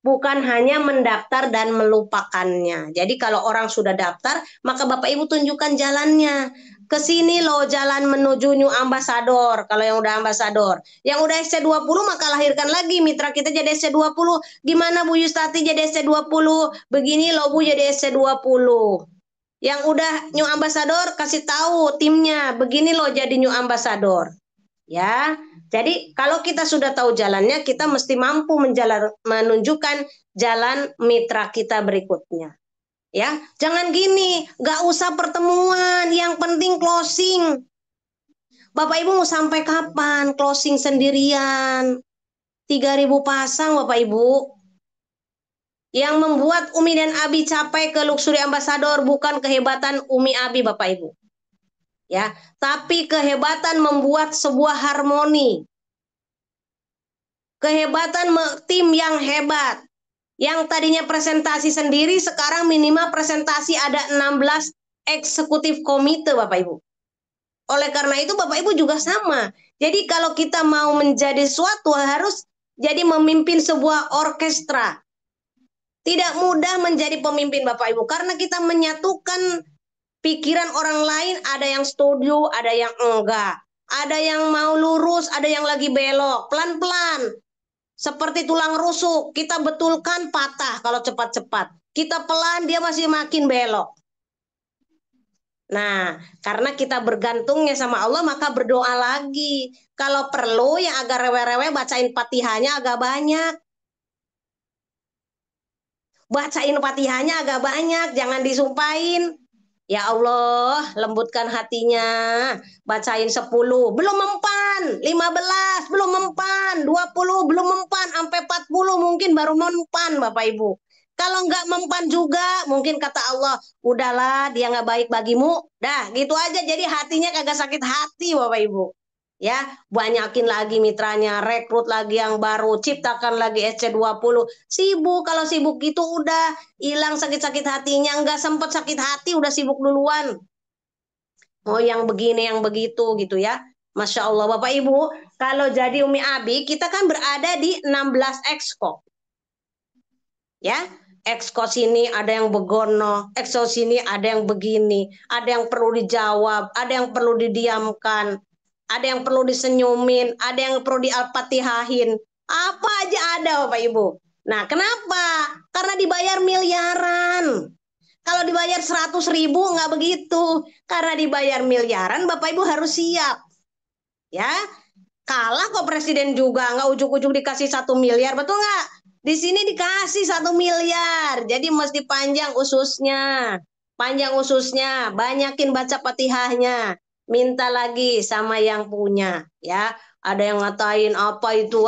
Bukan hanya mendaftar dan melupakannya. Jadi kalau orang sudah daftar, maka Bapak Ibu tunjukkan jalannya. Ke sini loh jalan menuju New Ambassador. Kalau yang udah ambasador. Yang udah SC20 maka lahirkan lagi mitra kita jadi SC20. Gimana Bu Yustati jadi SC20? Begini loh Bu jadi SC20. Yang udah New Ambassador kasih tahu timnya. Begini loh jadi New Ambassador. Ya, jadi kalau kita sudah tahu jalannya, kita mesti mampu menunjukkan jalan mitra kita berikutnya. Ya, jangan gini, gak usah pertemuan, yang penting closing. Bapak Ibu mau sampai kapan closing sendirian? 3.000 pasang Bapak Ibu. Yang membuat Umi dan Abi capai ke Luxury Ambassador bukan kehebatan Umi Abi Bapak Ibu. Ya, tapi kehebatan membuat sebuah harmoni. Kehebatan tim yang hebat. Yang tadinya presentasi sendiri sekarang minimal presentasi ada 16 eksekutif komite Bapak Ibu. Oleh karena itu Bapak Ibu juga sama. Jadi kalau kita mau menjadi suatu harus jadi memimpin sebuah orkestra. Tidak mudah menjadi pemimpin Bapak Ibu karena kita menyatukan pikiran orang lain, ada yang setuju, ada yang enggak. Ada yang mau lurus, ada yang lagi belok. Pelan-pelan. Seperti tulang rusuk, kita betulkan patah kalau cepat-cepat. Kita pelan, dia masih makin belok. Nah, karena kita bergantungnya sama Allah, maka berdoa lagi. Kalau perlu yang agak rewe-rewe, bacain Fatihahnya agak banyak. Bacain Fatihahnya agak banyak, jangan disumpahin. Ya Allah, lembutkan hatinya. Bacain 10, belum mempan. 15, belum mempan. 20, belum mempan. Sampai 40 mungkin baru mempan, Bapak Ibu. Kalau nggak mempan juga, mungkin kata Allah, udahlah dia nggak baik bagimu. Dah, gitu aja. Jadi hatinya kagak sakit hati, Bapak Ibu. Ya, banyakin lagi mitranya, rekrut lagi yang baru, ciptakan lagi SC20. Sibuk, kalau sibuk gitu udah hilang sakit-sakit hatinya, nggak sempet sakit hati udah sibuk duluan. Oh yang begini, yang begitu gitu ya. Masya Allah Bapak Ibu, kalau jadi Umi Abi, kita kan berada di 16 exco. Ya, exco sini ada yang begono, exco sini ada yang begini, ada yang perlu dijawab, ada yang perlu didiamkan. Ada yang perlu disenyumin, ada yang perlu dial-patihahin. Apa aja ada Bapak Ibu. Nah kenapa? Karena dibayar miliaran. Kalau dibayar 100.000 nggak begitu. Karena dibayar miliaran Bapak Ibu harus siap. Ya, kalah kok presiden juga nggak ujuk-ujuk dikasih 1 miliar, betul nggak? Di sini dikasih 1 miliar, jadi mesti panjang ususnya. Panjang ususnya, banyakin baca Fatihahnya. Minta lagi sama yang punya, ya. Ada yang ngatain apa itu,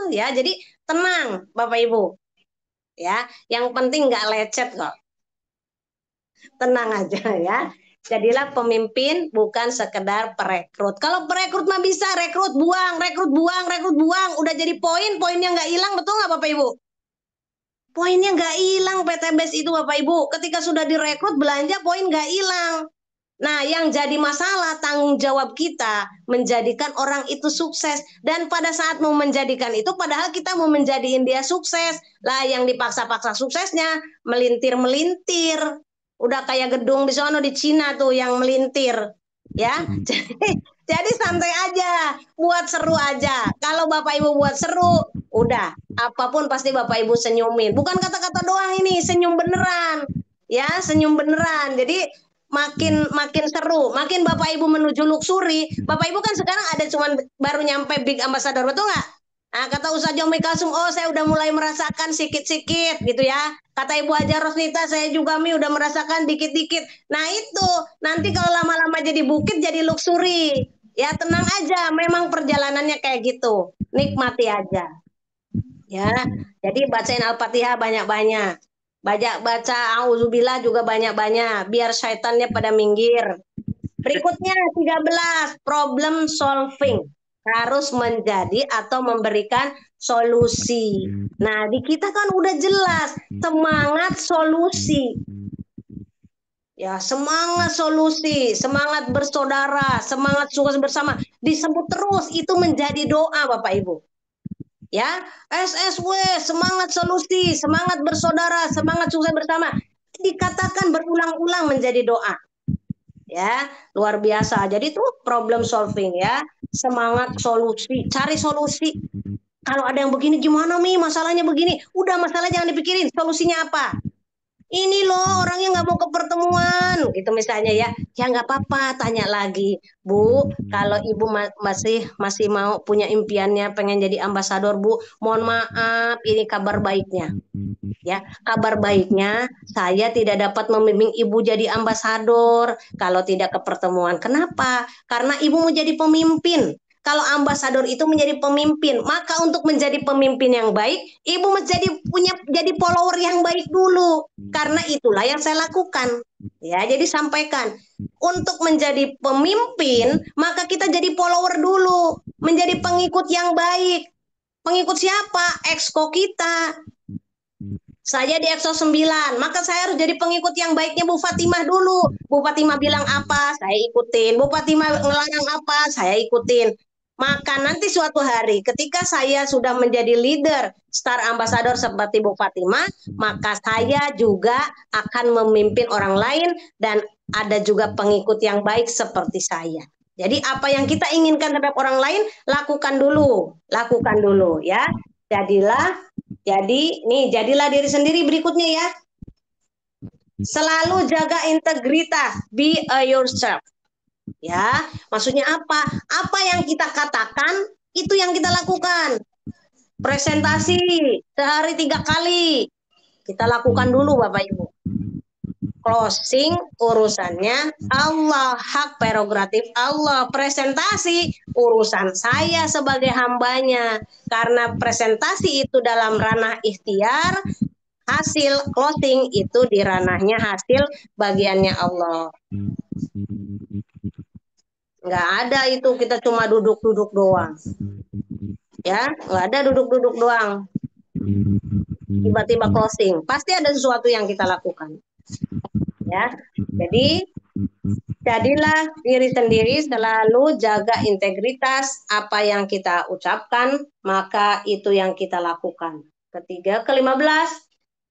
ya. Jadi tenang, Bapak Ibu, ya. Yang penting nggak lecet kok. Tenang aja ya. Jadilah pemimpin, bukan sekedar perekrut. Kalau perekrut mah bisa rekrut buang, rekrut buang, rekrut buang. Udah jadi poin, poinnya nggak hilang, betul nggak Bapak Ibu? Poinnya nggak hilang PTBS itu Bapak Ibu. Ketika sudah direkrut belanja poin nggak hilang. Nah, yang jadi masalah tanggung jawab kita menjadikan orang itu sukses. Dan pada saat mau menjadikan itu, padahal kita mau menjadiin dia sukses. Lah, yang dipaksa-paksa suksesnya melintir-melintir. Udah kayak gedung di sono di Cina tuh yang melintir. Ya, jadi santai aja, buat seru aja. Kalau Bapak Ibu buat seru, udah apapun pasti Bapak Ibu senyumin. Bukan kata-kata doang ini, senyum beneran. Ya, senyum beneran. Jadi makin makin seru, makin Bapak Ibu menuju luxury. Bapak Ibu kan sekarang ada cuman baru nyampe big ambassador, betul nggak? Nah, kata Ustaz Jomi Kasum, oh saya udah mulai merasakan sikit-sikit gitu ya. Kata Ibu Hajar Rosnita, saya juga Mi udah merasakan dikit-dikit. Nah itu, nanti kalau lama-lama jadi bukit, jadi luxury. Ya tenang aja, memang perjalanannya kayak gitu. Nikmati aja. Ya, jadi bacain Al-Fatihah banyak-banyak. Baca auzubillah juga banyak-banyak biar syaitannya pada minggir. Berikutnya 13, problem solving. Harus menjadi atau memberikan solusi. Nah, di kita kan udah jelas semangat solusi. Ya, semangat solusi, semangat bersaudara, semangat sukses bersama. Disebut terus itu menjadi doa Bapak Ibu. Ya, SSW, semangat solusi, semangat bersaudara, semangat sukses bersama. Dikatakan berulang-ulang menjadi doa. Ya, luar biasa. Jadi itu problem solving ya, semangat solusi, cari solusi. Kalau ada yang begini gimana Mi? Masalahnya begini. Udah masalah jangan dipikirin, solusinya apa? Ini loh orangnya nggak mau ke pertemuan gitu misalnya ya nggak apa-apa tanya lagi Bu kalau Ibu masih mau punya impiannya pengen jadi ambasador Bu mohon maaf ini kabar baiknya ya kabar baiknya saya tidak dapat membimbing Ibu jadi ambasador kalau tidak ke pertemuan kenapa karena Ibu mau jadi pemimpin kalau ambasador itu menjadi pemimpin, maka untuk menjadi pemimpin yang baik, ibu jadi follower yang baik dulu. Karena itulah yang saya lakukan. Ya, jadi sampaikan untuk menjadi pemimpin, maka kita jadi follower dulu, menjadi pengikut yang baik. Pengikut siapa? Exco kita. Saya di Exo 9, maka saya harus jadi pengikut yang baiknya Bu Fatimah dulu. Bu Fatimah bilang apa, saya ikutin. Bu Fatimah ngelarang apa, saya ikutin. Maka nanti suatu hari ketika saya sudah menjadi leader Star Ambassador seperti Bu Fatimah, maka saya juga akan memimpin orang lain dan ada juga pengikut yang baik seperti saya. Jadi apa yang kita inginkan terhadap orang lain, lakukan dulu ya. Jadilah diri sendiri berikutnya ya. Selalu jaga integritas, be a yourself. Ya, maksudnya apa? Apa yang kita katakan itu yang kita lakukan. Presentasi sehari 3 kali kita lakukan dulu Bapak Ibu. Closing urusannya Allah, hak prerogatif Allah. Presentasi urusan saya sebagai hambanya. Karena presentasi itu dalam ranah ikhtiar, hasil closing itu di ranahnya hasil bagiannya Allah. Nggak ada itu kita cuma duduk-duduk doang. Ya, nggak ada duduk-duduk doang. Tiba-tiba closing. Pasti ada sesuatu yang kita lakukan. Ya, jadi jadilah diri sendiri, selalu jaga integritas apa yang kita ucapkan, maka itu yang kita lakukan. Ketiga, ke-15,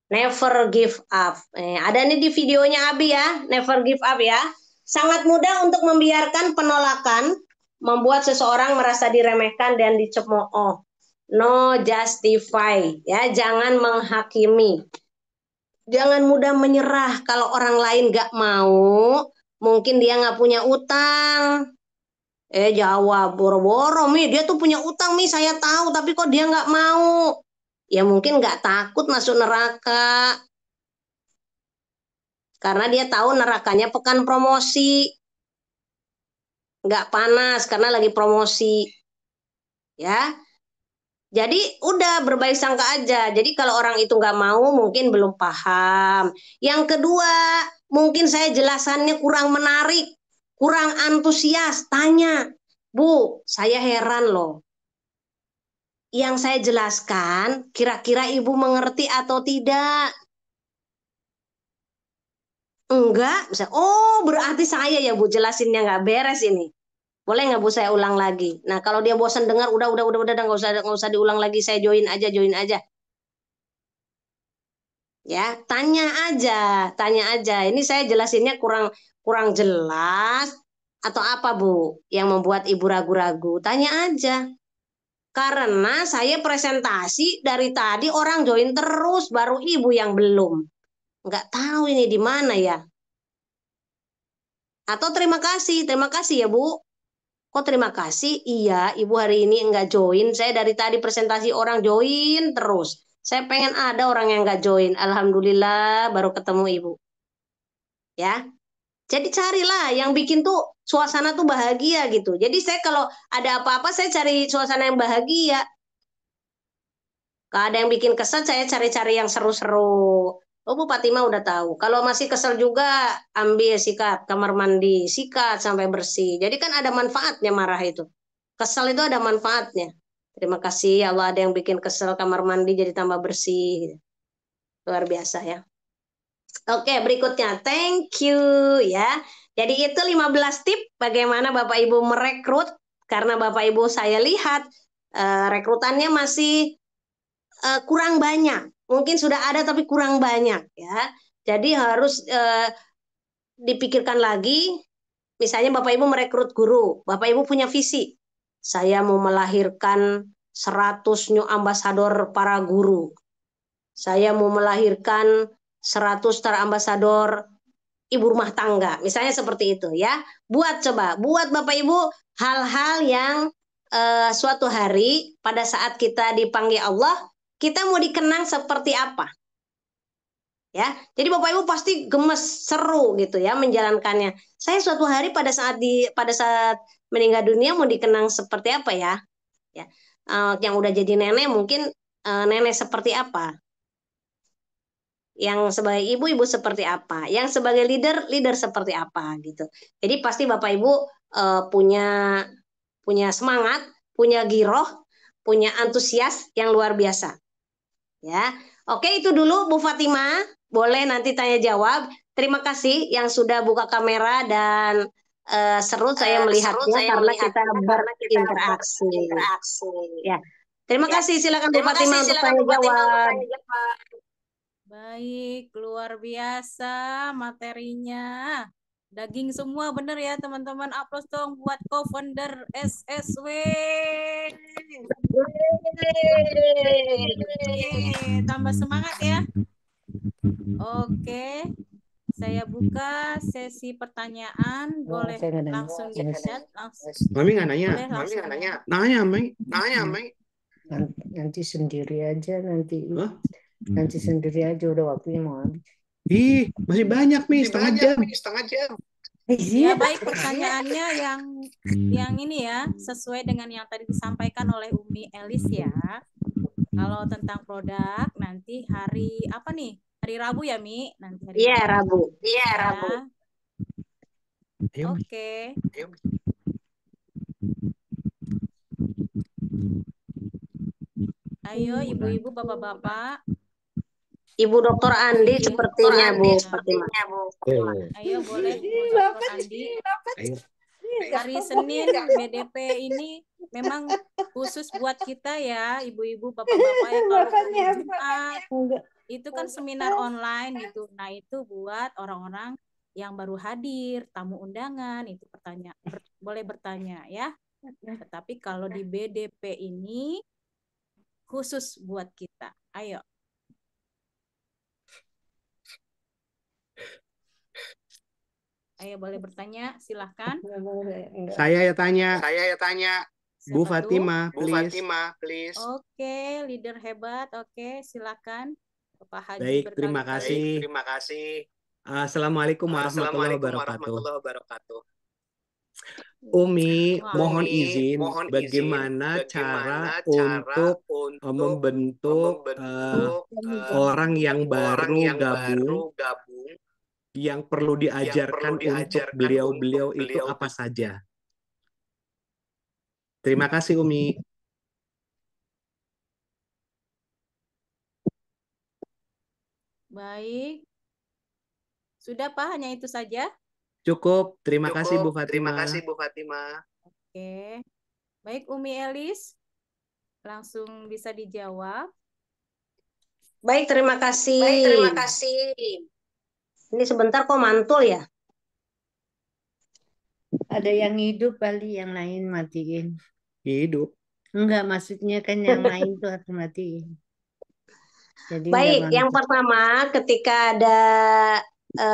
never give up. Ada nih di videonya Abi ya, never give up ya. Sangat mudah untuk membiarkan penolakan, membuat seseorang merasa diremehkan dan dicemooh. No justify, ya, jangan menghakimi. Jangan mudah menyerah kalau orang lain gak mau, mungkin dia gak punya utang. Jawab, boro-boro Mi, dia tuh punya utang Mi, saya tahu, tapi kok dia gak mau. Ya mungkin gak takut masuk neraka. Karena dia tahu nerakanya pekan promosi. Gak panas karena lagi promosi. Ya, Jadi udah berbaik sangka aja. Jadi kalau orang itu nggak mau mungkin belum paham. Yang kedua, mungkin saya jelasannya kurang menarik, kurang antusias. Tanya, Bu, saya heran loh. Yang saya jelaskan, kira-kira Ibu mengerti atau tidak? Enggak, bisa. Oh, berarti saya ya Bu jelasinnya nggak beres ini. Boleh nggak Bu saya ulang lagi? Nah, kalau dia bosan dengar, udah, nggak usah diulang lagi. Saya join aja, join aja. Ya, tanya aja. Ini saya jelasinnya kurang kurang jelas atau apa Bu yang membuat Ibu ragu-ragu? Tanya aja. Karena saya presentasi dari tadi orang join terus, baru Ibu yang belum. Nggak tahu ini di mana ya. Atau terima kasih ya Bu. Kok terima kasih? Iya, Ibu hari ini enggak join. Saya dari tadi presentasi orang join terus. Saya pengen ada orang yang enggak join. Alhamdulillah baru ketemu Ibu. Ya. Jadi carilah yang bikin tuh suasana tuh bahagia gitu. Jadi saya kalau ada apa-apa saya cari suasana yang bahagia. Kalau ada yang bikin kesel saya cari-cari yang seru-seru. Oh, Bu Fatima udah tahu. Kalau masih kesel juga ambil sikat kamar mandi, sikat sampai bersih. Jadi kan ada manfaatnya marah itu. Kesel itu ada manfaatnya. Terima kasih ya Allah ada yang bikin kesel kamar mandi jadi tambah bersih. Luar biasa ya. Oke, berikutnya. Thank you ya. Jadi itu 15 tip bagaimana Bapak Ibu merekrut karena Bapak Ibu saya lihat rekrutannya masih kurang banyak. Mungkin sudah ada tapi kurang banyak ya. Jadi harus dipikirkan lagi. Misalnya Bapak Ibu merekrut guru, Bapak Ibu punya visi. Saya mau melahirkan 100 new ambasador para guru. Saya mau melahirkan 100 star ambasador ibu rumah tangga. Misalnya seperti itu ya. Buat Bapak Ibu hal-hal yang suatu hari pada saat kita dipanggil Allah, kita mau dikenang seperti apa? Ya, jadi Bapak Ibu pasti gemes, seru gitu ya menjalankannya. Saya suatu hari pada saat meninggal dunia mau dikenang seperti apa ya? Ya, yang udah jadi nenek mungkin nenek seperti apa? Yang sebagai ibu seperti apa? Yang sebagai leader seperti apa gitu. Jadi pasti Bapak Ibu punya punya semangat, punya giroh, punya antusias yang luar biasa. Ya, oke itu dulu Bu Fatima. Boleh nanti tanya jawab. Terima kasih yang sudah buka kamera dan seru saya melihatnya karena kita berinteraksi. Ya, terima kasih. Silakan Bu Fatima untuk tanya jawab. Baik, luar biasa materinya. Daging semua bener ya teman-teman. Aplaus dong buat co-founder SSW. Tambah semangat ya. Oke. Saya buka sesi pertanyaan. Boleh langsung di chat. Mami nggak nanya. Boleh langsung nanya. Nanya, Mami. Nanti sendiri aja nanti sendiri aja udah waktunya mau habis. Ih, masih banyak nih setengah jam. Ya baik pertanyaannya yang ini ya sesuai dengan yang tadi disampaikan oleh Umi Elis ya. Kalau tentang produk nanti hari apa nih? Hari Rabu ya Mi? Nanti hari Iya Rabu. Iya Rabu. Oke. Ayo ibu-ibu, bapak-bapak. Ibu Dr. Andi sepertinya Bu Fatima. Ayo boleh Bu Dr. Andi. Hari Senin BDP ini memang khusus buat kita ya ibu-ibu, bapak-bapak ya. Kalau hari Jumat itu kan seminar online gitu. Nah itu buat orang-orang yang baru hadir, tamu undangan itu boleh bertanya ya. Tetapi kalau di BDP ini khusus buat kita. Ayo. Ayo boleh bertanya, silahkan. Saya ya tanya. Bu Fatima, please. Oke, leader hebat. Oke, silakan. Bapak Haji Baik, berkali-kali. terima kasih. Assalamualaikum warahmatullahi wabarakatuh. Umi, Wah, mohon izin, bagaimana cara untuk membentuk orang yang baru gabung yang perlu diajarkan untuk beliau-beliau itu apa saja? Terima kasih, Umi. baik. Sudah Pak, hanya itu saja? Cukup. Terima kasih, Bu Fatima. Oke. Baik, Umi Elis, langsung bisa dijawab. Baik, terima kasih. Ini sebentar kok mantul ya? Ada yang hidup kali, yang lain matiin. Hidup. Enggak, maksudnya kan yang lain tuh harus matiin. Jadi Baik, yang pertama ketika ada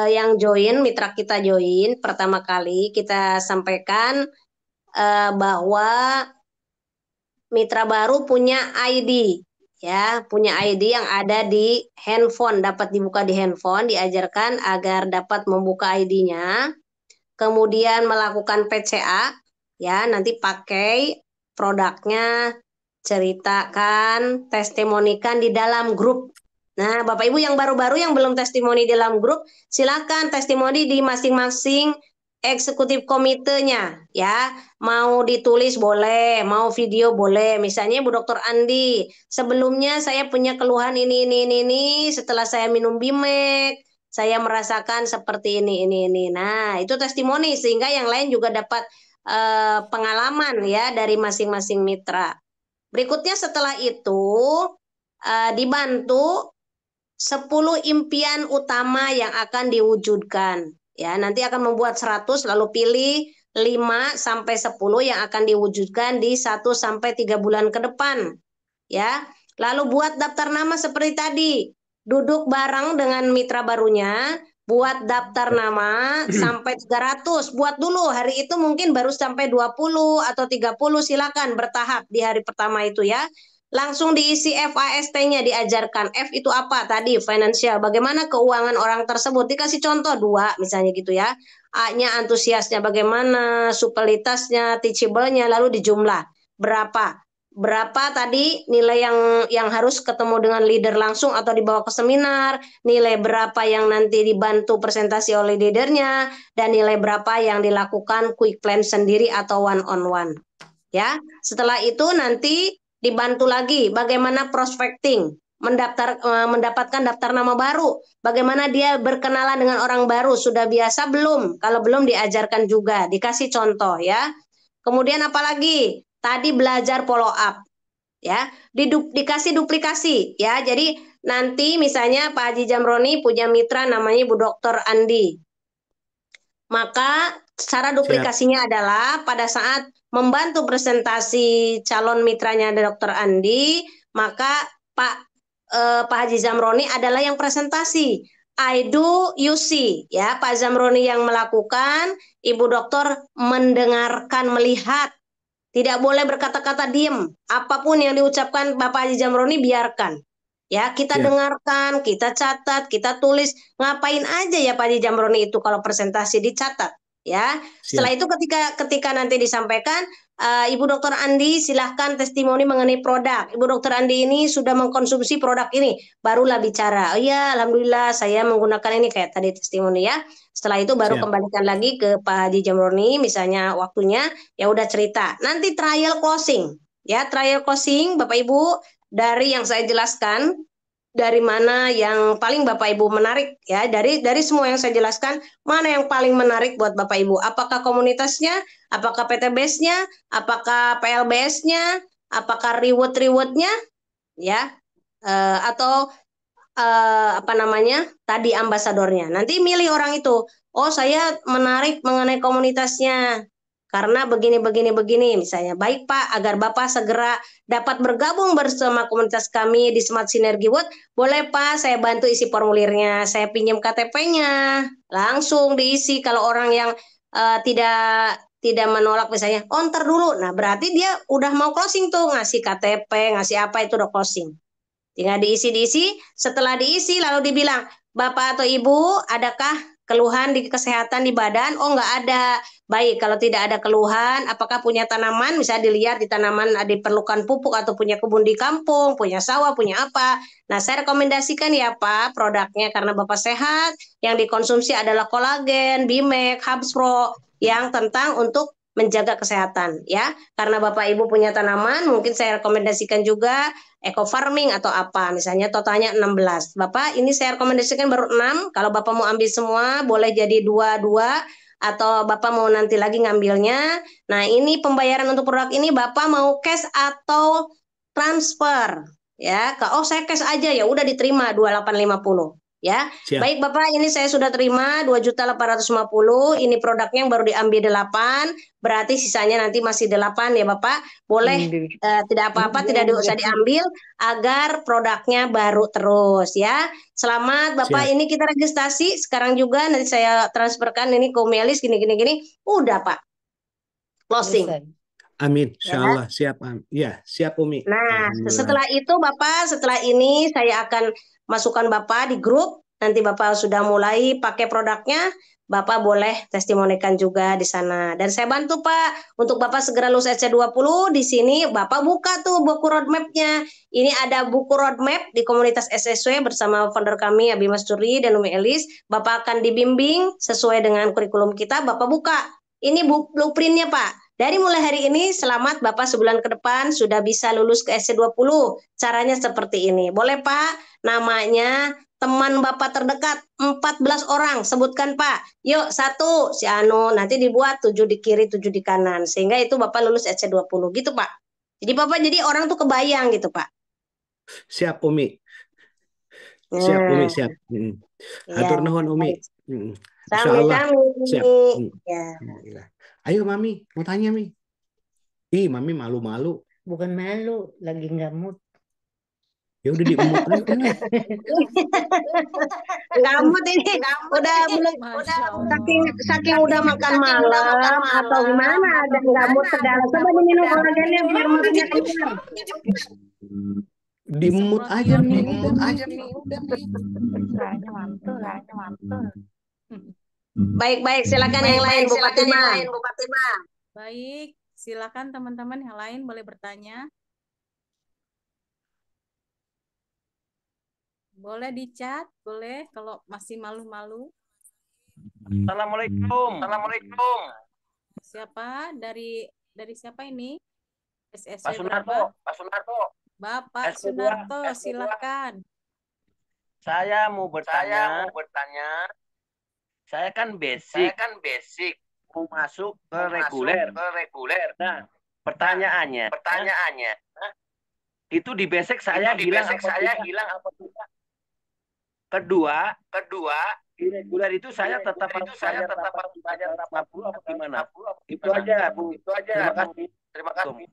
yang join, mitra kita join, pertama kali kita sampaikan bahwa mitra baru punya ID, ya, punya ID yang ada di handphone, dapat dibuka di handphone, diajarkan agar dapat membuka ID-nya, kemudian melakukan PCA, ya, nanti pakai produknya, ceritakan, testimonikan di dalam grup. Nah, Bapak Ibu yang baru-baru yang belum testimoni di dalam grup, silakan testimoni di masing-masing eksekutif komitenya, ya. Mau ditulis boleh, mau video boleh. Misalnya Bu Dr. Andi, sebelumnya saya punya keluhan ini. Setelah saya minum Bimek, saya merasakan seperti ini. Nah, itu testimoni sehingga yang lain juga dapat pengalaman ya dari masing-masing mitra. Berikutnya setelah itu dibantu 10 impian utama yang akan diwujudkan. Ya, nanti akan membuat 100 lalu pilih 5 sampai 10 yang akan diwujudkan di 1 sampai 3 bulan ke depan. Ya. Lalu buat daftar nama seperti tadi. Duduk bareng dengan mitra barunya, buat daftar nama sampai 300. Buat dulu, hari itu mungkin baru sampai 20 atau 30, silakan bertahap di hari pertama itu ya. Langsung diisi FAST-nya, diajarkan. F itu apa tadi? Financial. Bagaimana keuangan orang tersebut? Dikasih contoh 2 misalnya gitu ya. A-nya antusiasnya bagaimana, supelitasnya, teachable-nya, lalu dijumlah. Berapa tadi nilai yang harus ketemu dengan leader langsung atau dibawa ke seminar, nilai berapa yang nanti dibantu presentasi oleh leadernya, dan nilai berapa yang dilakukan quick plan sendiri atau one on one. Ya, setelah itu nanti dibantu lagi bagaimana prospecting, mendapatkan daftar nama baru, bagaimana dia berkenalan dengan orang baru, sudah biasa belum? Kalau belum diajarkan juga, dikasih contoh ya. Kemudian apalagi? Tadi belajar follow up. Ya, dikasih duplikasi ya. Jadi nanti misalnya Pak Haji Jamroni punya mitra namanya Bu Dr. Andi. Maka cara duplikasinya adalah pada saat membantu presentasi calon mitranya Dr. Andi, maka Pak Haji Zamroni adalah yang presentasi. I do, you see. Ya, Pak Zamroni yang melakukan, Ibu Dokter mendengarkan, melihat. Tidak boleh berkata-kata diem. Apapun yang diucapkan Bapak Haji Jamroni biarkan. Ya, kita dengarkan, kita catat, kita tulis. Ngapain aja ya Pak Haji Jamroni itu kalau presentasi dicatat, ya. Setelah itu ketika nanti disampaikan, Ibu Dr. Andi silahkan testimoni mengenai produk. Ibu Dr. Andi ini sudah mengkonsumsi produk ini, barulah bicara. Oh iya, alhamdulillah saya menggunakan ini, kayak tadi testimoni ya. Setelah itu baru kembalikan lagi ke Pak Haji Jamroni, misalnya waktunya, ya udah cerita. Nanti trial closing, ya, trial closing Bapak Ibu, dari yang saya jelaskan, dari mana yang paling Bapak Ibu menarik ya, dari semua yang saya jelaskan, mana yang paling menarik buat Bapak Ibu? Apakah komunitasnya, apakah PTBS-nya, apakah PLBS-nya, apakah reward-rewardnya, ya, atau apa namanya tadi ambasadornya. Nanti milih orang itu. Oh, saya menarik mengenai komunitasnya karena begini misalnya. Baik Pak, agar Bapak segera dapat bergabung bersama komunitas kami di Smart Synergy World, boleh Pak saya bantu isi formulirnya, saya pinjam KTP-nya, langsung diisi. Kalau orang yang tidak menolak misalnya, oh ntar dulu, nah berarti dia udah mau closing tuh, ngasih KTP, ngasih apa, itu udah closing. Tinggal diisi, setelah diisi lalu dibilang, Bapak atau Ibu, adakah keluhan di kesehatan di badan? Oh, nggak ada. Baik, kalau tidak ada keluhan, apakah punya tanaman? Bisa dilihat di tanaman diperlukan pupuk atau punya kebun di kampung, punya sawah, punya apa. Nah, saya rekomendasikan ya Pak, produknya karena Bapak sehat, yang dikonsumsi adalah kolagen, Bimek, Habspro, yang tentang untuk menjaga kesehatan ya. Karena Bapak Ibu punya tanaman, mungkin saya rekomendasikan juga eco farming atau apa, misalnya totalnya 16. Bapak, ini saya rekomendasikan baru 6. Kalau Bapak mau ambil semua, boleh jadi 2-2 atau Bapak mau nanti lagi ngambilnya. Nah, ini pembayaran untuk produk ini Bapak mau cash atau transfer ya. Oh, saya cash aja ya, udah diterima 2850 ya. Siap. Baik Bapak, ini saya sudah terima 2.850. Ini produknya yang baru diambil 8, berarti sisanya nanti masih 8 ya Bapak. Boleh tidak apa-apa, tidak usah diambil agar produknya baru terus ya. Selamat Bapak, Siap. ini kita registrasi sekarang juga, nanti saya transferkan ini ke Melis gini. Udah Pak. Closing. Amin. Insyaallah siap. Ya, siap Umi. Nah, setelah itu Bapak, setelah ini saya akan masukkan Bapak di grup. Nanti Bapak sudah mulai pakai produknya, Bapak boleh testimonikan juga di sana. Dan saya bantu Pak, untuk Bapak segera lulus SC20, di sini Bapak buka tuh buku roadmap-nya. Ini ada buku roadmap di komunitas SSW bersama founder kami, Abi Masturi dan Umi Elis. Bapak akan dibimbing sesuai dengan kurikulum kita, Bapak buka. Ini blueprint-nya Pak. Dari mulai hari ini, selamat Bapak sebulan ke depan sudah bisa lulus ke SC20. Caranya seperti ini. Boleh Pak? Namanya teman Bapak terdekat 14 orang. Sebutkan Pak. Yuk, 1 si Anu, nanti dibuat 7 di kiri, 7 di kanan. Sehingga itu Bapak lulus SC20 gitu Pak. Jadi Bapak jadi orang tuh kebayang gitu Pak. Siap Umi. Siap Umi, siap. Atur nuhun Umi. Insyaallah. Siap. Ya. Ayo Mami, mau tanya Mi. Ih, Mami malu-malu. Bukan malu, lagi nggak mood. Ya udah diemut aja. Nggak mood ini. Udah belum. Saking udah makan malam atau gimana ada nggak mood segala. Coba diminum kolagennya biar moodnya keluar. Dimut aja nih. Baik, silakan yang lain Bu Fatima. Baik, silakan teman-teman yang lain boleh bertanya. Boleh di chat, boleh kalau masih malu-malu. Assalamualaikum. Siapa? Dari siapa ini? SSW Pak Sunarto. Bapak Sunarto, silakan. Saya mau bertanya. Saya kan basic. Mau masuk ke reguler. Nah, pertanyaannya. Itu di basic saya hilang apa tidak? Kedua, di reguler itu saya tetap harus bayar 80 apa gimana? Itu aja, Bu. Terima kasih.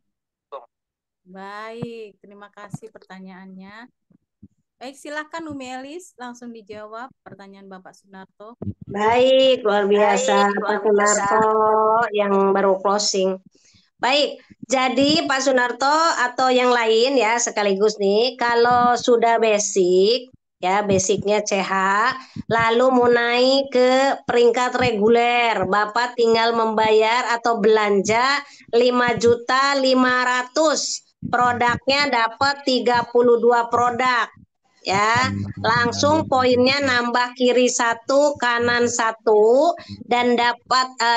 Baik, terima kasih pertanyaannya. Baik, silakan Umi Elis langsung dijawab pertanyaan Bapak Sunarto. Baik, luar biasa Pak Sunarto yang baru closing. Baik, jadi Pak Sunarto atau yang lain ya sekaligus nih, kalau sudah basic, ya basicnya CH, lalu mau naik ke peringkat reguler, Bapak tinggal membayar atau belanja 5.500.000, produknya dapat 32 produk. Ya, langsung poinnya nambah kiri 1, kanan 1, dan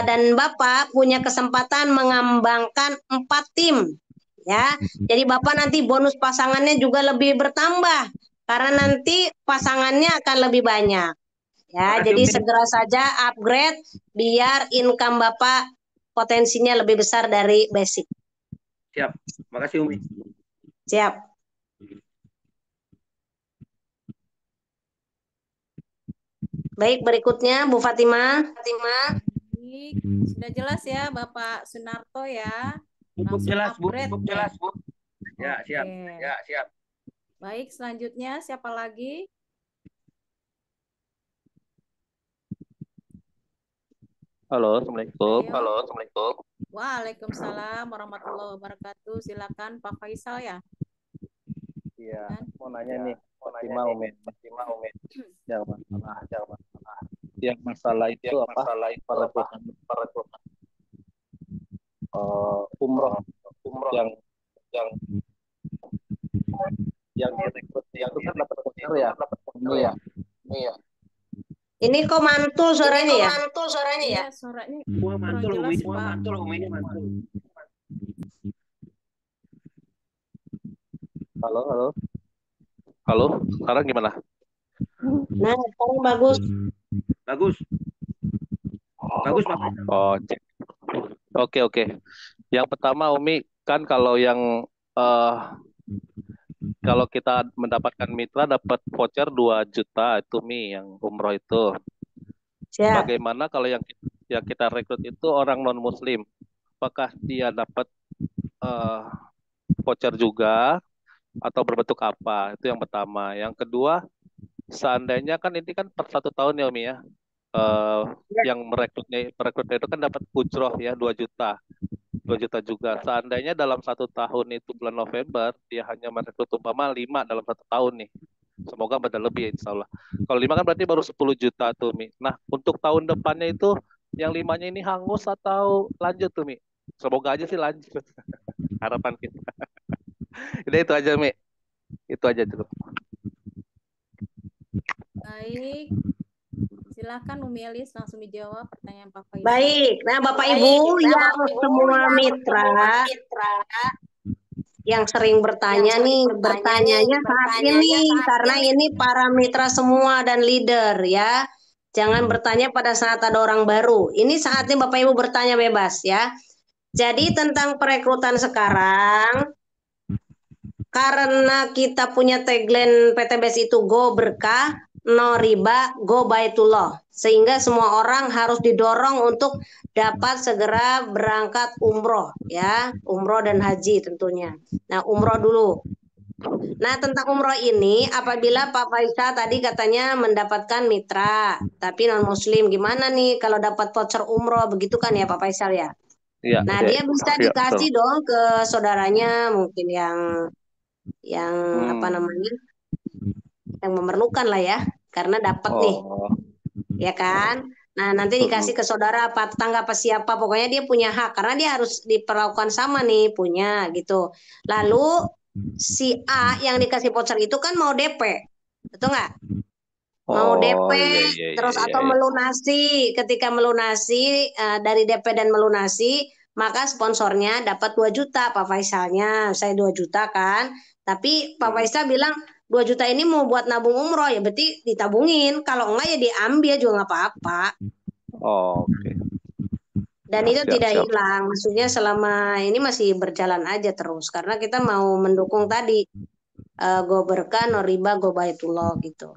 dan Bapak punya kesempatan mengembangkan 4 tim. Ya, jadi Bapak nanti bonus pasangannya juga lebih bertambah karena nanti pasangannya akan lebih banyak. Ya, jadi segera saja upgrade biar income Bapak potensinya lebih besar dari basic. Siap. Makasih Umi. Siap. Baik, berikutnya Bu Fatima. Sudah jelas ya Bapak Sunarto ya. Cukup jelas Bu. Ya, siap. Baik, selanjutnya siapa lagi? Halo, Assalamualaikum. Waalaikumsalam warahmatullahi wabarakatuh. Silakan Pak Faisal ya. Iya, mau nanya nih. Fatima Umi. Jangan masalah. yang masalah itu apa? Perekrutan umroh yang yang direkrut itu kan dapat voucher ya. Iya. Ini kok mantul suaranya ya? Iya, suaranya Semua kurang mantul, jelas, Umi. Pak. Halo, sekarang gimana? Nah, sekarang bagus. Bagus. Bagus, Pak. Oh, cek. Oke. Yang pertama Umi kan kalau kalau kita mendapatkan mitra dapat voucher 2 juta itu Mi yang umroh itu. Siap. Bagaimana kalau yang kita rekrut itu orang non muslim? Apakah dia dapat voucher juga atau berbentuk apa? Itu yang pertama. Yang kedua, seandainya kan ini kan per 1 tahun ya Umi ya. Yang merekrutnya itu kan dapat ujroh ya 2 juta. 2 juta juga. Seandainya dalam 1 tahun itu bulan November dia hanya merekrut umpama 5 dalam 1 tahun nih. Semoga pada lebih insya Allah. Kalau 5 kan berarti baru 10 juta tuh Mi. Nah untuk tahun depannya itu yang 5-nya ini hangus atau lanjut tuh Mi? Semoga aja sih lanjut. Harapan kita. Udah itu aja Mi. Itu aja cukup. Baik. Silakan Umi Elis langsung dijawab pertanyaan Pak Faisal. Baik. Nah, Bapak Ibu yang semua mitra yang sering bertanya nih, bertanyanya saat ini karena ini para mitra semua dan leader ya. Jangan bertanya pada saat ada orang baru. Ini saatnya Bapak Ibu bertanya bebas ya. Jadi tentang perekrutan sekarang, karena kita punya tagline PTBS itu go berkah, no riba, go baitullah. Sehingga semua orang harus didorong untuk dapat segera berangkat umroh ya, umroh dan haji tentunya. Nah, umroh dulu. Nah, tentang umroh ini, apabila Pak Faisal tadi katanya mendapatkan mitra, tapi non muslim, gimana nih kalau dapat voucher umroh, begitu kan ya Pak Faisal ya? Iya. Nah, dia bisa dikasih dong ke saudaranya mungkin yang apa namanya? Yang memerlukan lah ya, karena dapat nih. Ya kan? Nah, nanti dikasih ke saudara apa tetangga apa siapa, pokoknya dia punya hak karena dia harus diperlakukan sama nih, punya gitu. Lalu si A yang dikasih voucher itu kan mau DP. Betul nggak? Mau DP terus atau melunasi. Ketika melunasi dari DP dan melunasi, maka sponsornya dapat 2 juta Pak Faisalnya. Saya 2 juta kan. Tapi Pak Faisal bilang 2 juta ini mau buat nabung umroh ya berarti ditabungin. Kalau enggak ya diambil juga nggak apa-apa. Oke. Dan itu tidak hilang. Maksudnya selama ini masih berjalan aja terus. Karena kita mau mendukung tadi go berkah, no riba, go baitullah gitu.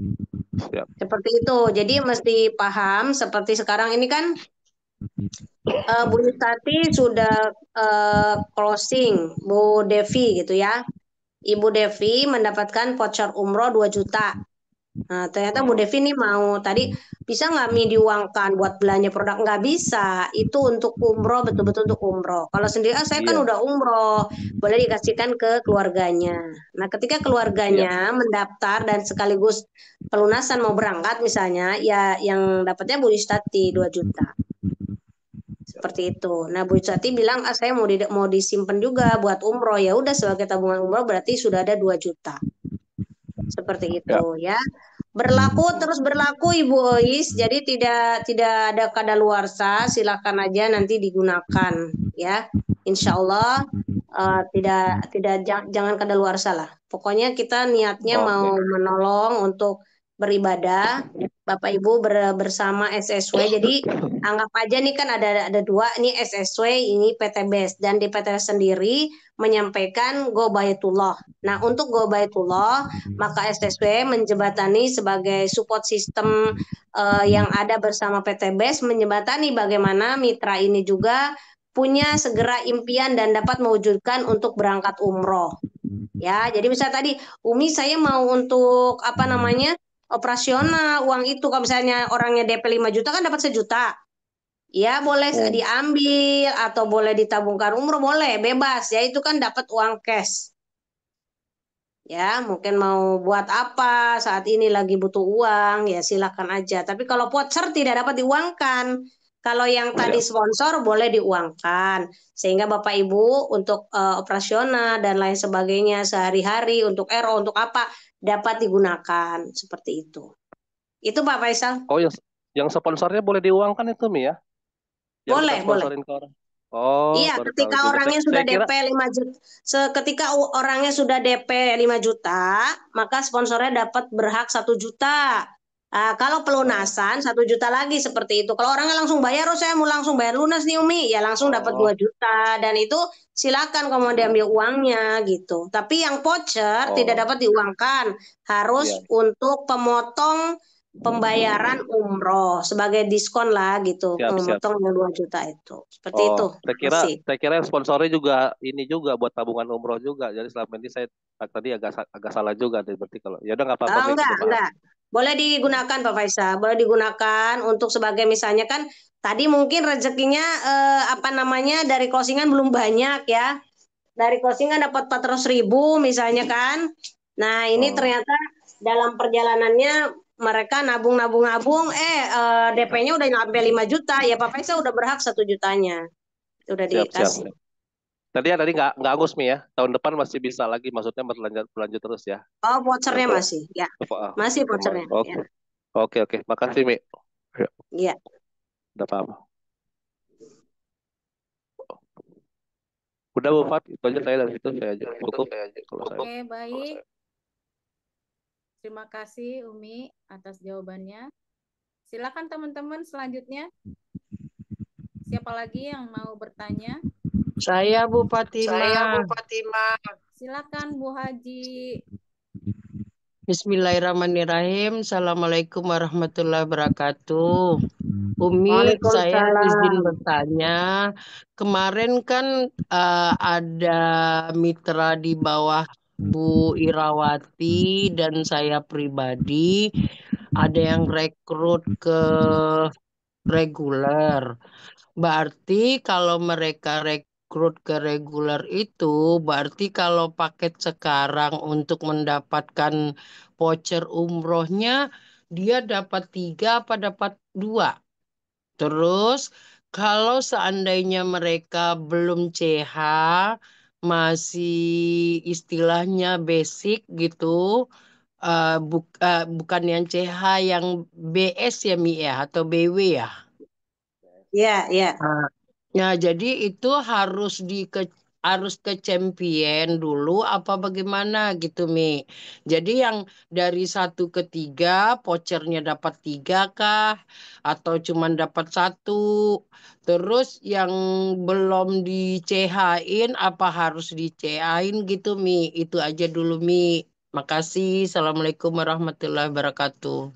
Siap. Seperti itu. Jadi mesti paham seperti sekarang ini kan Bu Yutati sudah closing, Bu Devi gitu ya. Ibu Devi mendapatkan voucher umroh 2 juta. Nah, ternyata Bu Devi nih mau tadi bisa nggak Mi diuangkan buat belanja produk? Nggak bisa. Itu untuk umroh, betul-betul untuk umroh. Kalau sendiri, saya kan udah umroh, boleh dikasihkan ke keluarganya. Nah, ketika keluarganya mendaftar dan sekaligus pelunasan mau berangkat misalnya, ya yang dapatnya Bu Yustati 2 juta. Seperti itu. Nah, Bu Yustati bilang, saya mau disimpan juga buat umroh. Ya udah sebagai tabungan umroh berarti sudah ada 2 juta. Seperti itu ya. Terus berlaku Ibu Ois, jadi tidak ada kadaluarsa, silakan aja nanti digunakan ya. Insya Allah jangan kadaluarsa lah. Pokoknya kita niatnya mau menolong untuk beribadah, Bapak Ibu bersama SSW. Jadi anggap aja nih kan ada 2, ini SSW, ini PTBS, dan di PTBS sendiri menyampaikan go baitullah. Nah, untuk go baitullah, maka SSW menjembatani sebagai support system yang ada bersama PTBS, menjembatani bagaimana mitra ini juga punya segera impian dan dapat mewujudkan untuk berangkat umroh. Ya, jadi misalnya tadi Umi saya mau untuk apa namanya operasional uang itu, kalau misalnya orangnya DP 5 juta kan dapat 1 juta. Ya boleh diambil atau boleh ditabungkan umroh, boleh bebas ya, itu kan dapat uang cash. Ya, mungkin mau buat apa saat ini lagi butuh uang, ya silakan aja. Tapi kalau voucher tidak dapat diuangkan. Kalau yang tadi Siap. sponsor boleh diuangkan. Sehingga Bapak Ibu untuk operasional dan lain sebagainya sehari-hari untuk RO untuk apa dapat digunakan seperti itu. Itu Pak Faisal. Oh, yang sponsornya boleh diuangkan itu Mi ya? Yang kita Boleh, boleh. sponsorin ke orang. Oh, Iya, baru tahu ketika juga. orangnya Saya sudah kira DP 5 juta, ketika orangnya sudah DP 5 juta, maka sponsornya dapat berhak 1 juta. Kalau pelunasan 1 juta lagi seperti itu. Kalau orangnya langsung bayar, oh saya mau langsung bayar lunas nih Umi, ya langsung dapat oh 2 juta. Dan itu silakan kamu mau diambil uangnya gitu. Tapi yang voucher tidak oh dapat diuangkan, harus iya. untuk pemotong pembayaran umroh sebagai diskon lah gitu, Siap, siap. memotong yang 2 juta itu. Seperti Oh, itu. Masih. saya kira yang sponsornya juga ini juga buat tabungan umroh juga. Jadi selama ini saya tadi agak salah juga deh berarti kalau. Ya udah nggak apa-apa Mi, Enggak, udah paham. enggak. Boleh digunakan Pak Faisal, boleh digunakan untuk sebagai misalnya kan tadi mungkin rezekinya apa namanya dari closingan belum banyak ya. Dari closingan dapat 400.000 misalnya kan. Nah, ini Oh, ternyata dalam perjalanannya mereka nabung-nabung-nabung DP-nya udah nyampe 5 juta, ya Pak Faisal udah berhak 1 jutanya. Udah siap, siap. dikasih. Tadi nggak angus Mi ya. Tahun depan masih bisa lagi, maksudnya berlanjut terus ya. Oh, vouchernya Untuk masih. Ya, apa? masih Lumayan. vouchernya. Oke, Ya. oke, oke. Makasih Mi. Ya, Iya. udah paham. Udah Bu Fat, itu aja saya dari situ saya aja cukup kalau saya. Oke, baik. Terima kasih Umi atas jawabannya. Silakan teman-teman selanjutnya. Siapa lagi yang mau bertanya? Saya Bu Fatima. Silakan Bu Haji. Bismillahirrahmanirrahim. Assalamualaikum warahmatullahi wabarakatuh. Umi, saya izin Waalaikumsalam. bertanya. Kemarin kan ada mitra di bawah Bu Irawati dan saya pribadi ada yang rekrut ke reguler. Berarti kalau mereka rekrut ke reguler itu, berarti kalau paket sekarang untuk mendapatkan voucher umrohnya, dia dapat 3 apa dapat 2? Terus kalau seandainya mereka belum CH, masih istilahnya basic gitu, bukan yang CH, yang BS ya Mi ya, atau BW ya? Ya, ya. Nah, ya, jadi itu harus ke champion dulu apa bagaimana gitu Mi. Jadi yang dari 1 ke 3 vouchernya dapat 3 kah? Atau cuman dapat 1? Terus yang belum di CH-in apa harus di CH-in gitu Mi? Itu aja dulu Mi. Makasih. Assalamualaikum warahmatullahi wabarakatuh.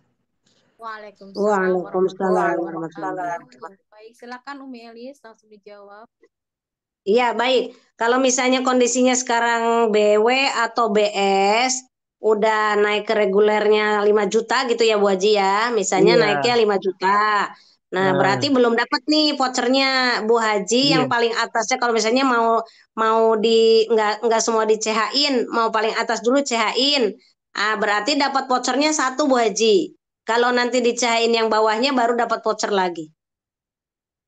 Waalaikumsalam Waalaikumsalam warahmatullahi warahmatullahi wabarakatuh. Baik, silakan Umi Elis langsung dijawab. Iya, baik. Kalau misalnya kondisinya sekarang BW atau BS udah naik ke regulernya 5 juta gitu ya Bu Haji ya. Misalnya Iya. naiknya 5 juta. Nah, Nah, berarti belum dapat nih vouchernya Bu Haji yang iya. paling atasnya kalau misalnya mau mau di nggak semua di CH-in, mau paling atas dulu CH-in. Berarti dapat vouchernya 1 Bu Haji. Kalau nanti di CH-in yang bawahnya baru dapat voucher lagi.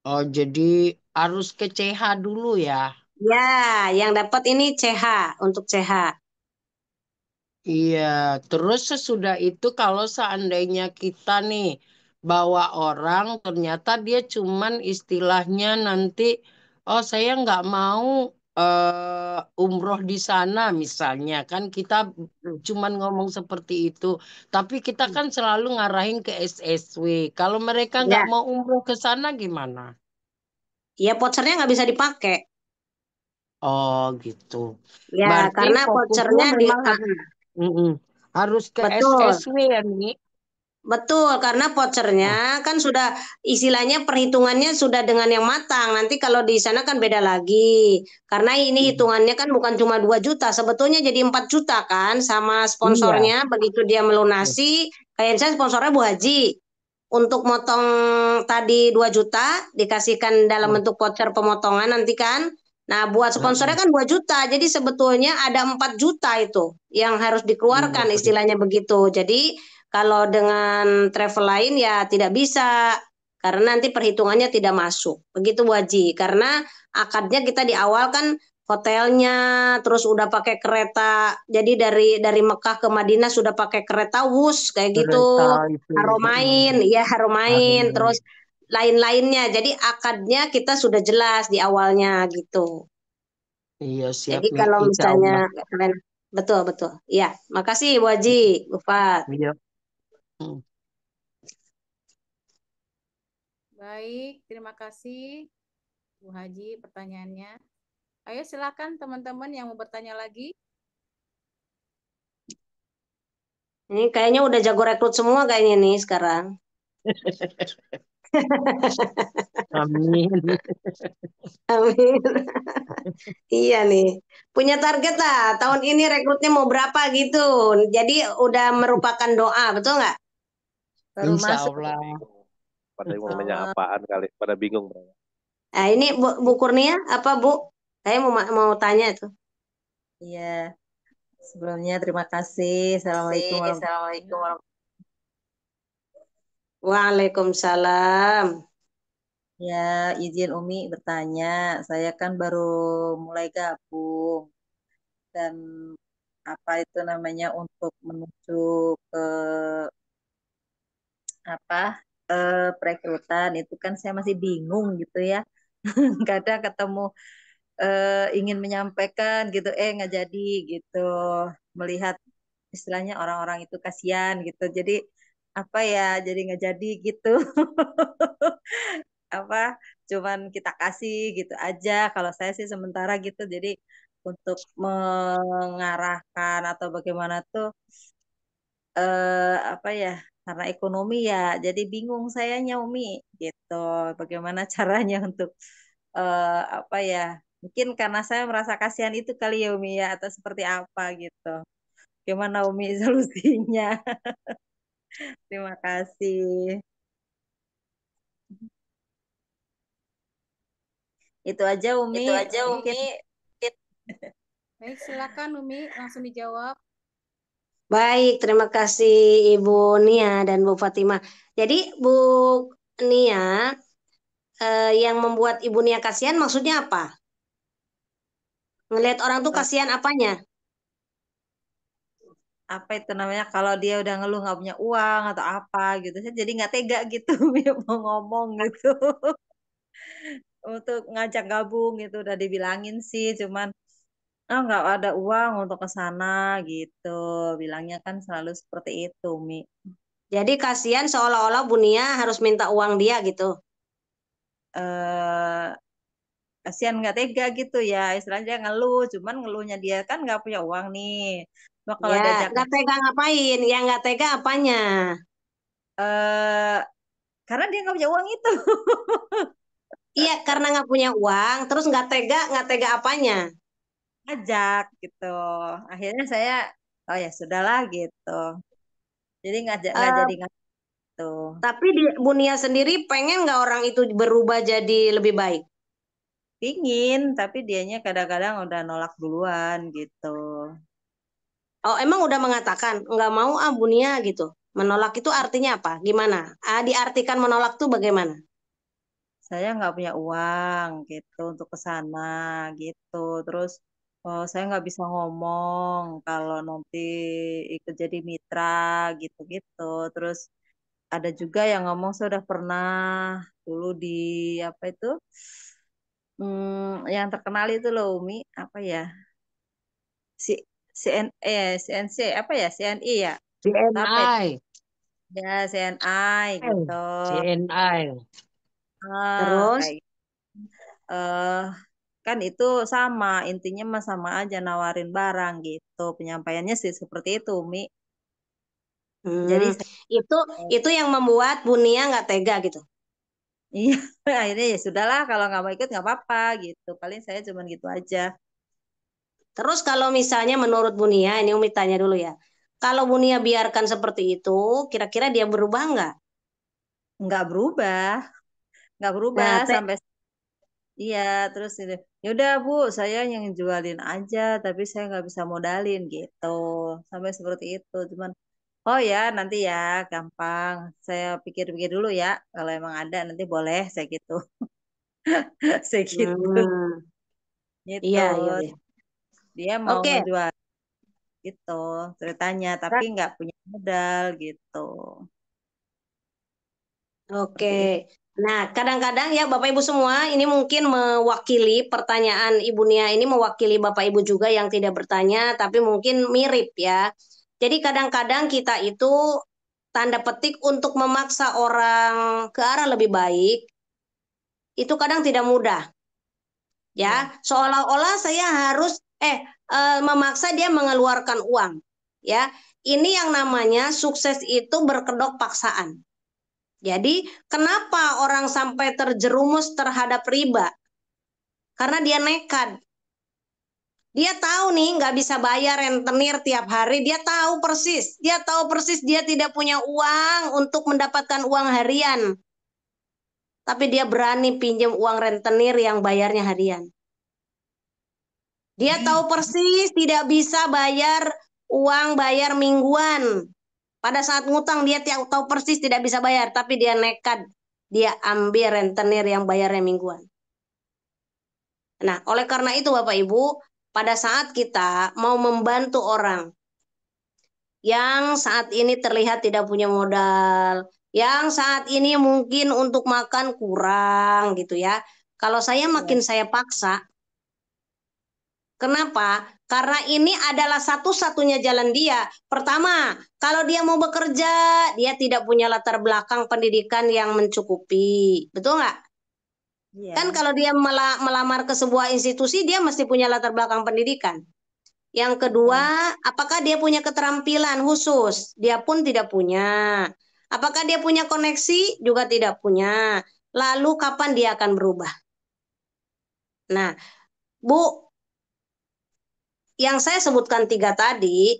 Oh, jadi harus ke CH dulu ya. Ya, yang dapat ini CH untuk CH. Iya, terus sesudah itu kalau seandainya kita nih bawa orang, ternyata dia cuman istilahnya nanti, oh saya nggak mau umroh di sana misalnya, kan kita cuman ngomong seperti itu. Tapi kita kan selalu ngarahin ke SSW. Kalau mereka nggak Ya, mau umroh ke sana gimana? ya vouchernya nggak bisa dipakai. Oh gitu. Ya, Berarti karena fokusnya vouchernya memang harus, mm-mm, harus ke betul. SSW ya nih. Betul, karena vouchernya kan sudah istilahnya perhitungannya sudah dengan yang matang. Nanti kalau di sana kan beda lagi. Karena ini hitungannya kan bukan cuma 2 juta, sebetulnya jadi 4 juta kan sama Iya. sponsornya begitu dia melunasi. Kayak saya sponsornya Bu Haji. Untuk motong tadi 2 juta dikasihkan dalam bentuk voucher pemotongan nanti kan. Nah, buat sponsornya kan 2 juta. Jadi sebetulnya ada 4 juta itu yang harus dikeluarkan istilahnya begitu. Jadi kalau dengan travel lain ya tidak bisa karena nanti perhitungannya tidak masuk. Begitu Bu Haji. Karena akadnya kita di awal kan hotelnya terus udah pakai kereta. Jadi dari Mekah ke Madinah sudah pakai kereta wus kayak gitu. Kereta itu. Haromain, ya Haromain. Terus lain-lainnya. Jadi akadnya kita sudah jelas di awalnya gitu. Iya siap Jadi Mi, kalau insya Allah. misalnya kalian betul betul. Iya, makasih Bu Haji, Bu Fat. Iya. Hmm. Baik, terima kasih Bu Haji pertanyaannya. Ayo silakan teman-teman yang mau bertanya lagi. Ini kayaknya udah jago rekrut semua kayaknya nih sekarang. Amin. Amin. Iya nih. Punya target lah. Tahun ini rekrutnya mau berapa gitu. Jadi udah merupakan doa, betul nggak? Baru Insya masuk. Allah. Pada mau nanya apaan kali, pada bingung. Nah, ini Bu Kurnia apa Bu? Saya mau tanya itu. Iya. Sebelumnya terima kasih. Assalamualaikum warahmatullahi wabarakatuh. Waalaikumsalam. Ya, izin Umi bertanya. Saya kan baru mulai gabung dan apa itu namanya untuk menuju ke apa perekrutan itu kan saya masih bingung gitu ya. Kadang ketemu ingin menyampaikan gitu, nggak jadi gitu. Melihat istilahnya orang-orang itu kasihan gitu. Jadi apa ya, jadi nggak jadi gitu. Apa cuman kita kasih gitu aja kalau saya sih sementara gitu jadi untuk mengarahkan atau bagaimana tuh apa ya karena ekonomi ya jadi bingung sayanya Umi gitu bagaimana caranya untuk apa ya mungkin karena saya merasa kasihan itu kali ya Umi ya atau seperti apa gitu gimana Umi solusinya. Terima kasih. Itu aja Umi mungkin. Baik, silakan Umi langsung dijawab. Baik, terima kasih Ibu Nia dan Bu Fatimah. Jadi Bu Nia, yang membuat Ibu Nia kasihan maksudnya apa? Ngelihat orang tuh kasihan apanya? Apa itu namanya kalau dia udah ngeluh nggak punya uang atau apa gitu saya jadi nggak tega gitu mau ngomong gitu untuk ngajak gabung gitu udah dibilangin sih cuman nggak ada uang untuk ke sana gitu bilangnya kan selalu seperti itu Mi. Jadi kasihan seolah-olah Bu Nia harus minta uang dia gitu. eh kasihan nggak tega gitu ya istilahnya dia ngeluh cuman ngeluhnya dia kan nggak punya uang nih nah, kalau Ya, diajak nggak tega ngapain? Yang nggak tega apanya? eh karena dia nggak punya uang itu. Iya, karena nggak punya uang, terus nggak tega apanya? Ajak gitu akhirnya saya oh ya sudahlah gitu jadi nggak Eh, jadi gitu tapi Bu Nia sendiri pengen nggak orang itu berubah jadi lebih baik? pingin tapi dianya kadang-kadang udah nolak duluan gitu Oh, emang udah mengatakan nggak mau ah Bu Nia gitu. Menolak itu artinya apa? Gimana? Ah, diartikan menolak tuh bagaimana? saya nggak punya uang gitu untuk ke sana gitu terus oh, saya nggak bisa ngomong kalau nanti ikut jadi mitra gitu-gitu terus ada juga yang ngomong saya udah pernah dulu di apa itu yang terkenal itu loh Umi apa ya si CNC apa ya CNI ya apa itu CNI. ya CNI gitu CNI. Terus, kayak eh kan itu sama intinya mah sama aja nawarin barang gitu penyampaiannya sih seperti itu Mi jadi hmm, saya, itu yang membuat Bu Nia nggak tega gitu. iya akhirnya ya sudahlah kalau nggak mau ikut nggak apa-apa gitu paling saya cuman gitu aja Terus kalau misalnya menurut Bu Nia, ini Umi tanya dulu ya. Kalau Bu Nia biarkan seperti itu, kira-kira dia berubah nggak? nggak berubah nggak berubah Nah, sampai Iya, terus ini, ya udah Bu, saya yang jualin aja, tapi saya nggak bisa modalin gitu. Sampai seperti itu. Cuman, oh ya nanti ya, gampang. Saya pikir-pikir dulu ya. Kalau emang ada nanti boleh saya gitu, saya gitu. Hmm, Gitu. iya, iya, iya. Dia mau Oke. ngejual gitu ceritanya, tapi nggak punya modal gitu. Seperti itu. Oke. Nah, kadang-kadang ya Bapak Ibu semua ini mungkin mewakili pertanyaan Ibu Nia ini mewakili Bapak Ibu juga yang tidak bertanya tapi mungkin mirip ya. Jadi kadang-kadang kita itu tanda petik untuk memaksa orang ke arah lebih baik itu kadang tidak mudah Iya, ya. Seolah-olah saya harus memaksa dia mengeluarkan uang ya. Ini yang namanya sukses itu berkedok paksaan. Jadi, kenapa orang sampai terjerumus terhadap riba? Karena dia nekat. Dia tahu nih nggak bisa bayar rentenir tiap hari. Dia tahu persis. Dia tahu persis dia tidak punya uang untuk mendapatkan uang harian. Tapi dia berani pinjam uang rentenir yang bayarnya harian. Dia tahu persis tidak bisa bayar uang bayar mingguan. Pada saat ngutang dia tahu persis tidak bisa bayar. Tapi dia nekat. Dia ambil rentenir yang bayarnya mingguan. Nah, oleh karena itu Bapak Ibu, pada saat kita mau membantu orang yang saat ini terlihat tidak punya modal, yang saat ini mungkin untuk makan kurang gitu ya. Kalau saya iya, makin saya paksa, kenapa? Karena ini adalah satu-satunya jalan dia. Pertama, kalau dia mau bekerja, dia tidak punya latar belakang pendidikan yang mencukupi. Betul nggak? Kan iya, kalau dia melamar ke sebuah institusi, dia mesti punya latar belakang pendidikan. Yang kedua, iya. apakah dia punya keterampilan khusus? Dia pun tidak punya. Apakah dia punya koneksi? Juga tidak punya. Lalu kapan dia akan berubah? Nah, Bu, yang saya sebutkan tiga tadi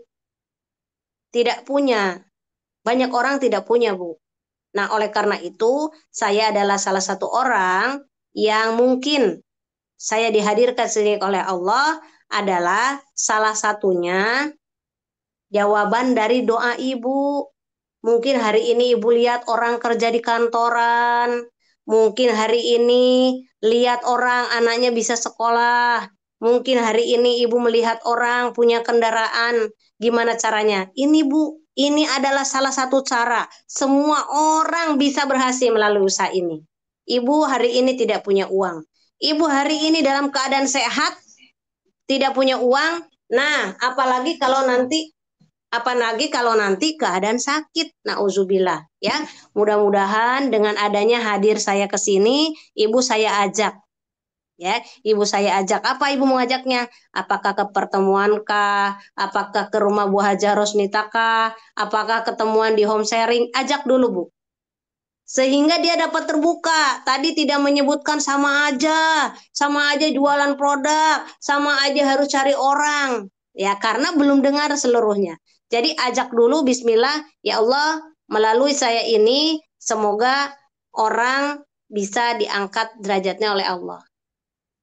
tidak punya. Banyak orang tidak punya, Bu. Nah, oleh karena itu, saya adalah salah satu orang yang mungkin saya dihadirkan sini oleh Allah adalah salah satunya jawaban dari doa ibu. Mungkin hari ini ibu lihat orang kerja di kantoran. Mungkin hari ini lihat orang anaknya bisa sekolah. Mungkin hari ini ibu melihat orang punya kendaraan. Gimana caranya? Ini bu, ini adalah salah satu cara. Semua orang bisa berhasil melalui usaha ini. Ibu hari ini tidak punya uang. Ibu hari ini dalam keadaan sehat, tidak punya uang. Nah, apalagi kalau nanti keadaan sakit, nauzubillah ya. Mudah-mudahan dengan adanya hadir saya ke sini, ibu saya ajak ya. Ibu saya ajak apa ibu mengajaknya? Apakah ke pertemuan kah? Apakah ke rumah Bu Haja Rosnita kah? Apakah ketemuan di home sharing? Ajak dulu Bu. Sehingga dia dapat terbuka. Tadi tidak menyebutkan sama aja jualan produk, sama aja harus cari orang. Ya, karena belum dengar seluruhnya. Jadi ajak dulu bismillah, ya Allah, melalui saya ini semoga orang bisa diangkat derajatnya oleh Allah.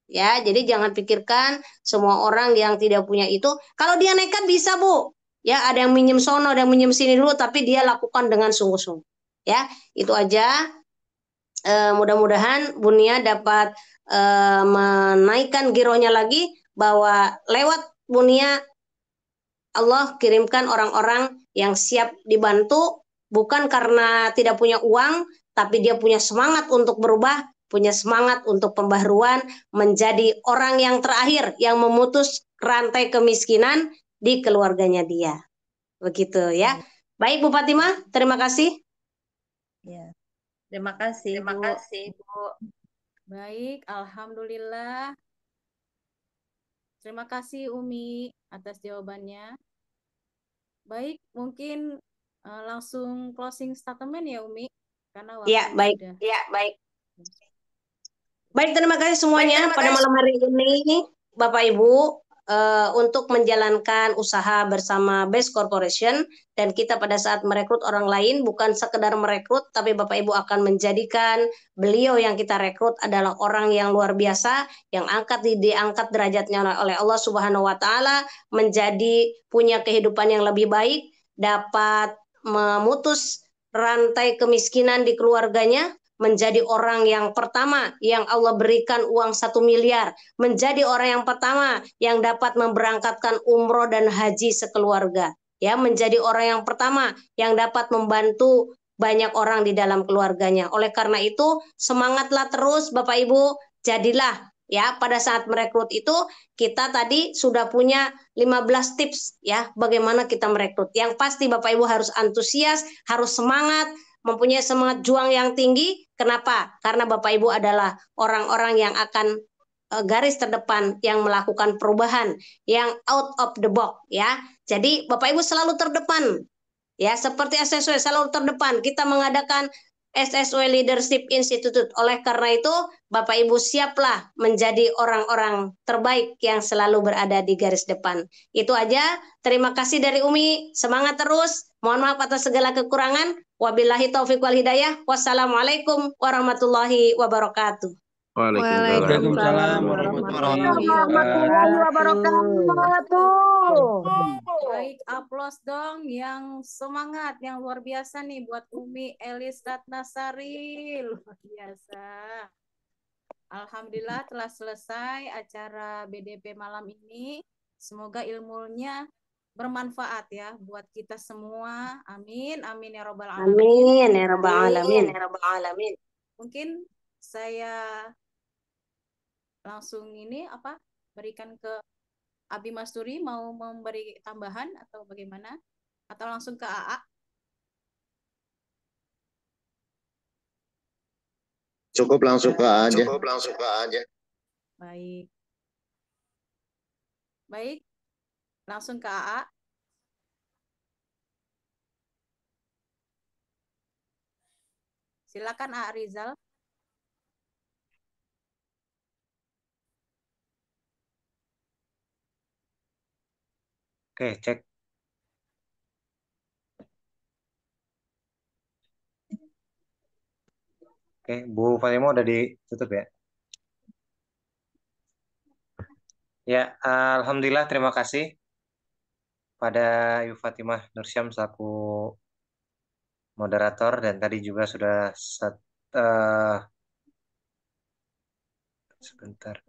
Ya, jadi jangan pikirkan semua orang yang tidak punya itu. Kalau dia nekat bisa, Bu. Ya, ada yang minjem sono, ada yang minjem sini dulu, tapi dia lakukan dengan sungguh-sungguh. Ya, itu aja. Mudah-mudahan Bunia dapat menaikkan gironya lagi bahwa lewat Bunia Allah kirimkan orang-orang yang siap dibantu bukan karena tidak punya uang tapi dia punya semangat untuk berubah, punya semangat untuk pembaharuan menjadi orang yang terakhir yang memutus rantai kemiskinan di keluarganya dia. Begitu ya. Iya, Baik Bu Fatimah, terima kasih. iya. Terima kasih, Bu. Terima kasih, Bu. Baik, alhamdulillah. Terima kasih Umi atas jawabannya. Baik, mungkin langsung closing statement ya Umi, karena Ya, waktu baik. sudah. Ya, baik. Baik, terima kasih semuanya Terima pada kasih. malam hari ini, Bapak Ibu. untuk menjalankan usaha bersama Best Corporation, dan kita pada saat merekrut orang lain bukan sekedar merekrut, tapi Bapak Ibu akan menjadikan beliau yang kita rekrut adalah orang yang luar biasa, yang diangkat derajatnya oleh Allah Subhanahu wa taala, menjadi punya kehidupan yang lebih baik, dapat memutus rantai kemiskinan di keluarganya, menjadi orang yang pertama yang Allah berikan uang 1 miliar, menjadi orang yang pertama yang dapat memberangkatkan umroh dan haji sekeluarga, ya, menjadi orang yang pertama yang dapat membantu banyak orang di dalam keluarganya. Oleh karena itu, semangatlah terus Bapak Ibu, jadilah, ya, pada saat merekrut itu kita tadi sudah punya 15 tips, ya, bagaimana kita merekrut. Yang pasti Bapak Ibu harus antusias, harus semangat, mempunyai semangat juang yang tinggi. Kenapa? Karena Bapak Ibu adalah orang-orang yang akan garis terdepan yang melakukan perubahan yang out of the box, ya. Jadi Bapak Ibu selalu terdepan, ya, seperti SSW selalu terdepan. Kita mengadakan SSW Leadership Institute. Oleh karena itu, Bapak Ibu siaplah menjadi orang-orang terbaik yang selalu berada di garis depan. Itu aja. Terima kasih dari Umi. Semangat terus. Mohon maaf atas segala kekurangan. Wabillahi taufiq wal hidayah. Wassalamualaikum warahmatullahi wabarakatuh. Waalaikumsalam warahmatullahi Warahmatullahi wabarakatuh. wabarakatuh. Baik, aplaus dong yang semangat, yang luar biasa nih buat Umi Elis Ratnasari. Luar biasa. Alhamdulillah telah selesai acara BDP malam ini. Semoga ilmunya bermanfaat ya buat kita semua. Amin, amin ya robbal alamin. Amin ya rabbal alamin. Mungkin saya langsung berikan ke Abi Masturi, mau memberi tambahan atau bagaimana? Atau langsung ke AA? Cukup langsung ke AA aja. Baik. Baik. Langsung ke AA. Silakan AA Rizal. Oke, cek. Oke, Bu Fatimah udah ditutup ya? Ya, alhamdulillah terima kasih pada Ibu Fatimah Nursyam selaku moderator, dan tadi juga sudah sebentar.